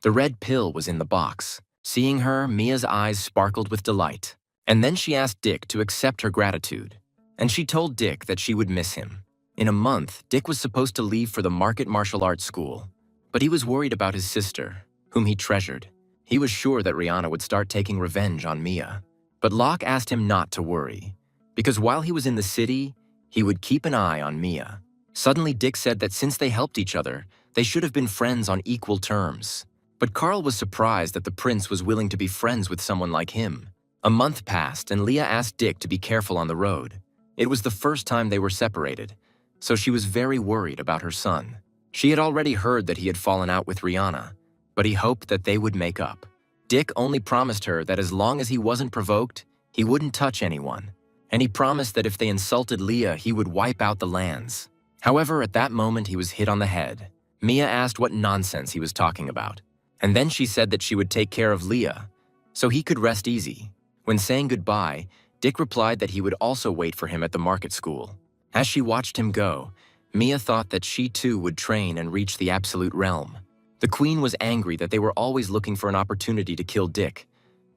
[SPEAKER 1] The red pill was in the box. Seeing her, Mia's eyes sparkled with delight. And then she asked Dick to accept her gratitude. And she told Dick that she would miss him. In a month, Dick was supposed to leave for the market martial arts school. But he was worried about his sister, whom he treasured. He was sure that Rihanna would start taking revenge on Mia. But Locke asked him not to worry, because while he was in the city, he would keep an eye on Mia. Suddenly, Dick said that since they helped each other, they should have been friends on equal terms. But Carl was surprised that the prince was willing to be friends with someone like him. A month passed, and Leah asked Dick to be careful on the road. It was the first time they were separated, so she was very worried about her son. She had already heard that he had fallen out with Rihanna, but he hoped that they would make up. Dick only promised her that as long as he wasn't provoked, he wouldn't touch anyone. And he promised that if they insulted Leah, he would wipe out the lands. However, at that moment, he was hit on the head. Mia asked what nonsense he was talking about. And then she said that she would take care of Leah, so he could rest easy. When saying goodbye, Dick replied that he would also wait for him at the market school. As she watched him go, Mia thought that she too would train and reach the absolute realm. The queen was angry that they were always looking for an opportunity to kill Dick,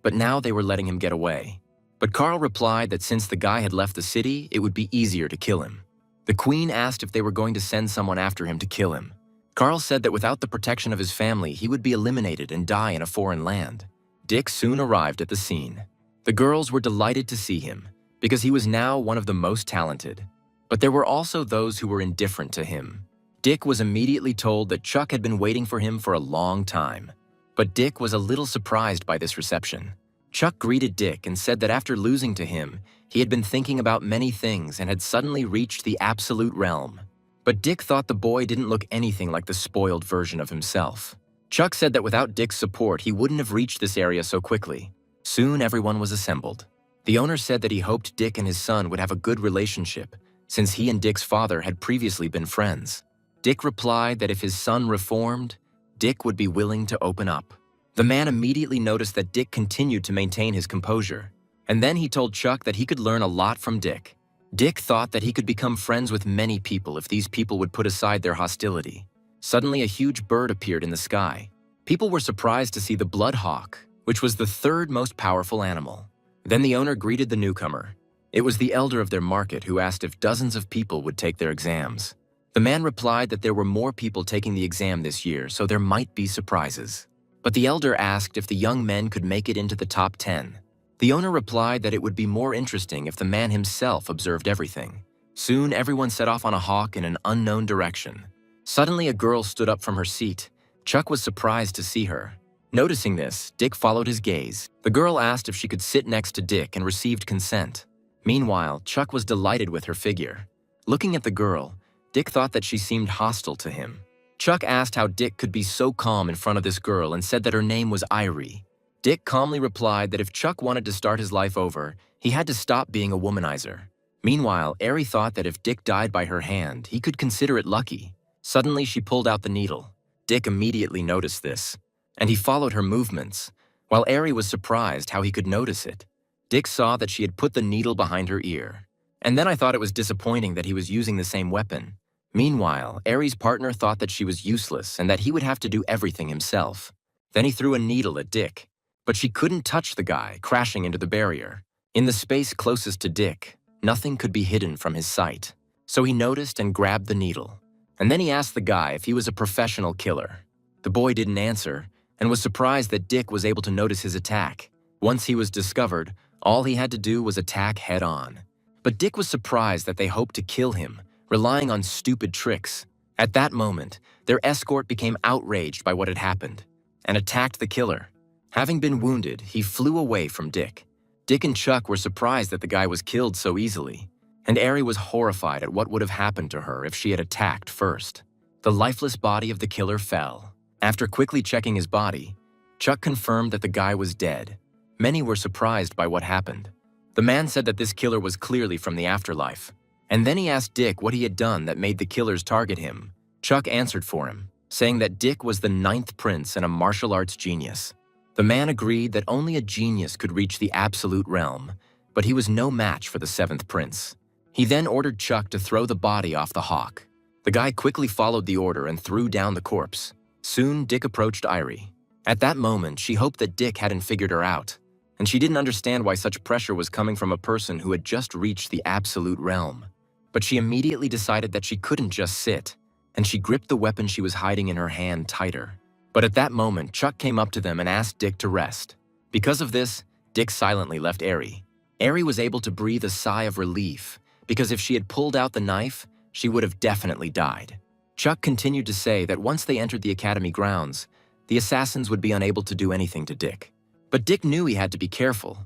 [SPEAKER 1] but now they were letting him get away. But Carl replied that since the guy had left the city, it would be easier to kill him. The queen asked if they were going to send someone after him to kill him. Carl said that without the protection of his family, he would be eliminated and die in a foreign land. Dick soon arrived at the scene. The girls were delighted to see him, because he was now one of the most talented. But there were also those who were indifferent to him. Dick was immediately told that Chuck had been waiting for him for a long time. But Dick was a little surprised by this reception. Chuck greeted Dick and said that after losing to him, he had been thinking about many things and had suddenly reached the absolute realm. But Dick thought the boy didn't look anything like the spoiled version of himself. Chuck said that without Dick's support, he wouldn't have reached this area so quickly. Soon, everyone was assembled. The owner said that he hoped Dick and his son would have a good relationship, since he and Dick's father had previously been friends. Dick replied that if his son reformed, Dick would be willing to open up. The man immediately noticed that Dick continued to maintain his composure, and then he told Chuck that he could learn a lot from Dick. Dick thought that he could become friends with many people if these people would put aside their hostility. Suddenly, a huge bird appeared in the sky. People were surprised to see the bloodhawk, which was the third most powerful animal. Then the owner greeted the newcomer. It was the elder of their market who asked if dozens of people would take their exams. The man replied that there were more people taking the exam this year, so there might be surprises. But the elder asked if the young men could make it into the top 10. The owner replied that it would be more interesting if the man himself observed everything. Soon, everyone set off on a hawk in an unknown direction. Suddenly, a girl stood up from her seat. Chuck was surprised to see her. Noticing this, Dick followed his gaze. The girl asked if she could sit next to Dick and received consent. Meanwhile, Chuck was delighted with her figure. Looking at the girl, Dick thought that she seemed hostile to him. Chuck asked how Dick could be so calm in front of this girl and said that her name was Irie. Dick calmly replied that if Chuck wanted to start his life over, he had to stop being a womanizer. Meanwhile, Irie thought that if Dick died by her hand, he could consider it lucky. Suddenly, she pulled out the needle. Dick immediately noticed this, and he followed her movements, while Irie was surprised how he could notice it. Dick saw that she had put the needle behind her ear. And then I thought it was disappointing that he was using the same weapon. Meanwhile, Irie's partner thought that she was useless and that he would have to do everything himself. Then he threw a needle at Dick. But she couldn't touch the guy, crashing into the barrier. In the space closest to Dick, nothing could be hidden from his sight. So he noticed and grabbed the needle. And then he asked the guy if he was a professional killer. The boy didn't answer, and was surprised that Dick was able to notice his attack. Once he was discovered, all he had to do was attack head-on. But Dick was surprised that they hoped to kill him, relying on stupid tricks. At that moment, their escort became outraged by what had happened, and attacked the killer. Having been wounded, he flew away from Dick. Dick and Chuck were surprised that the guy was killed so easily, and Irie was horrified at what would have happened to her if she had attacked first. The lifeless body of the killer fell. After quickly checking his body, Chuck confirmed that the guy was dead. Many were surprised by what happened. The man said that this killer was clearly from the afterlife, and then he asked Dick what he had done that made the killers target him. Chuck answered for him, saying that Dick was the 9th prince and a martial arts genius. The man agreed that only a genius could reach the absolute realm, but he was no match for the 7th prince. He then ordered Chuck to throw the body off the hawk. The guy quickly followed the order and threw down the corpse. Soon, Dick approached Irie. At that moment, she hoped that Dick hadn't figured her out, and she didn't understand why such pressure was coming from a person who had just reached the absolute realm. But she immediately decided that she couldn't just sit, and she gripped the weapon she was hiding in her hand tighter. But at that moment, Chuck came up to them and asked Dick to rest. Because of this, Dick silently left Eri. Eri was able to breathe a sigh of relief, because if she had pulled out the knife, she would have definitely died. Chuck continued to say that once they entered the academy grounds, the assassins would be unable to do anything to Dick. But Dick knew he had to be careful,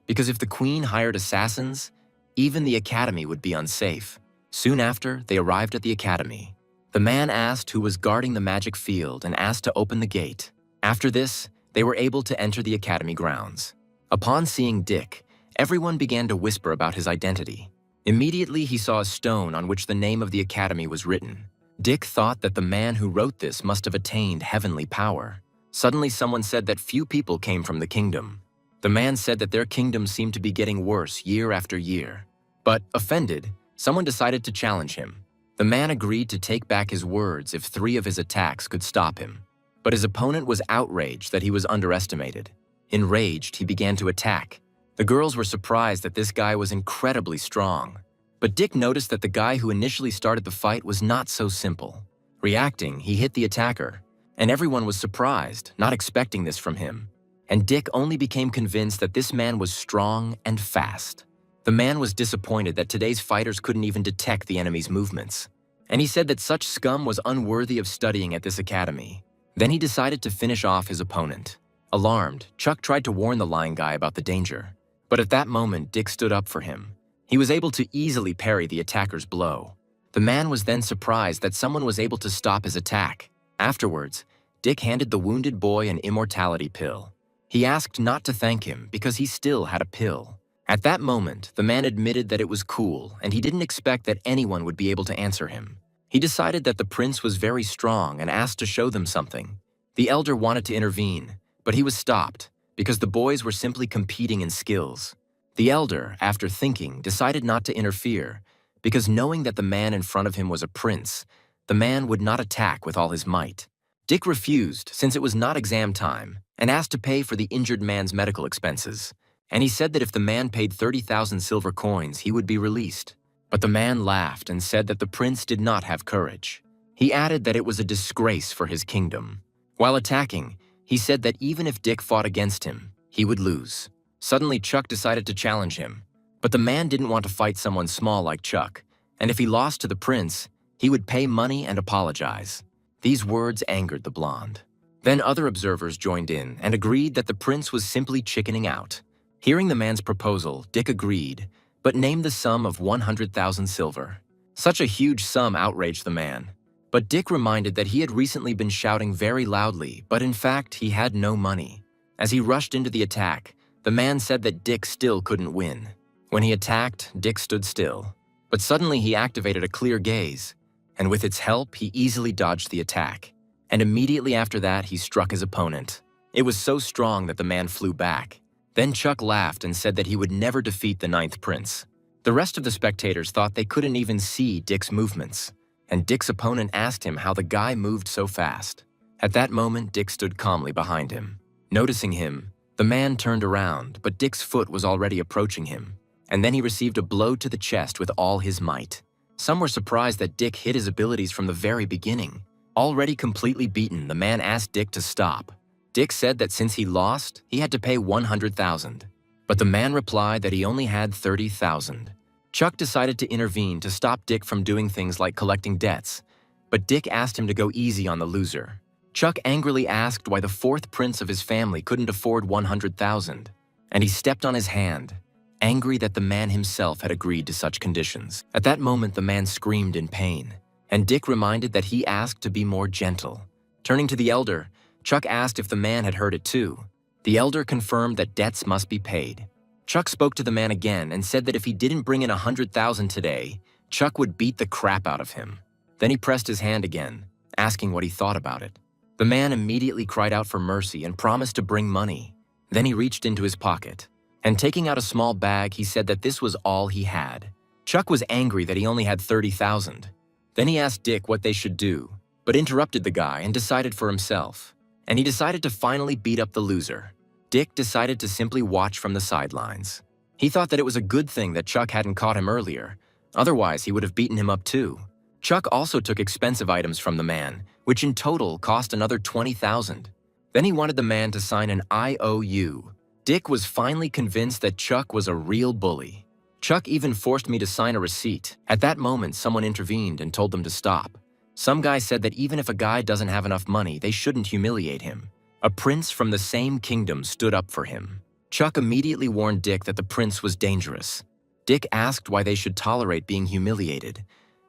[SPEAKER 1] because if the Queen hired assassins, even the academy would be unsafe. Soon after, they arrived at the academy. The man asked who was guarding the magic field and asked to open the gate. After this, they were able to enter the academy grounds. Upon seeing Dick, everyone began to whisper about his identity. Immediately, he saw a stone on which the name of the academy was written. Dick thought that the man who wrote this must have attained heavenly power. Suddenly, someone said that few people came from the kingdom. The man said that their kingdom seemed to be getting worse year after year. But, offended, someone decided to challenge him. The man agreed to take back his words if 3 of his attacks could stop him. But his opponent was outraged that he was underestimated. Enraged, he began to attack. The girls were surprised that this guy was incredibly strong. But Dick noticed that the guy who initially started the fight was not so simple. Reacting, he hit the attacker, and everyone was surprised, not expecting this from him. And Dick only became convinced that this man was strong and fast. The man was disappointed that today's fighters couldn't even detect the enemy's movements. And he said that such scum was unworthy of studying at this academy. Then he decided to finish off his opponent. Alarmed, Chuck tried to warn the lying guy about the danger. But at that moment, Dick stood up for him. He was able to easily parry the attacker's blow. The man was then surprised that someone was able to stop his attack. Afterwards, Dick handed the wounded boy an immortality pill. He asked not to thank him because he still had a pill. At that moment, the man admitted that it was cool and he didn't expect that anyone would be able to answer him. He decided that the prince was very strong and asked to show them something. The elder wanted to intervene, but he was stopped because the boys were simply competing in skills. The elder, after thinking, decided not to interfere because knowing that the man in front of him was a prince, the man would not attack with all his might. Dick refused since it was not exam time and asked to pay for the injured man's medical expenses. And he said that if the man paid 30,000 silver coins, he would be released. But the man laughed and said that the prince did not have courage. He added that it was a disgrace for his kingdom. While attacking, he said that even if Dick fought against him, he would lose. Suddenly, Chuck decided to challenge him. But the man didn't want to fight someone small like Chuck, and if he lost to the prince, he would pay money and apologize. These words angered the blonde. Then other observers joined in and agreed that the prince was simply chickening out. Hearing the man's proposal, Dick agreed, but named the sum of 100,000 silver. Such a huge sum outraged the man. But Dick reminded that he had recently been shouting very loudly, but in fact, he had no money. As he rushed into the attack, the man said that Dick still couldn't win. When he attacked, Dick stood still. But suddenly he activated a clear gaze, and with its help, he easily dodged the attack. And immediately after that, he struck his opponent. It was so strong that the man flew back. Then Chuck laughed and said that he would never defeat the 9th prince. The rest of the spectators thought they couldn't even see Dick's movements, and Dick's opponent asked him how the guy moved so fast. At that moment, Dick stood calmly behind him. Noticing him, the man turned around, but Dick's foot was already approaching him, and then he received a blow to the chest with all his might. Some were surprised that Dick hid his abilities from the very beginning. Already completely beaten, the man asked Dick to stop. Dick said that since he lost, he had to pay 100,000. But the man replied that he only had 30,000. Chuck decided to intervene to stop Dick from doing things like collecting debts, but Dick asked him to go easy on the loser. Chuck angrily asked why the 4th prince of his family couldn't afford 100,000, and he stepped on his hand, angry that the man himself had agreed to such conditions. At that moment, the man screamed in pain, and Dick reminded that he asked to be more gentle. Turning to the elder, Chuck asked if the man had heard it too. The elder confirmed that debts must be paid. Chuck spoke to the man again and said that if he didn't bring in 100,000 today, Chuck would beat the crap out of him. Then he pressed his hand again, asking what he thought about it. The man immediately cried out for mercy and promised to bring money. Then he reached into his pocket, and taking out a small bag, he said that this was all he had. Chuck was angry that he only had 30,000. Then he asked Dick what they should do, but interrupted the guy and decided for himself. and he decided to finally beat up the loser. Dick decided to simply watch from the sidelines. He thought that it was a good thing that Chuck hadn't caught him earlier, otherwise he would have beaten him up too. Chuck also took expensive items from the man, which in total cost another $20,000. Then he wanted the man to sign an IOU. Dick was finally convinced that Chuck was a real bully. Chuck even forced me to sign a receipt. At that moment, someone intervened and told them to stop. Some guy said that even if a guy doesn't have enough money, they shouldn't humiliate him. A prince from the same kingdom stood up for him. Chuck immediately warned Dick that the prince was dangerous. Dick asked why they should tolerate being humiliated,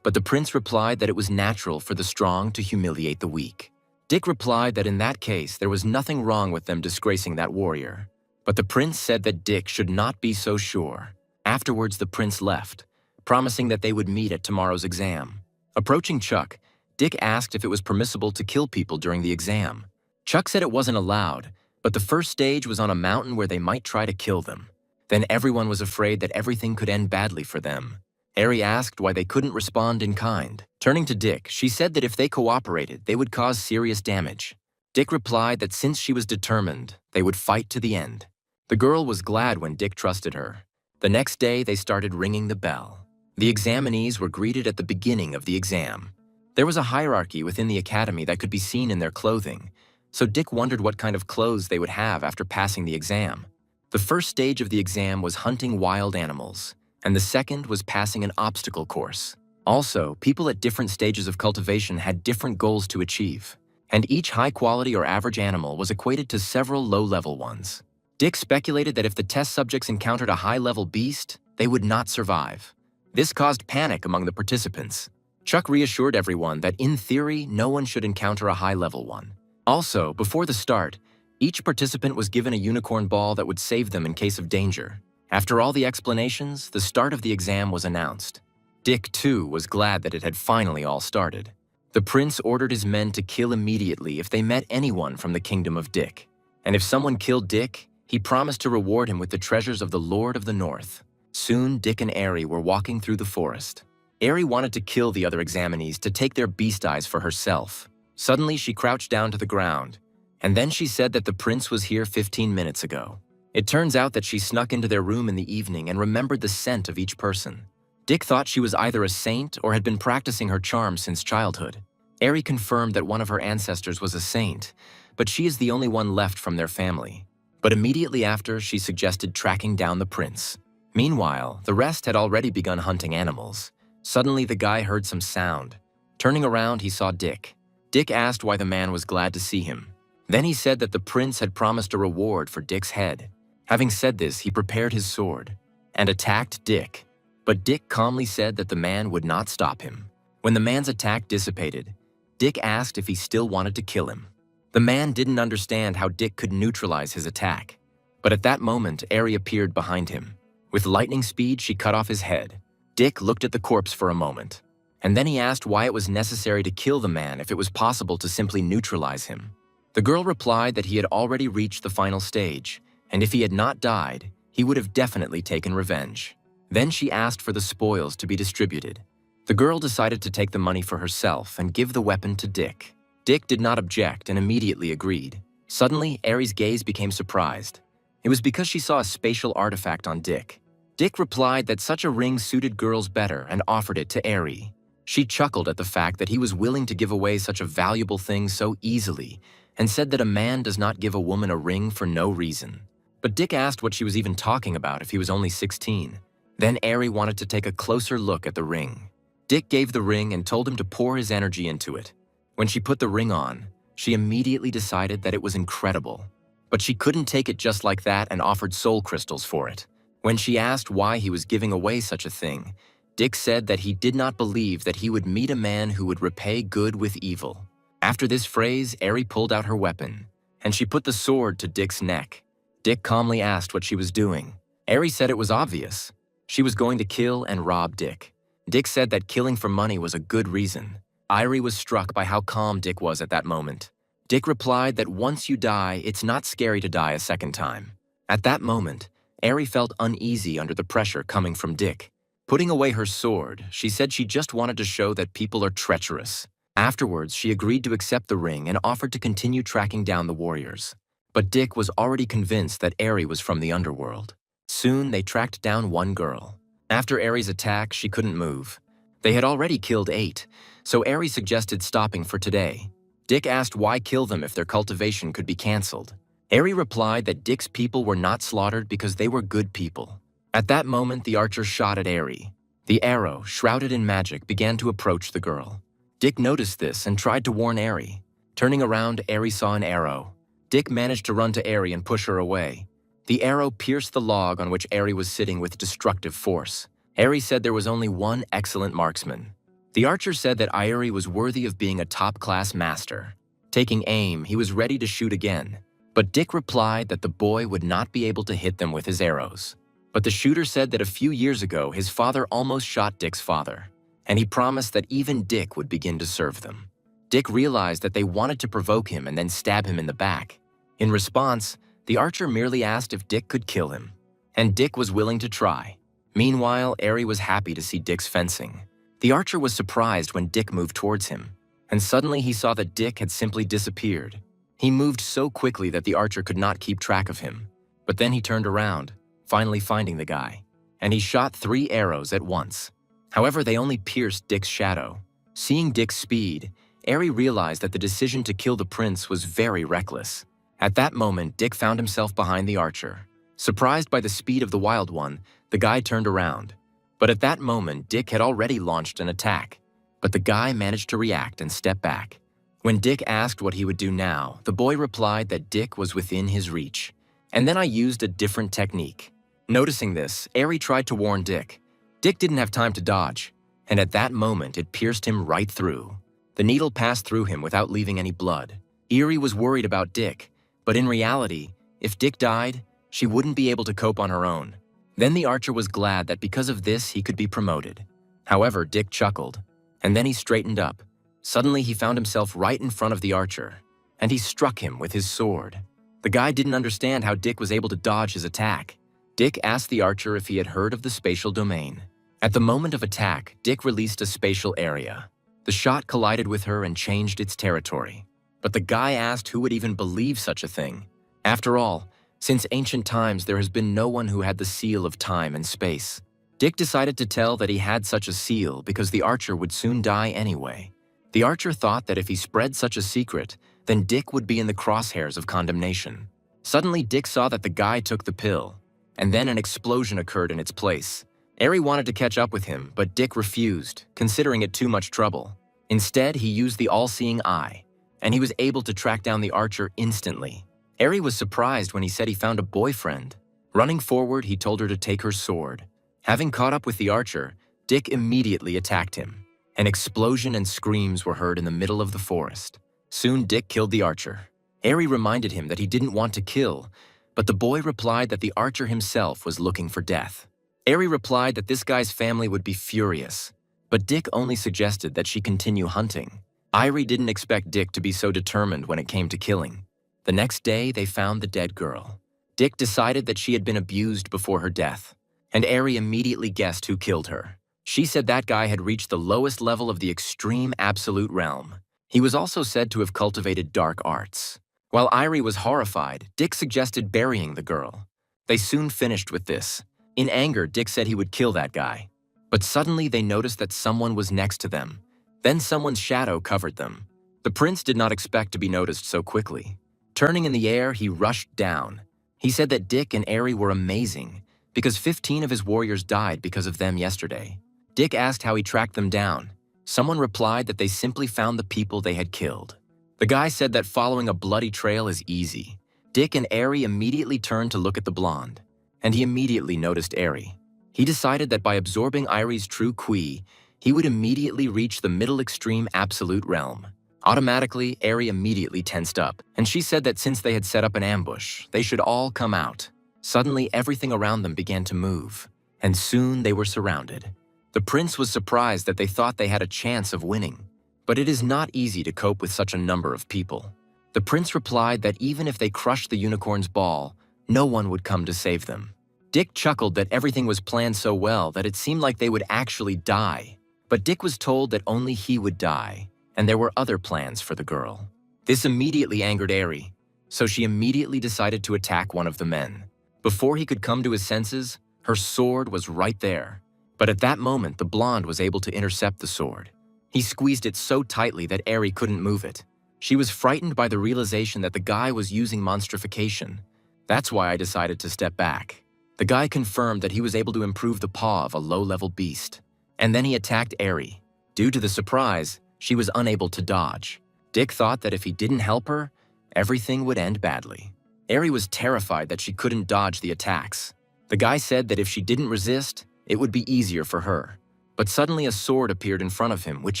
[SPEAKER 1] but the prince replied that it was natural for the strong to humiliate the weak. Dick replied that in that case, there was nothing wrong with them disgracing that warrior. But the prince said that Dick should not be so sure. Afterwards, the prince left, promising that they would meet at tomorrow's exam. Approaching Chuck, Dick asked if it was permissible to kill people during the exam. Chuck said it wasn't allowed, but the first stage was on a mountain where they might try to kill them. Then everyone was afraid that everything could end badly for them. Ari asked why they couldn't respond in kind. Turning to Dick, she said that if they cooperated, they would cause serious damage. Dick replied that since she was determined, they would fight to the end. The girl was glad when Dick trusted her. The next day, they started ringing the bell. The examinees were greeted at the beginning of the exam. There was a hierarchy within the academy that could be seen in their clothing, so Dick wondered what kind of clothes they would have after passing the exam. The first stage of the exam was hunting wild animals, and the second was passing an obstacle course. Also, people at different stages of cultivation had different goals to achieve, and each high-quality or average animal was equated to several low-level ones. Dick speculated that if the test subjects encountered a high-level beast, they would not survive. This caused panic among the participants. Chuck reassured everyone that in theory, no one should encounter a high-level one. Also, before the start, each participant was given a unicorn ball that would save them in case of danger. After all the explanations, the start of the exam was announced. Dick, too, was glad that it had finally all started. The prince ordered his men to kill immediately if they met anyone from the kingdom of Dick. And if someone killed Dick, he promised to reward him with the treasures of the Lord of the North. Soon, Dick and Ari were walking through the forest. Ari wanted to kill the other examinees to take their beast eyes for herself. Suddenly, she crouched down to the ground, and then she said that the prince was here 15 minutes ago. It turns out that she snuck into their room in the evening and remembered the scent of each person. Dick thought she was either a saint or had been practicing her charms since childhood. Ari confirmed that one of her ancestors was a saint, but she is the only one left from their family. But immediately after, she suggested tracking down the prince. Meanwhile, the rest had already begun hunting animals. Suddenly, the guy heard some sound. Turning around, he saw Dick. Dick asked why the man was glad to see him. Then he said that the prince had promised a reward for Dick's head. Having said this, he prepared his sword and attacked Dick. But Dick calmly said that the man would not stop him. When the man's attack dissipated, Dick asked if he still wanted to kill him. The man didn't understand how Dick could neutralize his attack. But at that moment, Ari appeared behind him. With lightning speed, she cut off his head. Dick looked at the corpse for a moment, and then he asked why it was necessary to kill the man if it was possible to simply neutralize him. The girl replied that he had already reached the final stage, and if he had not died, he would have definitely taken revenge. Then she asked for the spoils to be distributed. The girl decided to take the money for herself and give the weapon to Dick. Dick did not object and immediately agreed. Suddenly, Ari's gaze became surprised. It was because she saw a spatial artifact on Dick. Dick replied that such a ring suited girls better and offered it to Ari. She chuckled at the fact that he was willing to give away such a valuable thing so easily and said that a man does not give a woman a ring for no reason. But Dick asked what she was even talking about if he was only 16. Then Ari wanted to take a closer look at the ring. Dick gave the ring and told him to pour his energy into it. When she put the ring on, she immediately decided that it was incredible. But she couldn't take it just like that and offered soul crystals for it. When she asked why he was giving away such a thing, Dick said that he did not believe that he would meet a man who would repay good with evil. After this phrase, Ari pulled out her weapon, and she put the sword to Dick's neck. Dick calmly asked what she was doing. Ari said it was obvious. She was going to kill and rob Dick. Dick said that killing for money was a good reason. Ari was struck by how calm Dick was at that moment. Dick replied that once you die, it's not scary to die a second time. At that moment, Ari felt uneasy under the pressure coming from Dick. Putting away her sword, she said she just wanted to show that people are treacherous. Afterwards, she agreed to accept the ring and offered to continue tracking down the warriors. But Dick was already convinced that Eri was from the underworld. Soon, they tracked down one girl. After Eri's attack, she couldn't move. They had already killed 8, so Eri suggested stopping for today. Dick asked why kill them if their cultivation could be cancelled. Eri replied that Dick's people were not slaughtered because they were good people. At that moment, the archer shot at Eri. The arrow, shrouded in magic, began to approach the girl. Dick noticed this and tried to warn Eri. Turning around, Eri saw an arrow. Dick managed to run to Eri and push her away. The arrow pierced the log on which Eri was sitting with destructive force. Eri said there was only one excellent marksman. The archer said that Eri was worthy of being a top-class master. Taking aim, he was ready to shoot again. But Dick replied that the boy would not be able to hit them with his arrows. But the shooter said that a few years ago, his father almost shot Dick's father, and he promised that even Dick would begin to serve them. Dick realized that they wanted to provoke him and then stab him in the back. In response, the archer merely asked if Dick could kill him, and Dick was willing to try. Meanwhile, Eri was happy to see Dick's fencing. The archer was surprised when Dick moved towards him, and suddenly he saw that Dick had simply disappeared. He moved so quickly that the archer could not keep track of him. But then he turned around, finally finding the guy, and he shot 3 arrows at once. However, they only pierced Dick's shadow. Seeing Dick's speed, Eri realized that the decision to kill the prince was very reckless. At that moment, Dick found himself behind the archer. Surprised by the speed of the wild one, the guy turned around. But at that moment, Dick had already launched an attack. But the guy managed to react and step back. When Dick asked what he would do now, the boy replied that Dick was within his reach. And then I used a different technique. Noticing this, Eri tried to warn Dick. Dick didn't have time to dodge, and at that moment it pierced him right through. The needle passed through him without leaving any blood. Eri was worried about Dick, but in reality, if Dick died, she wouldn't be able to cope on her own. Then the archer was glad that because of this he could be promoted. However, Dick chuckled, and then he straightened up. Suddenly he found himself right in front of the archer, and he struck him with his sword. The guy didn't understand how Dick was able to dodge his attack. Dick asked the archer if he had heard of the spatial domain. At the moment of attack, Dick released a spatial area. The shot collided with her and changed its territory. But the guy asked who would even believe such a thing. After all, since ancient times there has been no one who had the seal of time and space. Dick decided to tell that he had such a seal because the archer would soon die anyway. The archer thought that if he spread such a secret, then Dick would be in the crosshairs of condemnation. Suddenly, Dick saw that the guy took the pill, and then an explosion occurred in its place. Eri wanted to catch up with him, but Dick refused, considering it too much trouble. Instead, he used the all-seeing eye, and he was able to track down the archer instantly. Eri was surprised when he said he found a boyfriend. Running forward, he told her to take her sword. Having caught up with the archer, Dick immediately attacked him. An explosion and screams were heard in the middle of the forest. Soon, Dick killed the archer. Eri reminded him that he didn't want to kill, but the boy replied that the archer himself was looking for death. Eri replied that this guy's family would be furious, but Dick only suggested that she continue hunting. Eri didn't expect Dick to be so determined when it came to killing. The next day, they found the dead girl. Dick decided that she had been abused before her death, and Eri immediately guessed who killed her. She said that guy had reached the lowest level of the extreme absolute realm. He was also said to have cultivated dark arts. While Eri was horrified, Dick suggested burying the girl. They soon finished with this. In anger, Dick said he would kill that guy. But suddenly they noticed that someone was next to them. Then someone's shadow covered them. The prince did not expect to be noticed so quickly. Turning in the air, he rushed down. He said that Dick and Eri were amazing because 15 of his warriors died because of them yesterday. Dick asked how he tracked them down. Someone replied that they simply found the people they had killed. The guy said that following a bloody trail is easy. Dick and Eri immediately turned to look at the blonde, and he immediately noticed Eri. He decided that by absorbing Eri's true Qui, he would immediately reach the middle extreme absolute realm. Automatically, Eri immediately tensed up, and she said that since they had set up an ambush, they should all come out. Suddenly, everything around them began to move, and soon they were surrounded. The prince was surprised that they thought they had a chance of winning, but it is not easy to cope with such a number of people. The prince replied that even if they crushed the unicorn's ball, no one would come to save them. Dick chuckled that everything was planned so well that it seemed like they would actually die. But Dick was told that only he would die, and there were other plans for the girl. This immediately angered Eri, so she immediately decided to attack one of the men. Before he could come to his senses, her sword was right there. But at that moment, the blonde was able to intercept the sword. He squeezed it so tightly that Eri couldn't move it. She was frightened by the realization that the guy was using monstrification. That's why I decided to step back. The guy confirmed that he was able to improve the paw of a low-level beast. And then he attacked Eri. Due to the surprise, she was unable to dodge. Dick thought that if he didn't help her, everything would end badly. Eri was terrified that she couldn't dodge the attacks. The guy said that if she didn't resist, it would be easier for her. But suddenly a sword appeared in front of him, which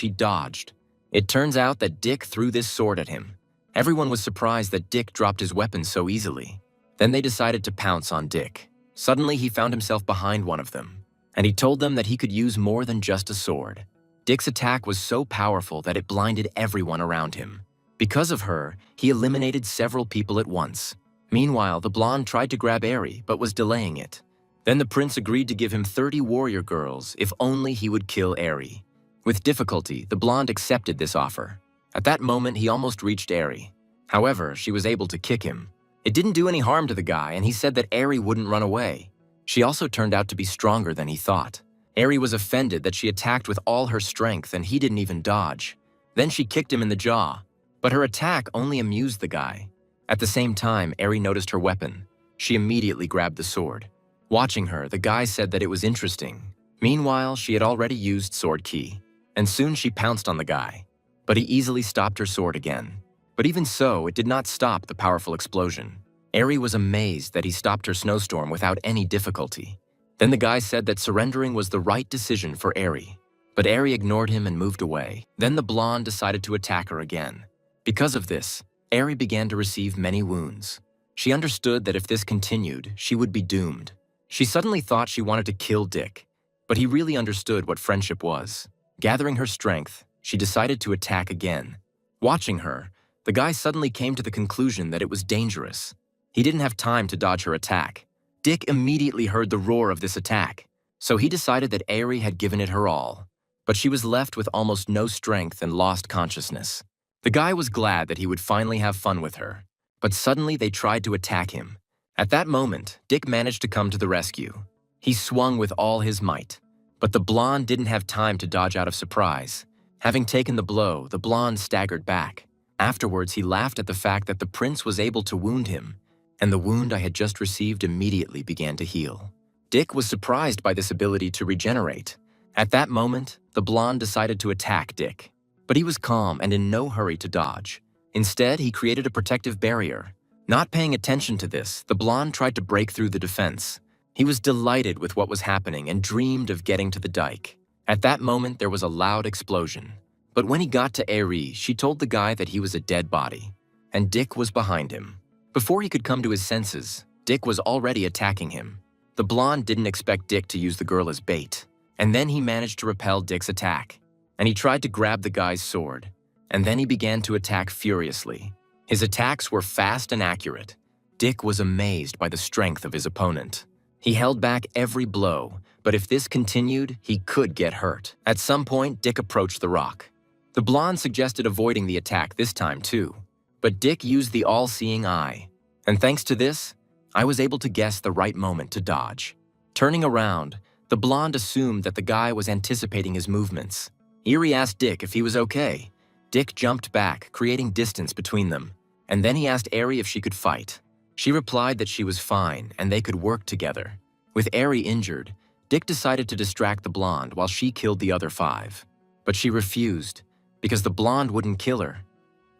[SPEAKER 1] he dodged. It turns out that Dick threw this sword at him. Everyone was surprised that Dick dropped his weapon so easily. Then they decided to pounce on Dick. Suddenly he found himself behind one of them, and he told them that he could use more than just a sword. Dick's attack was so powerful that it blinded everyone around him. Because of her, he eliminated several people at once. Meanwhile, the blonde tried to grab Eri, but was delaying it. Then the prince agreed to give him 30 warrior girls if only he would kill Eri. With difficulty, the blonde accepted this offer. At that moment, he almost reached Eri. However, she was able to kick him. It didn't do any harm to the guy, and he said that Eri wouldn't run away. She also turned out to be stronger than he thought. Eri was offended that she attacked with all her strength and he didn't even dodge. Then she kicked him in the jaw. But her attack only amused the guy. At the same time, Eri noticed her weapon. She immediately grabbed the sword. Watching her, the guy said that it was interesting. Meanwhile, she had already used sword ki, and soon she pounced on the guy. But he easily stopped her sword again. But even so, it did not stop the powerful explosion. Eri was amazed that he stopped her snowstorm without any difficulty. Then the guy said that surrendering was the right decision for Eri. But Eri ignored him and moved away. Then the blonde decided to attack her again. Because of this, Eri began to receive many wounds. She understood that if this continued, she would be doomed. She suddenly thought she wanted to kill Dick, but he really understood what friendship was. Gathering her strength, she decided to attack again. Watching her, the guy suddenly came to the conclusion that it was dangerous. He didn't have time to dodge her attack. Dick immediately heard the roar of this attack, so he decided that Eri had given it her all. But she was left with almost no strength and lost consciousness. The guy was glad that he would finally have fun with her, but suddenly they tried to attack him. At that moment, Dick managed to come to the rescue. He swung with all his might, but the blonde didn't have time to dodge out of surprise. Having taken the blow, the blonde staggered back. Afterwards, he laughed at the fact that the prince was able to wound him, and the wound I had just received immediately began to heal. Dick was surprised by this ability to regenerate. At that moment, the blonde decided to attack Dick, but he was calm and in no hurry to dodge. Instead, he created a protective barrier. Not paying attention to this, the blonde tried to break through the defense. He was delighted with what was happening and dreamed of getting to the dike. At that moment, there was a loud explosion. But when he got to Eri, she told the guy that he was a dead body, and Dick was behind him. Before he could come to his senses, Dick was already attacking him. The blonde didn't expect Dick to use the girl as bait, and then he managed to repel Dick's attack, and he tried to grab the guy's sword, and then he began to attack furiously. His attacks were fast and accurate. Dick was amazed by the strength of his opponent. He held back every blow, but if this continued, he could get hurt. At some point, Dick approached the rock. The blonde suggested avoiding the attack this time too, but Dick used the all-seeing eye, and thanks to this, I was able to guess the right moment to dodge. Turning around, the blonde assumed that the guy was anticipating his movements. Eri asked Dick if he was okay. Dick jumped back, creating distance between them, and then he asked Eri if she could fight. She replied that she was fine and they could work together. With Eri injured, Dick decided to distract the blonde while she killed the other 5. But she refused, because the blonde wouldn't kill her,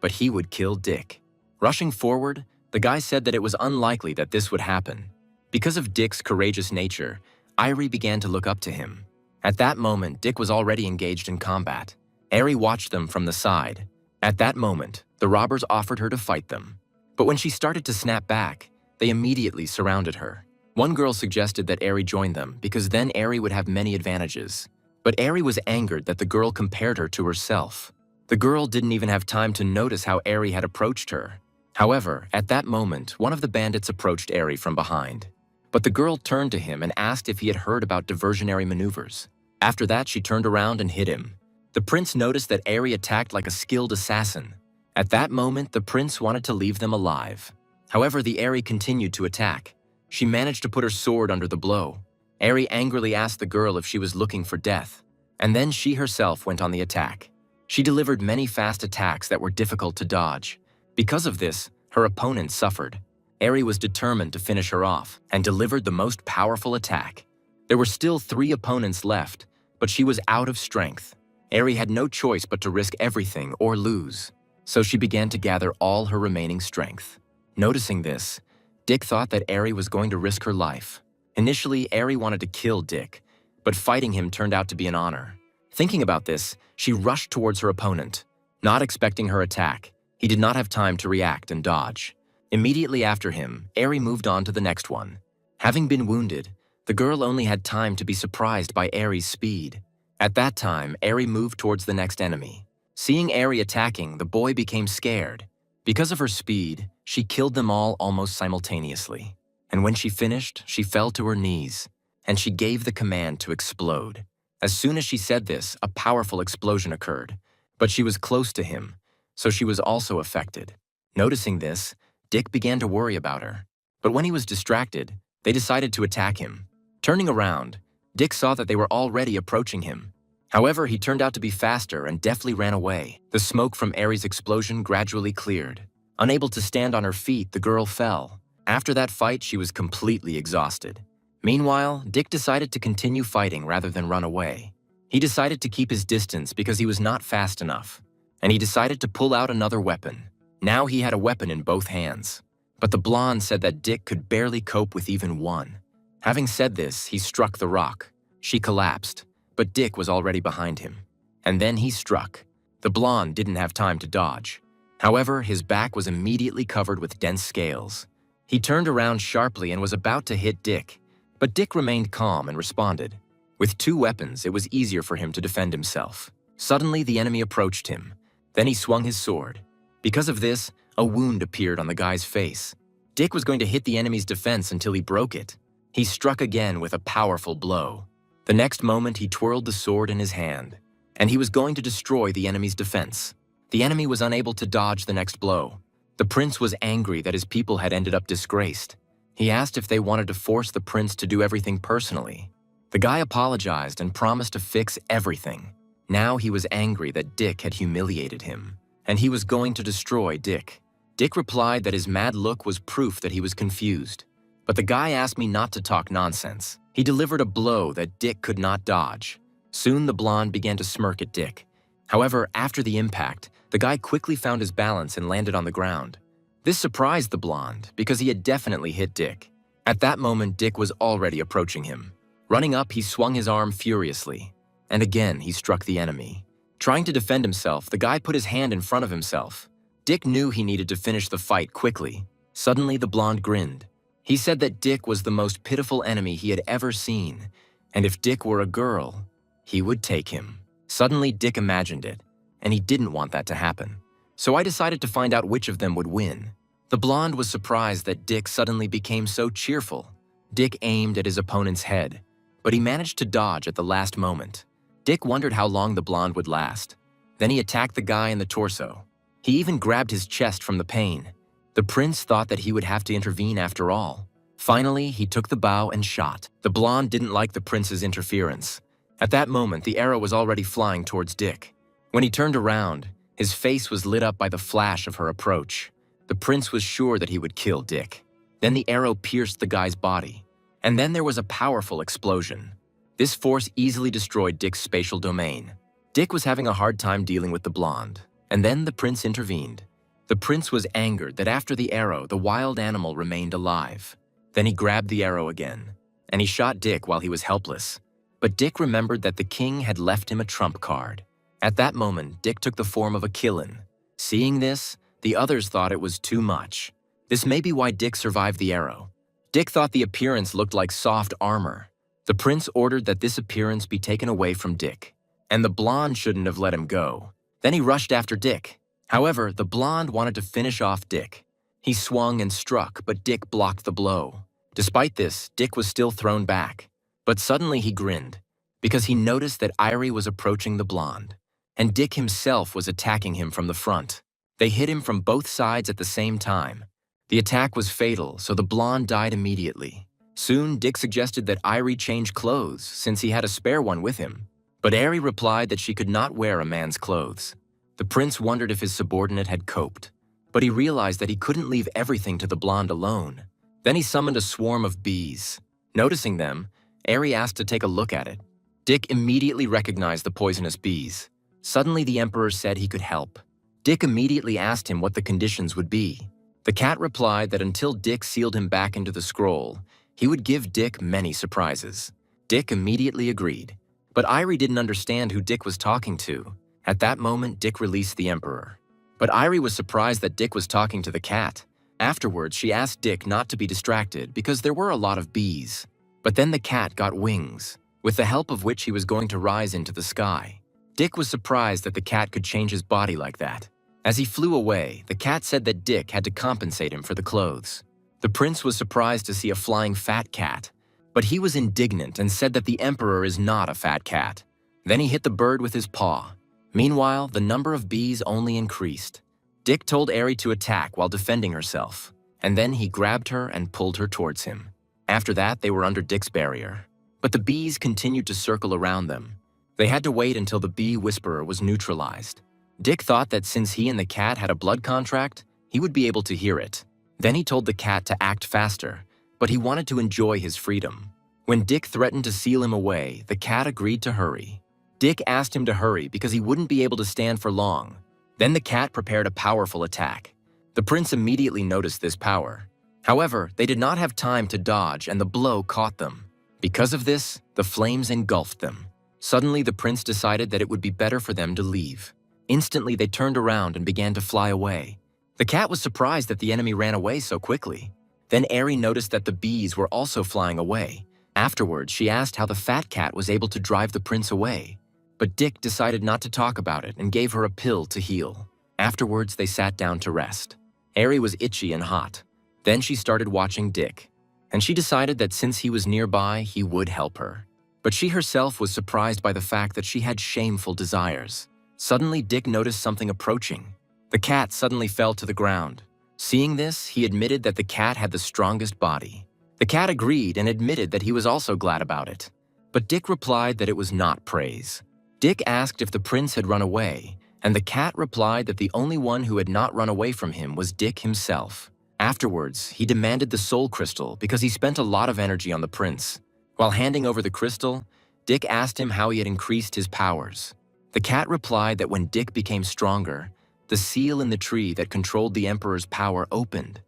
[SPEAKER 1] but he would kill Dick. Rushing forward, the guy said that it was unlikely that this would happen. Because of Dick's courageous nature, Eri began to look up to him. At that moment, Dick was already engaged in combat. Eri watched them from the side. At that moment, the robbers offered her to fight them. But when she started to snap back, they immediately surrounded her. One girl suggested that Eri join them because then Eri would have many advantages. But Eri was angered that the girl compared her to herself. The girl didn't even have time to notice how Eri had approached her. However, at that moment, one of the bandits approached Eri from behind. But the girl turned to him and asked if he had heard about diversionary maneuvers. After that, she turned around and hit him. The prince noticed that Eri attacked like a skilled assassin. At that moment, the prince wanted to leave them alive. However, the Eri continued to attack. She managed to put her sword under the blow. Eri angrily asked the girl if she was looking for death, and then she herself went on the attack. She delivered many fast attacks that were difficult to dodge. Because of this, her opponent suffered. Eri was determined to finish her off and delivered the most powerful attack. There were still 3 opponents left, but she was out of strength. Eri had no choice but to risk everything or lose, so she began to gather all her remaining strength. Noticing this, Dick thought that Eri was going to risk her life. Initially, Eri wanted to kill Dick, but fighting him turned out to be an honor. Thinking about this, she rushed towards her opponent. Not expecting her attack, he did not have time to react and dodge. Immediately after him, Eri moved on to the next one. Having been wounded, the girl only had time to be surprised by Eri's speed. At that time, Eri moved towards the next enemy. Seeing Eri attacking, the boy became scared. Because of her speed, she killed them all almost simultaneously. And when she finished, she fell to her knees, and she gave the command to explode. As soon as she said this, a powerful explosion occurred. But she was close to him, so she was also affected. Noticing this, Dick began to worry about her. But when he was distracted, they decided to attack him. Turning around, Dick saw that they were already approaching him. However, he turned out to be faster and deftly ran away. The smoke from Eri's explosion gradually cleared. Unable to stand on her feet, the girl fell. After that fight, she was completely exhausted. Meanwhile, Dick decided to continue fighting rather than run away. He decided to keep his distance because he was not fast enough, and he decided to pull out another weapon. Now he had a weapon in both hands. But the blonde said that Dick could barely cope with even one. Having said this, he struck the rock. She collapsed, but Dick was already behind him. And then he struck. The blonde didn't have time to dodge. However, his back was immediately covered with dense scales. He turned around sharply and was about to hit Dick, but Dick remained calm and responded. With 2 weapons, it was easier for him to defend himself. Suddenly, the enemy approached him. Then he swung his sword. Because of this, a wound appeared on the guy's face. Dick was going to hit the enemy's defense until he broke it. He struck again with a powerful blow. The next moment, he twirled the sword in his hand, and he was going to destroy the enemy's defense. The enemy was unable to dodge the next blow. The prince was angry that his people had ended up disgraced. He asked if they wanted to force the prince to do everything personally. The guy apologized and promised to fix everything. Now he was angry that Dick had humiliated him, and he was going to destroy Dick. Dick replied that his mad look was proof that he was confused. But the guy asked me not to talk nonsense. He delivered a blow that Dick could not dodge. Soon the blonde began to smirk at Dick. However, after the impact, the guy quickly found his balance and landed on the ground. This surprised the blonde because he had definitely hit Dick. At that moment, Dick was already approaching him. Running up, he swung his arm furiously. And again, he struck the enemy. Trying to defend himself, the guy put his hand in front of himself. Dick knew he needed to finish the fight quickly. Suddenly, the blonde grinned. He said that Dick was the most pitiful enemy he had ever seen, and if Dick were a girl, he would take him. Suddenly, Dick imagined it, and he didn't want that to happen. So I decided to find out which of them would win. The blonde was surprised that Dick suddenly became so cheerful. Dick aimed at his opponent's head, but he managed to dodge at the last moment. Dick wondered how long the blonde would last. Then he attacked the guy in the torso. He even grabbed his chest from the pain. The prince thought that he would have to intervene after all. Finally, he took the bow and shot. The blonde didn't like the prince's interference. At that moment, the arrow was already flying towards Dick. When he turned around, his face was lit up by the flash of her approach. The prince was sure that he would kill Dick. Then the arrow pierced the guy's body. And then there was a powerful explosion. This force easily destroyed Dick's spatial domain. Dick was having a hard time dealing with the blonde, and then the prince intervened. The prince was angered that after the arrow, the wild animal remained alive. Then he grabbed the arrow again, and he shot Dick while he was helpless. But Dick remembered that the king had left him a trump card. At that moment, Dick took the form of a Killin. Seeing this, the others thought it was too much. This may be why Dick survived the arrow. Dick thought the appearance looked like soft armor. The prince ordered that this appearance be taken away from Dick, and the blonde shouldn't have let him go. Then he rushed after Dick. However, the blonde wanted to finish off Dick. He swung and struck, but Dick blocked the blow. Despite this, Dick was still thrown back. But suddenly he grinned, because he noticed that Irie was approaching the blonde. and Dick himself was attacking him from the front. They hit him from both sides at the same time. The attack was fatal, so the blonde died immediately. Soon, Dick suggested that Irie change clothes since he had a spare one with him. But Aerie replied that she could not wear a man's clothes. The prince wondered if his subordinate had coped, but he realized that he couldn't leave everything to the blonde alone. Then he summoned a swarm of bees. Noticing them, Aerie asked to take a look at it. Dick immediately recognized the poisonous bees. Suddenly, the emperor said he could help. Dick immediately asked him what the conditions would be. The cat replied that until Dick sealed him back into the scroll, he would give Dick many surprises. Dick immediately agreed, but Irie didn't understand who Dick was talking to. At that moment, Dick released the emperor. But Irie was surprised that Dick was talking to the cat. Afterwards, she asked Dick not to be distracted because there were a lot of bees. But then the cat got wings, with the help of which he was going to rise into the sky. Dick was surprised that the cat could change his body like that. As he flew away, the cat said that Dick had to compensate him for the clothes. The prince was surprised to see a flying fat cat, but he was indignant and said that the emperor is not a fat cat. Then he hit the bird with his paw. Meanwhile, the number of bees only increased. Dick told Aerie to attack while defending herself, and then he grabbed her and pulled her towards him. After that, they were under Dick's barrier. But the bees continued to circle around them. They had to wait until the bee whisperer was neutralized. Dick thought that since he and the cat had a blood contract, he would be able to hear it. Then he told the cat to act faster, but he wanted to enjoy his freedom. When Dick threatened to seal him away, the cat agreed to hurry. Dick asked him to hurry because he wouldn't be able to stand for long. Then the cat prepared a powerful attack. The prince immediately noticed this power. However, they did not have time to dodge and the blow caught them. Because of this, the flames engulfed them. Suddenly, the prince decided that it would be better for them to leave. Instantly, they turned around and began to fly away. The cat was surprised that the enemy ran away so quickly. Then Aerie noticed that the bees were also flying away. Afterwards, she asked how the fat cat was able to drive the prince away. But Dick decided not to talk about it and gave her a pill to heal. Afterwards, they sat down to rest. Aerie was itchy and hot. Then she started watching Dick, and she decided that since he was nearby, he would help her. But she herself was surprised by the fact that she had shameful desires. Suddenly, Dick noticed something approaching. The cat suddenly fell to the ground. Seeing this, he admitted that the cat had the strongest body. The cat agreed and admitted that he was also glad about it. But Dick replied that it was not praise. Dick asked if the prince had run away, and the cat replied that the only one who had not run away from him was Dick himself. Afterwards, he demanded the soul crystal because he spent a lot of energy on the prince. While handing over the crystal, Dick asked him how he had increased his powers. The cat replied that when Dick became stronger, the seal in the tree that controlled the emperor's power opened,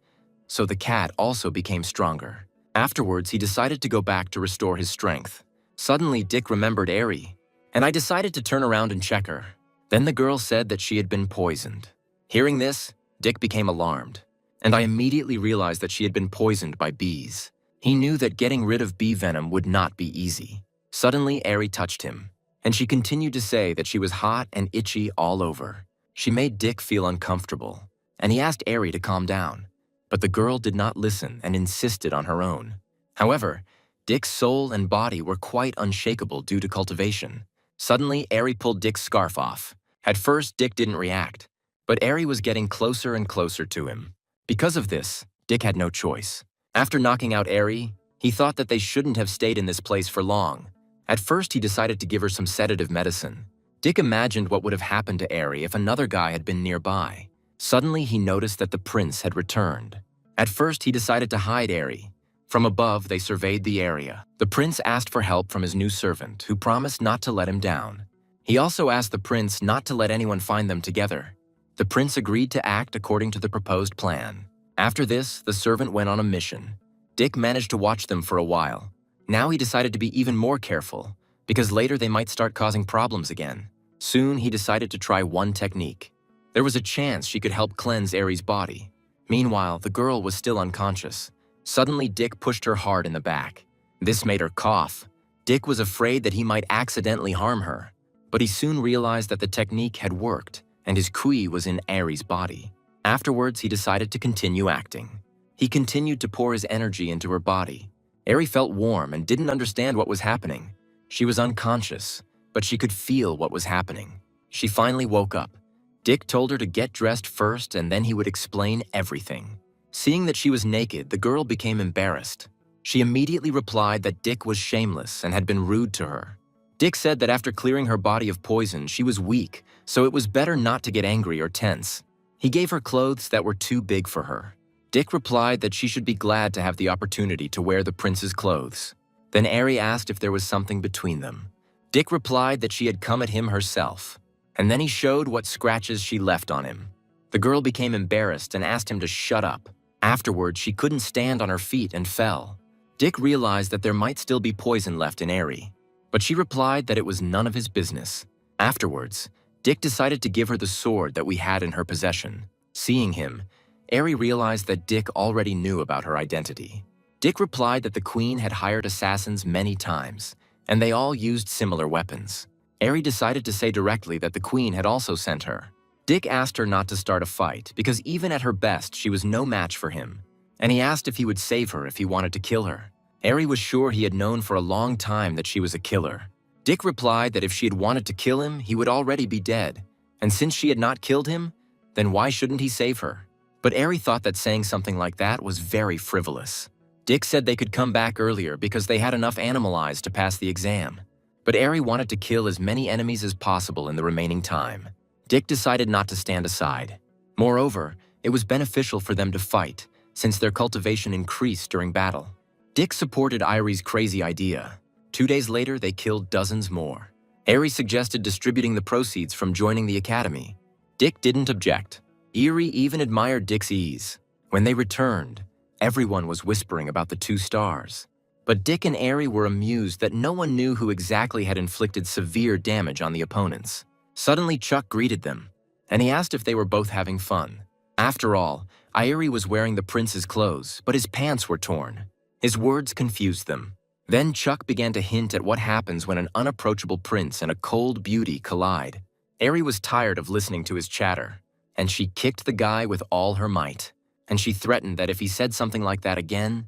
[SPEAKER 1] so the cat also became stronger. Afterwards, he decided to go back to restore his strength. Suddenly, Dick remembered Aerie, and I decided to turn around and check her. Then the girl said that she had been poisoned. Hearing this, Dick became alarmed, and I immediately realized that she had been poisoned by bees. He knew that getting rid of bee venom would not be easy. Suddenly, Aerie touched him, and she continued to say that she was hot and itchy all over. She made Dick feel uncomfortable, and he asked Aerie to calm down. But the girl did not listen and insisted on her own. However, Dick's soul and body were quite unshakable due to cultivation. Suddenly, Aerie pulled Dick's scarf off. At first, Dick didn't react, but Aerie was getting closer and closer to him. Because of this, Dick had no choice. After knocking out Aerie, he thought that they shouldn't have stayed in this place for long. At first, he decided to give her some sedative medicine. Dick imagined what would have happened to Aerie if another guy had been nearby. Suddenly, he noticed that the prince had returned. At first, he decided to hide Aerie. From above, they surveyed the area. The prince asked for help from his new servant, who promised not to let him down. He also asked the prince not to let anyone find them together. The prince agreed to act according to the proposed plan. After this, the servant went on a mission. Dick managed to watch them for a while. Now he decided to be even more careful, because later they might start causing problems again. Soon, he decided to try one technique. There was a chance she could help cleanse Aerie's body. Meanwhile, the girl was still unconscious. Suddenly, Dick pushed her hard in the back. This made her cough. Dick was afraid that he might accidentally harm her, but he soon realized that the technique had worked, and his kui was in Aerie's body. Afterwards, he decided to continue acting. He continued to pour his energy into her body. Aerie felt warm and didn't understand what was happening. She was unconscious, but she could feel what was happening. She finally woke up. Dick told her to get dressed first and then he would explain everything. Seeing that she was naked, the girl became embarrassed. She immediately replied that Dick was shameless and had been rude to her. Dick said that after clearing her body of poison, she was weak, so it was better not to get angry or tense. He gave her clothes that were too big for her. Dick replied that she should be glad to have the opportunity to wear the prince's clothes. Then Eri asked if there was something between them. Dick replied that she had come at him herself, and then he showed what scratches she left on him. The girl became embarrassed and asked him to shut up. Afterwards, she couldn't stand on her feet and fell. Dick realized that there might still be poison left in Eri, but she replied that it was none of his business. Afterwards, Dick decided to give her the sword that we had in her possession. Seeing him, Eri realized that Dick already knew about her identity. Dick replied that the queen had hired assassins many times, and they all used similar weapons. Eri decided to say directly that the queen had also sent her. Dick asked her not to start a fight because even at her best, she was no match for him, and he asked if he would save her if he wanted to kill her. Eri was sure he had known for a long time that she was a killer. Dick replied that if she had wanted to kill him, he would already be dead, and since she had not killed him, then why shouldn't he save her? But Eri thought that saying something like that was very frivolous. Dick said they could come back earlier because they had enough animal eyes to pass the exam. But Eri wanted to kill as many enemies as possible in the remaining time. Dick decided not to stand aside. Moreover, it was beneficial for them to fight, since their cultivation increased during battle. Dick supported Eri's crazy idea. 2 days later, they killed dozens more. Eri suggested distributing the proceeds from joining the academy. Dick didn't object. Eri even admired Dick's ease. When they returned, everyone was whispering about the 2 stars. But Dick and Eri were amused that no one knew who exactly had inflicted severe damage on the opponents. Suddenly, Chuck greeted them, and he asked if they were both having fun. After all, Eri was wearing the prince's clothes, but his pants were torn. His words confused them. Then Chuck began to hint at what happens when an unapproachable prince and a cold beauty collide. Eri was tired of listening to his chatter, and she kicked the guy with all her might. And she threatened that if he said something like that again,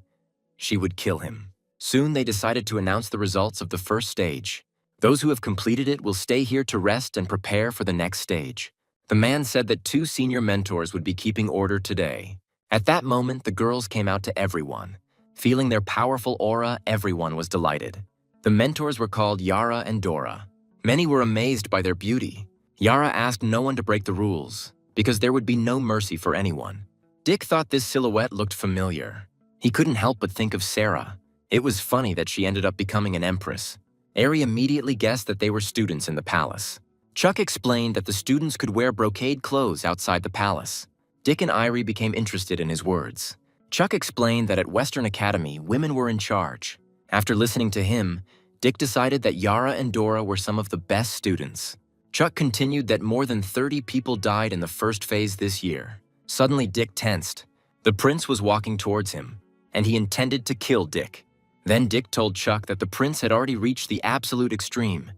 [SPEAKER 1] she would kill him. Soon they decided to announce the results of the first stage. Those who have completed it will stay here to rest and prepare for the next stage. The man said that 2 senior mentors would be keeping order today. At that moment, the girls came out to everyone. Feeling their powerful aura, everyone was delighted. The mentors were called Yara and Dora. Many were amazed by their beauty. Yara asked no one to break the rules, because there would be no mercy for anyone. Dick thought this silhouette looked familiar. He couldn't help but think of Sarah. It was funny that she ended up becoming an empress. Eri immediately guessed that they were students in the palace. Chuck explained that the students could wear brocade clothes outside the palace. Dick and Eri became interested in his words. Chuck explained that at Western Academy, women were in charge. After listening to him, Dick decided that Yara and Dora were some of the best students. Chuck continued that more than 30 people died in the first phase this year. Suddenly, Dick tensed. The prince was walking towards him, and he intended to kill Dick. Then Dick told Chuck that the prince had already reached the absolute extreme,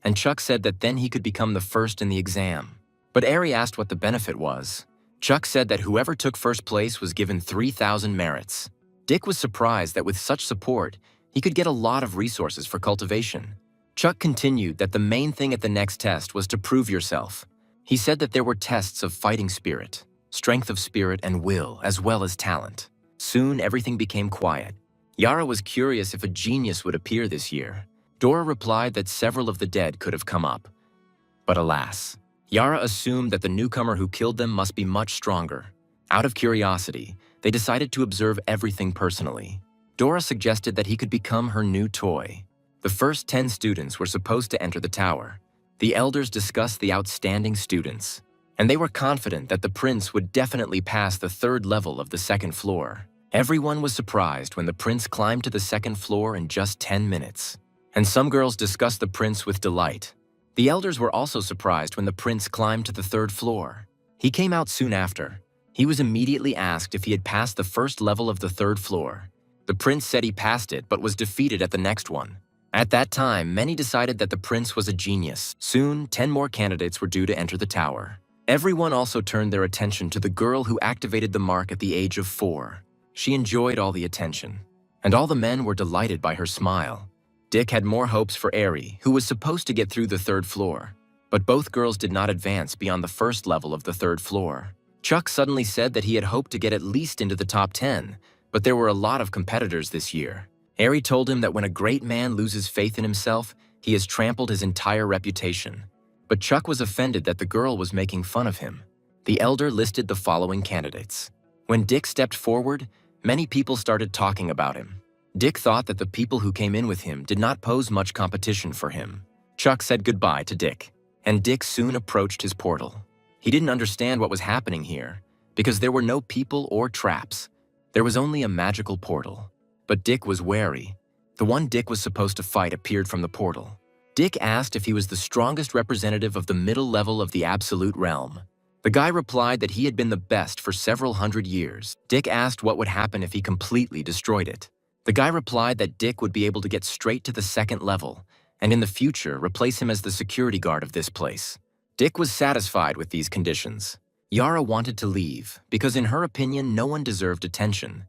[SPEAKER 1] and Chuck said that then he could become the first in the exam. But Eri asked what the benefit was. Chuck said that whoever took first place was given 3,000 merits. Dick was surprised that with such support, he could get a lot of resources for cultivation. Chuck continued that the main thing at the next test was to prove yourself. He said that there were tests of fighting spirit, strength of spirit, and will, as well as talent. Soon, everything became quiet. Yara was curious if a genius would appear this year. Dora replied that several of the dead could have come up. But alas, Yara assumed that the newcomer who killed them must be much stronger. Out of curiosity, they decided to observe everything personally. Dora suggested that he could become her new toy. The first 10 students were supposed to enter the tower. The elders discussed the outstanding students, and they were confident that the prince would definitely pass the 3rd level of the 2nd floor. Everyone was surprised when the prince climbed to the 2nd floor in just 10 minutes. And some girls discussed the prince with delight. The elders were also surprised when the prince climbed to the 3rd floor. He came out soon after. He was immediately asked if he had passed the 1st level of the 3rd floor. The prince said he passed it but was defeated at the next one. At that time, many decided that the prince was a genius. Soon, 10 more candidates were due to enter the tower. Everyone also turned their attention to the girl who activated the mark at the age of 4. She enjoyed all the attention, and all the men were delighted by her smile. Dick had more hopes for Eri, who was supposed to get through the 3rd floor. But both girls did not advance beyond the first level of the third floor. Chuck suddenly said that he had hoped to get at least into the top 10, but there were a lot of competitors this year. Ari told him that when a great man loses faith in himself, he has trampled his entire reputation. But Chuck was offended that the girl was making fun of him. The elder listed the following candidates. When Dick stepped forward, many people started talking about him. Dick thought that the people who came in with him did not pose much competition for him. Chuck said goodbye to Dick, and Dick soon approached his portal. He didn't understand what was happening here, because there were no people or traps. There was only a magical portal. But Dick was wary. The one Dick was supposed to fight appeared from the portal. Dick asked if he was the strongest representative of the middle level of the absolute realm. The guy replied that he had been the best for several hundred years. Dick asked what would happen if he completely destroyed it. The guy replied that Dick would be able to get straight to the second level, and in the future replace him as the security guard of this place. Dick was satisfied with these conditions. Yara wanted to leave, because in her opinion no one deserved attention.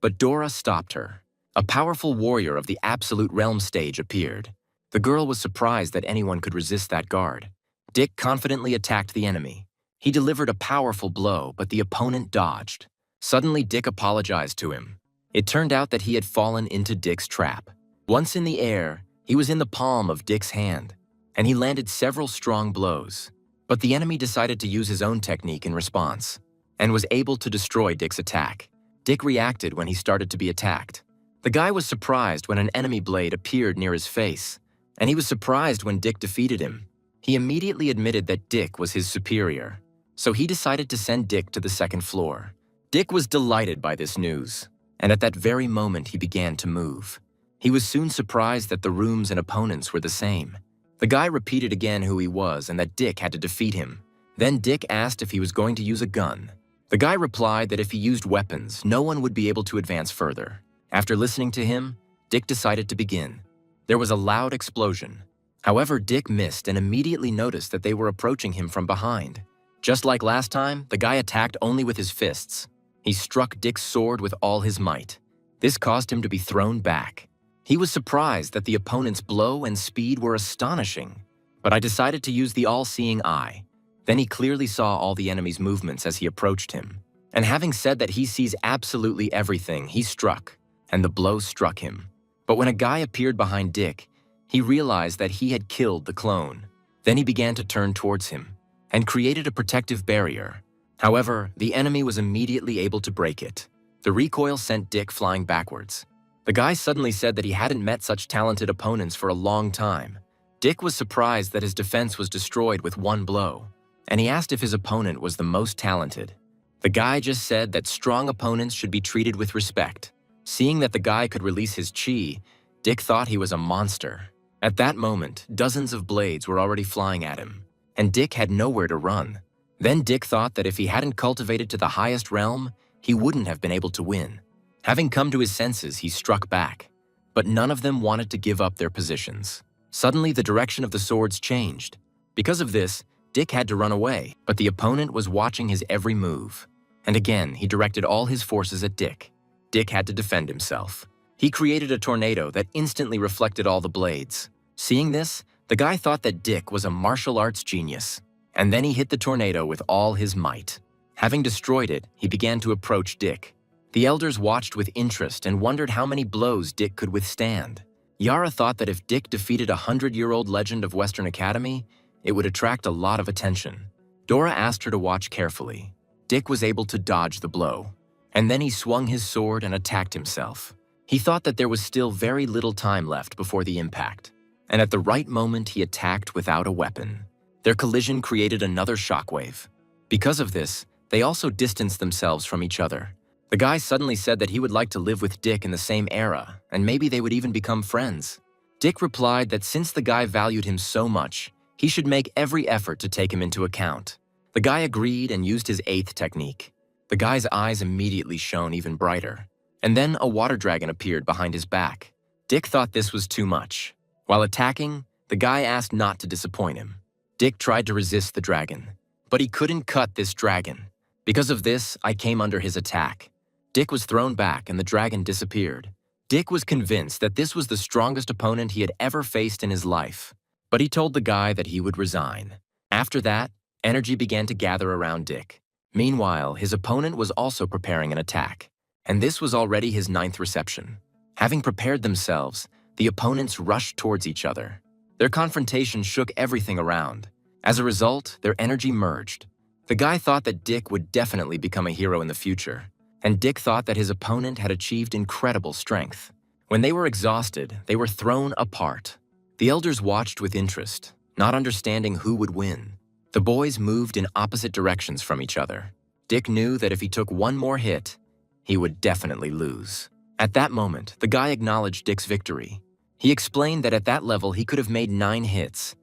[SPEAKER 1] But Dora stopped her. A powerful warrior of the Absolute Realm stage appeared. The girl was surprised that anyone could resist that guard. Dick confidently attacked the enemy. He delivered a powerful blow, but the opponent dodged. Suddenly, Dick apologized to him. It turned out that he had fallen into Dick's trap. Once in the air, he was in the palm of Dick's hand, and he landed several strong blows. But the enemy decided to use his own technique in response, and was able to destroy Dick's attack. Dick reacted when he started to be attacked. The guy was surprised when an enemy blade appeared near his face, and he was surprised when Dick defeated him. He immediately admitted that Dick was his superior, so he decided to send Dick to the second floor. Dick was delighted by this news, and at that very moment he began to move. He was soon surprised that the rooms and opponents were the same. The guy repeated again who he was and that Dick had to defeat him. Then Dick asked if he was going to use a gun. The guy replied that if he used weapons, no one would be able to advance further. After listening to him, Dick decided to begin. There was a loud explosion. However, Dick missed and immediately noticed that they were approaching him from behind. Just like last time, the guy attacked only with his fists. He struck Dick's sword with all his might. This caused him to be thrown back. He was surprised that the opponent's blow and speed were astonishing, but I decided to use the all-seeing eye. Then he clearly saw all the enemy's movements as he approached him. And having said that he sees absolutely everything, he struck, and the blow struck him. But when a guy appeared behind Dick, he realized that he had killed the clone. Then he began to turn towards him, and created a protective barrier. However, the enemy was immediately able to break it. The recoil sent Dick flying backwards. The guy suddenly said that he hadn't met such talented opponents for a long time. Dick was surprised that his defense was destroyed with one blow, and he asked if his opponent was the most talented. The guy just said that strong opponents should be treated with respect. Seeing that the guy could release his chi, Dick thought he was a monster. At that moment, dozens of blades were already flying at him, and Dick had nowhere to run. Then Dick thought that if he hadn't cultivated to the highest realm, he wouldn't have been able to win. Having come to his senses, he struck back, but none of them wanted to give up their positions. Suddenly, the direction of the swords changed. Because of this, Dick had to run away, but the opponent was watching his every move. And again, he directed all his forces at Dick. Dick had to defend himself. He created a tornado that instantly reflected all the blades. Seeing this, the guy thought that Dick was a martial arts genius. And then he hit the tornado with all his might. Having destroyed it, he began to approach Dick. The elders watched with interest and wondered how many blows Dick could withstand. Yara thought that if Dick defeated a 100-year-old legend of Western Academy, it would attract a lot of attention. Dora asked her to watch carefully. Dick was able to dodge the blow, and then he swung his sword and attacked himself. He thought that there was still very little time left before the impact, and at the right moment he attacked without a weapon. Their collision created another shockwave. Because of this, they also distanced themselves from each other. The guy suddenly said that he would like to live with Dick in the same era, and maybe they would even become friends. Dick replied that since the guy valued him so much, he should make every effort to take him into account. The guy agreed and used his 8th technique. The guy's eyes immediately shone even brighter. And then a water dragon appeared behind his back. Dick thought this was too much. While attacking, the guy asked not to disappoint him. Dick tried to resist the dragon, but he couldn't cut this dragon. Because of this, I came under his attack. Dick was thrown back and the dragon disappeared. Dick was convinced that this was the strongest opponent he had ever faced in his life. But he told the guy that he would resign. After that, energy began to gather around Dick. Meanwhile, his opponent was also preparing an attack, and this was already his 9th reception. Having prepared themselves, the opponents rushed towards each other. Their confrontation shook everything around. As a result, their energy merged. The guy thought that Dick would definitely become a hero in the future, and Dick thought that his opponent had achieved incredible strength. When they were exhausted, they were thrown apart. The elders watched with interest, not understanding who would win. The boys moved in opposite directions from each other. Dick knew that if he took one more hit, he would definitely lose. At that moment, the guy acknowledged Dick's victory. He explained that at that level he could have made 9 hits,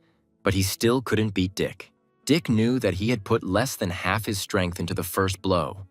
[SPEAKER 1] but he still couldn't beat Dick. Dick knew that he had put less than half his strength into the first blow,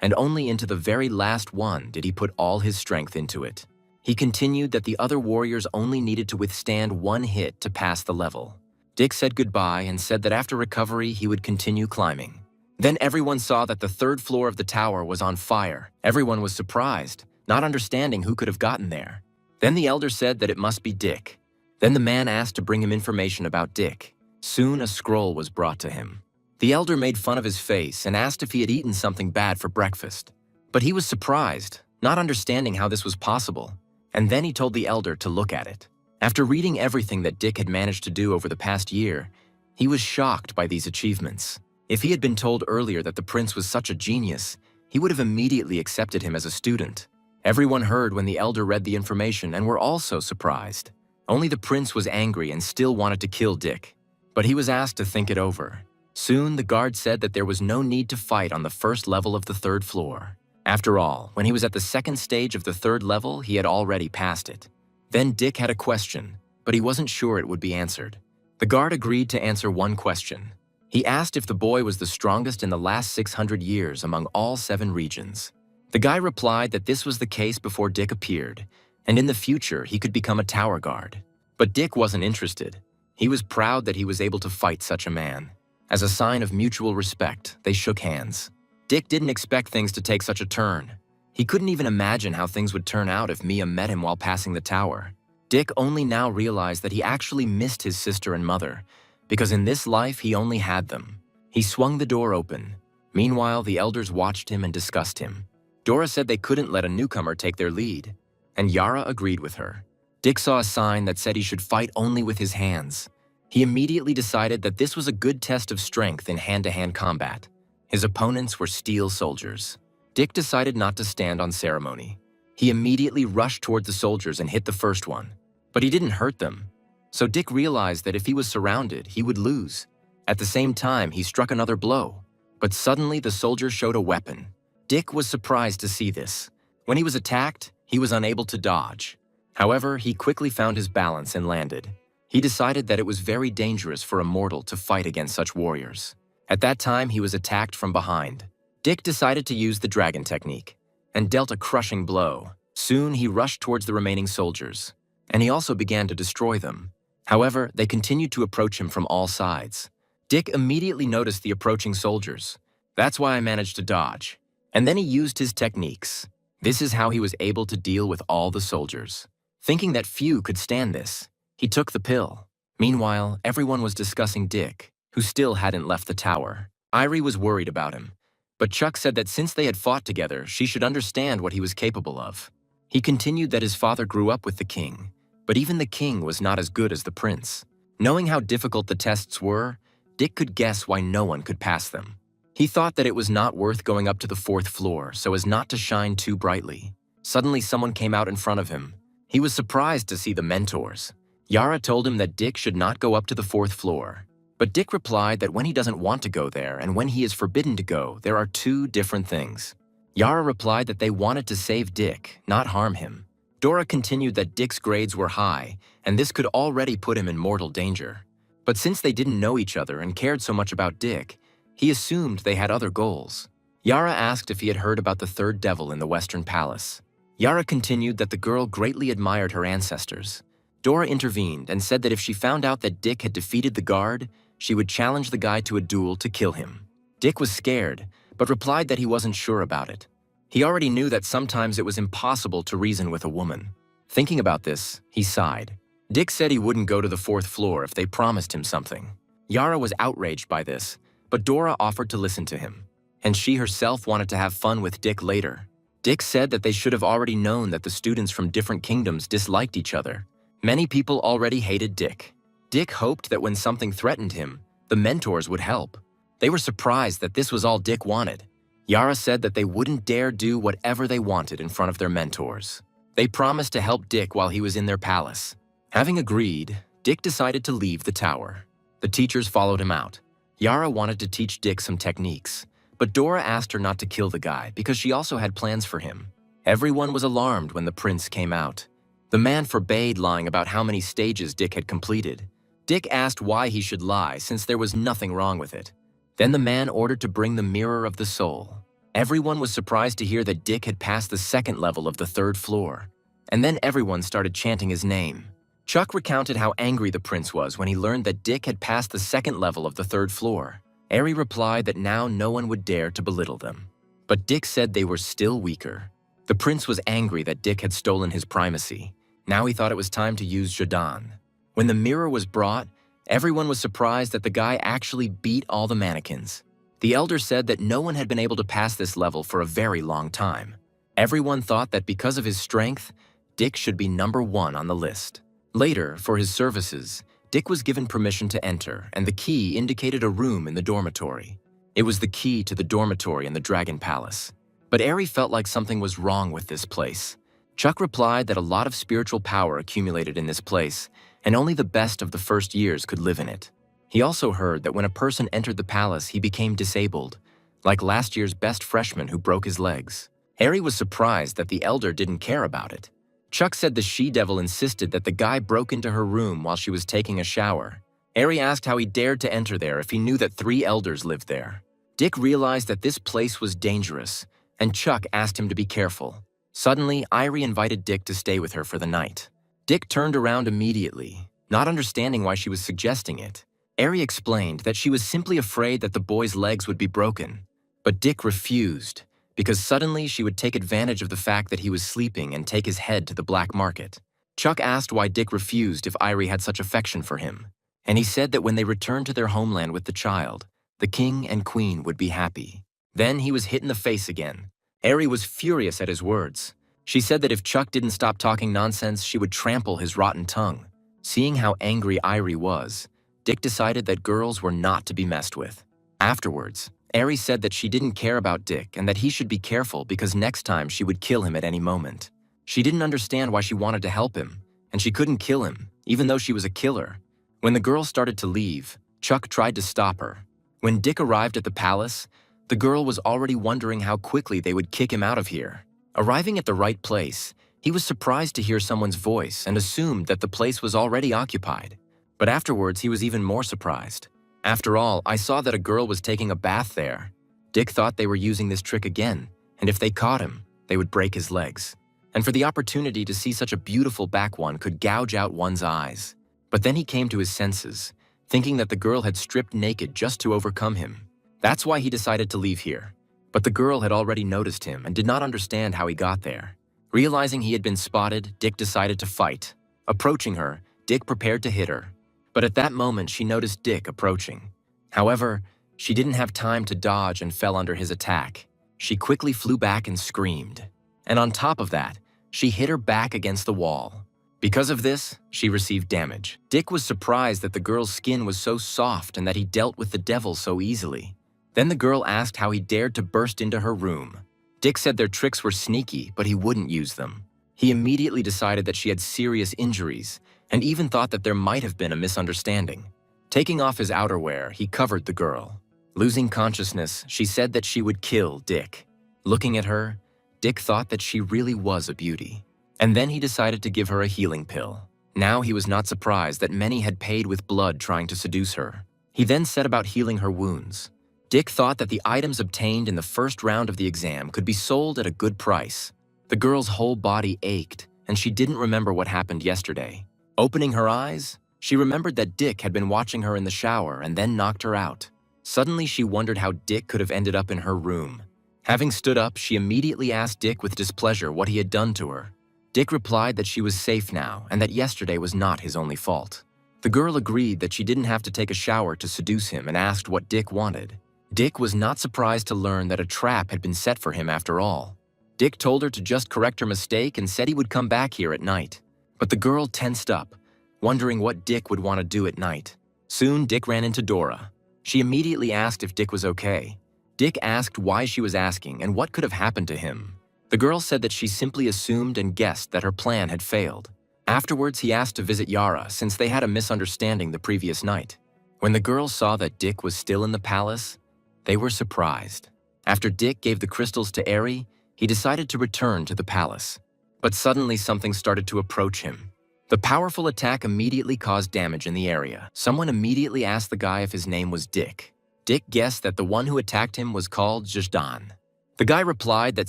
[SPEAKER 1] and only into the very last one did he put all his strength into it. He continued that the other warriors only needed to withstand 1 hit to pass the level. Dick said goodbye and said that after recovery he would continue climbing. Then everyone saw that the 3rd floor of the tower was on fire. Everyone was surprised, not understanding who could have gotten there. Then the elder said that it must be Dick. Then the man asked to bring him information about Dick. Soon a scroll was brought to him. The elder made fun of his face and asked if he had eaten something bad for breakfast. But he was surprised, not understanding how this was possible, and then he told the elder to look at it. After reading everything that Dick had managed to do over the past year, he was shocked by these achievements. If he had been told earlier that the prince was such a genius, he would have immediately accepted him as a student. Everyone heard when the elder read the information and were also surprised. Only the prince was angry and still wanted to kill Dick. But he was asked to think it over. Soon, the guard said that there was no need to fight on the 1st level of the 3rd floor. After all, when he was at the 2nd stage of the 3rd level, he had already passed it. Then Dick had a question, but he wasn't sure it would be answered. The guard agreed to answer one question. He asked if the boy was the strongest in the last 600 years among all 7 regions. The guy replied that this was the case before Dick appeared, and in the future he could become a tower guard. But Dick wasn't interested. He was proud that he was able to fight such a man. As a sign of mutual respect, they shook hands. Dick didn't expect things to take such a turn. He couldn't even imagine how things would turn out if Mia met him while passing the tower. Dick only now realized that he actually missed his sister and mother, because in this life he only had them. He swung the door open. Meanwhile, the elders watched him and discussed him. Dora said they couldn't let a newcomer take their lead, and Yara agreed with her. Dick saw a sign that said he should fight only with his hands. He immediately decided that this was a good test of strength in hand-to-hand combat. His opponents were steel soldiers. Dick decided not to stand on ceremony. He immediately rushed toward the soldiers and hit the first one. But he didn't hurt them. So Dick realized that if he was surrounded, he would lose. At the same time, he struck another blow. But suddenly the soldier showed a weapon. Dick was surprised to see this. When he was attacked, he was unable to dodge. However, he quickly found his balance and landed. He decided that it was very dangerous for a mortal to fight against such warriors. At that time, he was attacked from behind. Dick decided to use the dragon technique and dealt a crushing blow. Soon, he rushed towards the remaining soldiers, and he also began to destroy them. However, they continued to approach him from all sides. Dick immediately noticed the approaching soldiers. That's why I managed to dodge. And then he used his techniques. This is how he was able to deal with all the soldiers. Thinking that few could stand this, he took the pill. Meanwhile, everyone was discussing Dick, who still hadn't left the tower. Irie was worried about him, but Chuck said that since they had fought together, she should understand what he was capable of. He continued that his father grew up with the king, but even the king was not as good as the prince. Knowing how difficult the tests were, Dick could guess why no one could pass them. He thought that it was not worth going up to the 4th floor so as not to shine too brightly. Suddenly, someone came out in front of him. He was surprised to see the mentors. Yara told him that Dick should not go up to the 4th floor. But Dick replied that when he doesn't want to go there and when he is forbidden to go, there are 2 different things. Yara replied that they wanted to save Dick, not harm him. Dora continued that Dick's grades were high, and this could already put him in mortal danger. But since they didn't know each other and cared so much about Dick, he assumed they had other goals. Yara asked if he had heard about the 3rd devil in the Western Palace. Yara continued that the girl greatly admired her ancestors. Dora intervened and said that if she found out that Dick had defeated the guard, she would challenge the guy to a duel to kill him. Dick was scared, but replied that he wasn't sure about it. He already knew that sometimes it was impossible to reason with a woman. Thinking about this, he sighed. Dick said he wouldn't go to the 4th floor if they promised him something. Yara was outraged by this, but Dora offered to listen to him, and she herself wanted to have fun with Dick later. Dick said that they should have already known that the students from different kingdoms disliked each other. Many people already hated Dick. Dick hoped that when something threatened him, the mentors would help. They were surprised that this was all Dick wanted. Yara said that they wouldn't dare do whatever they wanted in front of their mentors. They promised to help Dick while he was in their palace. Having agreed, Dick decided to leave the tower. The teachers followed him out. Yara wanted to teach Dick some techniques, but Dora asked her not to kill the guy because she also had plans for him. Everyone was alarmed when the prince came out. The man forbade lying about how many stages Dick had completed. Dick asked why he should lie since there was nothing wrong with it. Then the man ordered to bring the mirror of the soul. Everyone was surprised to hear that Dick had passed the 2nd level of the 3rd floor. And then everyone started chanting his name. Chuck recounted how angry the prince was when he learned that Dick had passed the 2nd level of the 3rd floor. Ari replied that now no one would dare to belittle them. But Dick said they were still weaker. The prince was angry that Dick had stolen his primacy. Now he thought it was time to use Jadan. When the mirror was brought, everyone was surprised that the guy actually beat all the mannequins. The elder said that no one had been able to pass this level for a very long time. Everyone thought that because of his strength, Dick should be number 1 on the list. Later, for his services, Dick was given permission to enter, and the key indicated a room in the dormitory. It was the key to the dormitory in the Dragon Palace. But Ari felt like something was wrong with this place. Chuck replied that a lot of spiritual power accumulated in this place, and only the best of the first years could live in it. He also heard that when a person entered the palace, he became disabled, like last year's best freshman who broke his legs. Ari was surprised that the elder didn't care about it. Chuck said the she-devil insisted that the guy broke into her room while she was taking a shower. Ari asked how he dared to enter there if he knew that 3 elders lived there. Dick realized that this place was dangerous, and Chuck asked him to be careful. Suddenly, Irie invited Dick to stay with her for the night. Dick turned around immediately, not understanding why she was suggesting it. Ari explained that she was simply afraid that the boy's legs would be broken, but Dick refused, because suddenly she would take advantage of the fact that he was sleeping and take his head to the black market. Chuck asked why Dick refused if Irie had such affection for him, and he said that when they returned to their homeland with the child, the king and queen would be happy. Then he was hit in the face again. Ari was furious at his words. She said that if Chuck didn't stop talking nonsense, she would trample his rotten tongue. Seeing how angry Irie was, Dick decided that girls were not to be messed with. Afterwards, Ari said that she didn't care about Dick and that he should be careful because next time she would kill him at any moment. She didn't understand why she wanted to help him, and she couldn't kill him, even though she was a killer. When the girl started to leave, Chuck tried to stop her. When Dick arrived at the palace, the girl was already wondering how quickly they would kick him out of here. Arriving at the right place, he was surprised to hear someone's voice and assumed that the place was already occupied. But afterwards, he was even more surprised. After all, I saw that a girl was taking a bath there. Dick thought they were using this trick again, and if they caught him, they would break his legs. And for the opportunity to see such a beautiful back one could gouge out one's eyes. But then he came to his senses, thinking that the girl had stripped naked just to overcome him. That's why he decided to leave here. But the girl had already noticed him and did not understand how he got there. Realizing he had been spotted, Dick decided to fight. Approaching her, Dick prepared to hit her. But at that moment, she noticed Dick approaching. However, she didn't have time to dodge and fell under his attack. She quickly flew back and screamed. And on top of that, she hit her back against the wall. Because of this, she received damage. Dick was surprised that the girl's skin was so soft and that he dealt with the devil so easily. Then the girl asked how he dared to burst into her room. Dick said their tricks were sneaky, but he wouldn't use them. He immediately decided that she had serious injuries, and even thought that there might have been a misunderstanding. Taking off his outerwear, he covered the girl. Losing consciousness, she said that she would kill Dick. Looking at her, Dick thought that she really was a beauty. And then he decided to give her a healing pill. Now he was not surprised that many had paid with blood trying to seduce her. He then set about healing her wounds. Dick thought that the items obtained in the first round of the exam could be sold at a good price. The girl's whole body ached, and she didn't remember what happened yesterday. Opening her eyes, she remembered that Dick had been watching her in the shower and then knocked her out. Suddenly, she wondered how Dick could have ended up in her room. Having stood up, she immediately asked Dick with displeasure what he had done to her. Dick replied that she was safe now and that yesterday was not his only fault. The girl agreed that she didn't have to take a shower to seduce him and asked what Dick wanted. Dick was not surprised to learn that a trap had been set for him after all. Dick told her to just correct her mistake and said he would come back here at night. But the girl tensed up, wondering what Dick would want to do at night. Soon, Dick ran into Dora. She immediately asked if Dick was okay. Dick asked why she was asking and what could have happened to him. The girl said that she simply assumed and guessed that her plan had failed. Afterwards, he asked to visit Yara since they had a misunderstanding the previous night. When the girls saw that Dick was still in the palace, they were surprised. After Dick gave the crystals to Eri, he decided to return to the palace. But suddenly something started to approach him. The powerful attack immediately caused damage in the area. Someone immediately asked the guy if his name was Dick. Dick guessed that the one who attacked him was called Zhdan. The guy replied that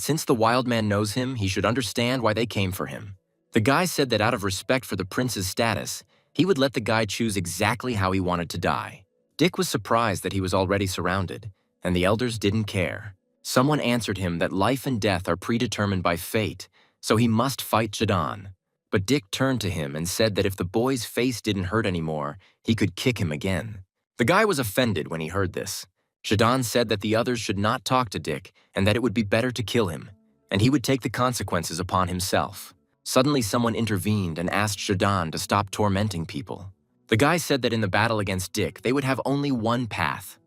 [SPEAKER 1] since the wild man knows him, he should understand why they came for him. The guy said that out of respect for the prince's status, he would let the guy choose exactly how he wanted to die. Dick was surprised that he was already surrounded, and the elders didn't care. Someone answered him that life and death are predetermined by fate, so he must fight Zhdan. But Dick turned to him and said that if the boy's face didn't hurt anymore, he could kick him again. The guy was offended when he heard this. Zhdan said that the others should not talk to Dick and that it would be better to kill him, and he would take the consequences upon himself. Suddenly someone intervened and asked Zhdan to stop tormenting people. The guy said that in the battle against Dick, they would have only one path: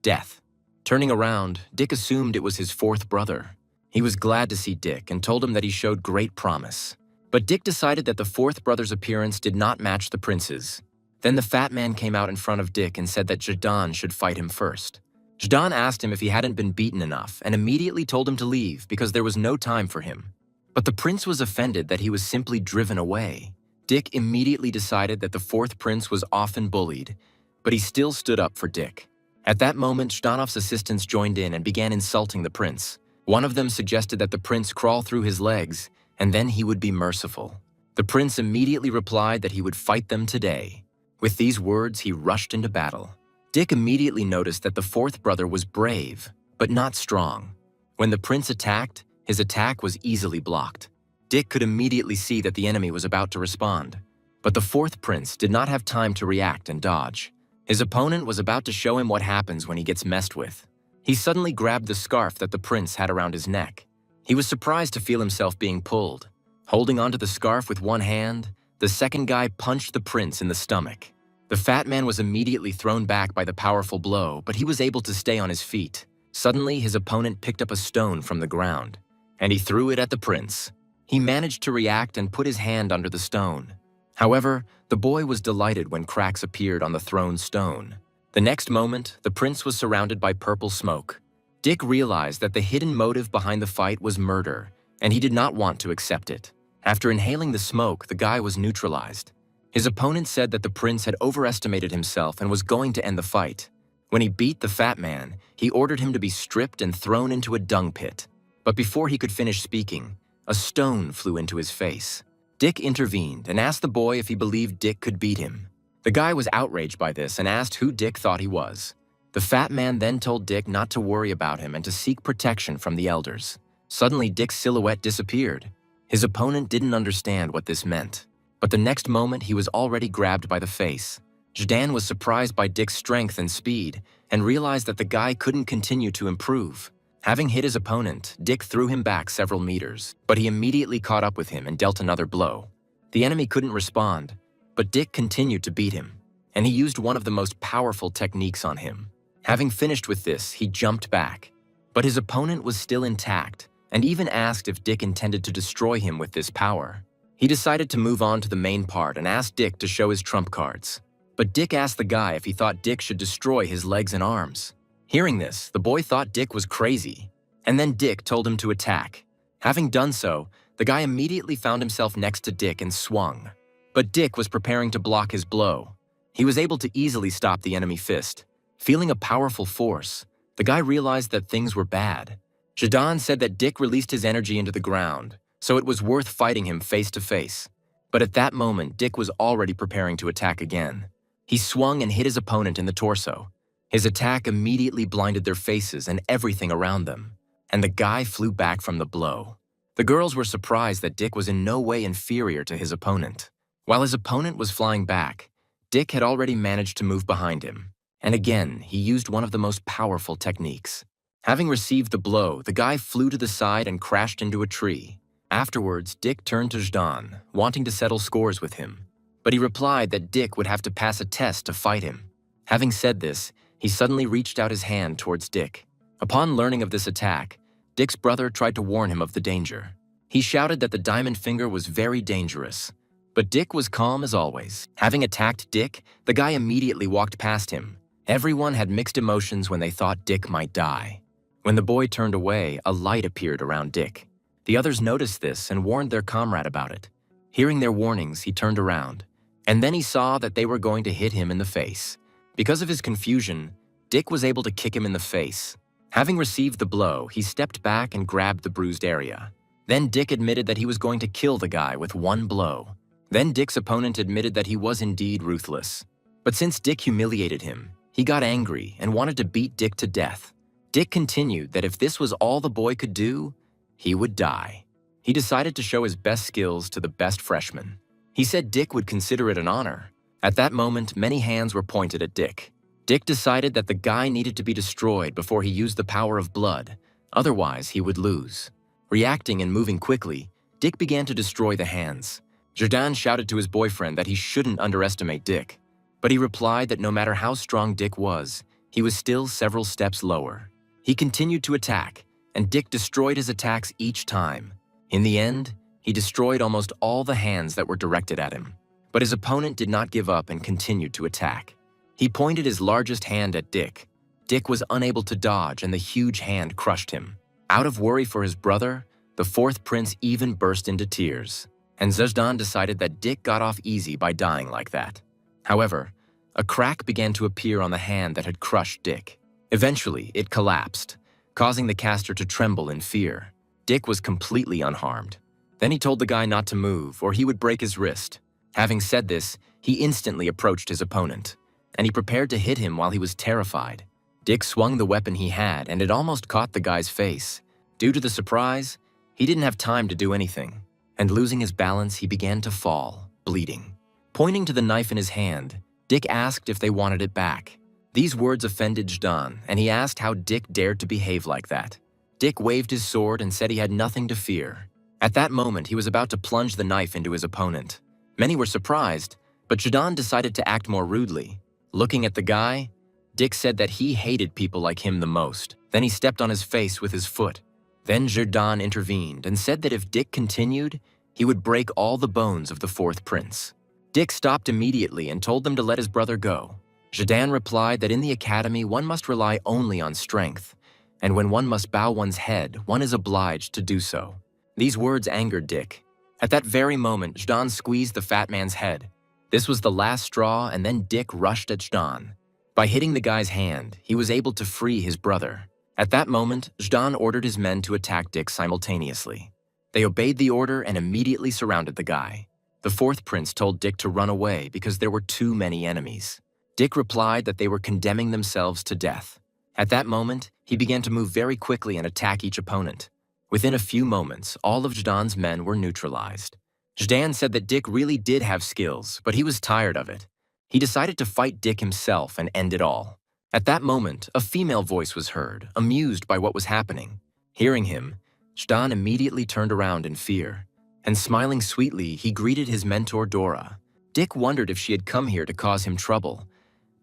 [SPEAKER 1] death. Turning around, Dick assumed it was his fourth brother. He was glad to see Dick and told him that he showed great promise. But Dick decided that the fourth brother's appearance did not match the prince's. Then the fat man came out in front of Dick and said that Zhdan should fight him first. Zhdan asked him if he hadn't been beaten enough and immediately told him to leave because there was no time for him. But the prince was offended that he was simply driven away. Dick immediately decided that the fourth prince was often bullied, but he still stood up for Dick. At that moment, Zhdanov's assistants joined in and began insulting the prince. One of them suggested that the prince crawl through his legs, and then he would be merciful. The prince immediately replied that he would fight them today. With these words, he rushed into battle. Dick immediately noticed that the fourth brother was brave, but not strong. When the prince attacked, his attack was easily blocked. Dick could immediately see that the enemy was about to respond. But the fourth prince did not have time to react and dodge. His opponent was about to show him what happens when he gets messed with. He suddenly grabbed the scarf that the prince had around his neck. He was surprised to feel himself being pulled. Holding onto the scarf with one hand, the second guy punched the prince in the stomach. The fat man was immediately thrown back by the powerful blow, but he was able to stay on his feet. Suddenly, his opponent picked up a stone from the ground, and he threw it at the prince. He managed to react and put his hand under the stone. However, the boy was delighted when cracks appeared on the thrown stone. The next moment, the prince was surrounded by purple smoke. Dick realized that the hidden motive behind the fight was murder, and he did not want to accept it. After inhaling the smoke, the guy was neutralized. His opponent said that the prince had overestimated himself and was going to end the fight. When he beat the fat man, he ordered him to be stripped and thrown into a dung pit. But before he could finish speaking, a stone flew into his face. Dick intervened and asked the boy if he believed Dick could beat him. The guy was outraged by this and asked who Dick thought he was. The fat man then told Dick not to worry about him and to seek protection from the elders. Suddenly, Dick's silhouette disappeared. His opponent didn't understand what this meant. But the next moment, he was already grabbed by the face. Zhdan was surprised by Dick's strength and speed and realized that the guy couldn't continue to improve. Having hit his opponent, Dick threw him back several meters, but he immediately caught up with him and dealt another blow. The enemy couldn't respond, but Dick continued to beat him, and he used one of the most powerful techniques on him. Having finished with this, he jumped back. But his opponent was still intact, and even asked if Dick intended to destroy him with this power. He decided to move on to the main part and asked Dick to show his trump cards. But Dick asked the guy if he thought Dick should destroy his legs and arms. Hearing this, the boy thought Dick was crazy, and then Dick told him to attack. Having done so, the guy immediately found himself next to Dick and swung. But Dick was preparing to block his blow. He was able to easily stop the enemy fist. Feeling a powerful force, the guy realized that things were bad. Zhdan said that Dick released his energy into the ground, so it was worth fighting him face to face. But at that moment, Dick was already preparing to attack again. He swung and hit his opponent in the torso. His attack immediately blinded their faces and everything around them, and the guy flew back from the blow. The girls were surprised that Dick was in no way inferior to his opponent. While his opponent was flying back, Dick had already managed to move behind him. And again, he used one of the most powerful techniques. Having received the blow, the guy flew to the side and crashed into a tree. Afterwards, Dick turned to Zhdan, wanting to settle scores with him. But he replied that Dick would have to pass a test to fight him. Having said this, he suddenly reached out his hand towards Dick. Upon learning of this attack, Dick's brother tried to warn him of the danger. He shouted that the diamond finger was very dangerous. But Dick was calm as always. Having attacked Dick, the guy immediately walked past him. Everyone had mixed emotions when they thought Dick might die. When the boy turned away, a light appeared around Dick. The others noticed this and warned their comrade about it. Hearing their warnings, he turned around. And then he saw that they were going to hit him in the face. Because of his confusion, Dick was able to kick him in the face. Having received the blow, he stepped back and grabbed the bruised area. Then Dick admitted that he was going to kill the guy with one blow. Then Dick's opponent admitted that he was indeed ruthless. But since Dick humiliated him, he got angry and wanted to beat Dick to death. Dick continued that if this was all the boy could do, he would die. He decided to show his best skills to the best freshman. He said Dick would consider it an honor. At that moment, many hands were pointed at Dick. Dick decided that the guy needed to be destroyed before he used the power of blood, otherwise he would lose. Reacting and moving quickly, Dick began to destroy the hands. Zhdan shouted to his boyfriend that he shouldn't underestimate Dick, but he replied that no matter how strong Dick was, he was still several steps lower. He continued to attack, and Dick destroyed his attacks each time. In the end, he destroyed almost all the hands that were directed at him. But his opponent did not give up and continued to attack. He pointed his largest hand at Dick. Dick was unable to dodge and the huge hand crushed him. Out of worry for his brother, the fourth prince even burst into tears. And Zhdan decided that Dick got off easy by dying like that. However, a crack began to appear on the hand that had crushed Dick. Eventually, it collapsed, causing the caster to tremble in fear. Dick was completely unharmed. Then he told the guy not to move or he would break his wrist. Having said this, he instantly approached his opponent, and he prepared to hit him while he was terrified. Dick swung the weapon he had, and it almost caught the guy's face. Due to the surprise, he didn't have time to do anything, and losing his balance, he began to fall, bleeding. Pointing to the knife in his hand, Dick asked if they wanted it back. These words offended Zhdan, and he asked how Dick dared to behave like that. Dick waved his sword and said he had nothing to fear. At that moment, he was about to plunge the knife into his opponent. Many were surprised, but Zhdan decided to act more rudely. Looking at the guy, Dick said that he hated people like him the most. Then he stepped on his face with his foot. Then Zhdan intervened and said that if Dick continued, he would break all the bones of the fourth prince. Dick stopped immediately and told them to let his brother go. Zhdan replied that in the academy one must rely only on strength, and when one must bow one's head, one is obliged to do so. These words angered Dick. At that very moment, Zhdan squeezed the fat man's head. This was the last straw, and then Dick rushed at Zhdan. By hitting the guy's hand, he was able to free his brother. At that moment, Zhdan ordered his men to attack Dick simultaneously. They obeyed the order and immediately surrounded the guy. The fourth prince told Dick to run away because there were too many enemies. Dick replied that they were condemning themselves to death. At that moment, he began to move very quickly and attack each opponent. Within a few moments, all of Zhdan's men were neutralized. Zhdan said that Dick really did have skills, but he was tired of it. He decided to fight Dick himself and end it all. At that moment, a female voice was heard, amused by what was happening. Hearing him, Zhdan immediately turned around in fear, and smiling sweetly, he greeted his mentor Dora. Dick wondered if she had come here to cause him trouble,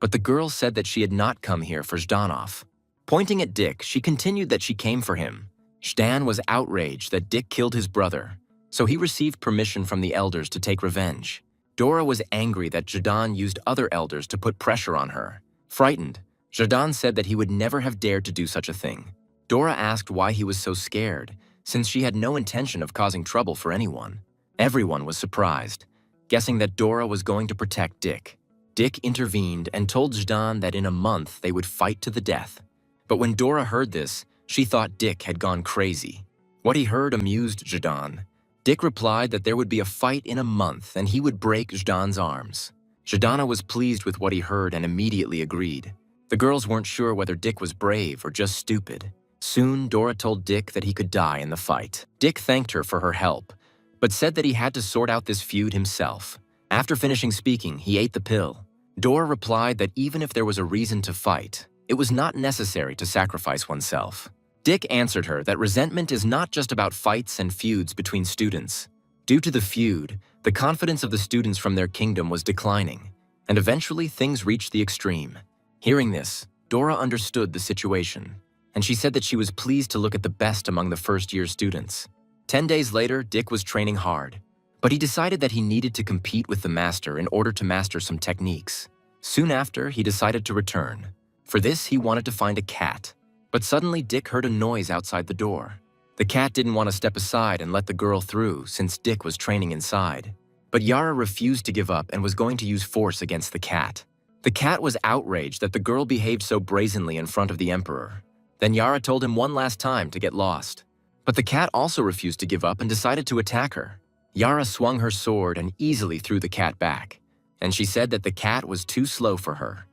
[SPEAKER 1] but the girl said that she had not come here for Zhdanov. Pointing at Dick, she continued that she came for him. Zhdan was outraged that Dick killed his brother, so he received permission from the elders to take revenge. Dora was angry that Zhdan used other elders to put pressure on her. Frightened, Zhdan said that he would never have dared to do such a thing. Dora asked why he was so scared, since she had no intention of causing trouble for anyone. Everyone was surprised, guessing that Dora was going to protect Dick. Dick intervened and told Zhdan that in a month they would fight to the death. But when Dora heard this, she thought Dick had gone crazy. What he heard amused Zhdan. Dick replied that there would be a fight in a month and he would break Zhdan's arms. Zhdan was pleased with what he heard and immediately agreed. The girls weren't sure whether Dick was brave or just stupid. Soon, Dora told Dick that he could die in the fight. Dick thanked her for her help, but said that he had to sort out this feud himself. After finishing speaking, he ate the pill. Dora replied that even if there was a reason to fight, it was not necessary to sacrifice oneself. Dick answered her that resentment is not just about fights and feuds between students. Due to the feud, the confidence of the students from their kingdom was declining, and eventually things reached the extreme. Hearing this, Dora understood the situation, and she said that she was pleased to look at the best among the first-year students. 10 days later, Dick was training hard, but he decided that he needed to compete with the master in order to master some techniques. Soon after, he decided to return. For this, he wanted to find a cat. But suddenly, Dick heard a noise outside the door. The cat didn't want to step aside and let the girl through since Dick was training inside. But Yara refused to give up and was going to use force against the cat. The cat was outraged that the girl behaved so brazenly in front of the emperor. Then Yara told him one last time to get lost. But the cat also refused to give up and decided to attack her. Yara swung her sword and easily threw the cat back, and she said that the cat was too slow for her.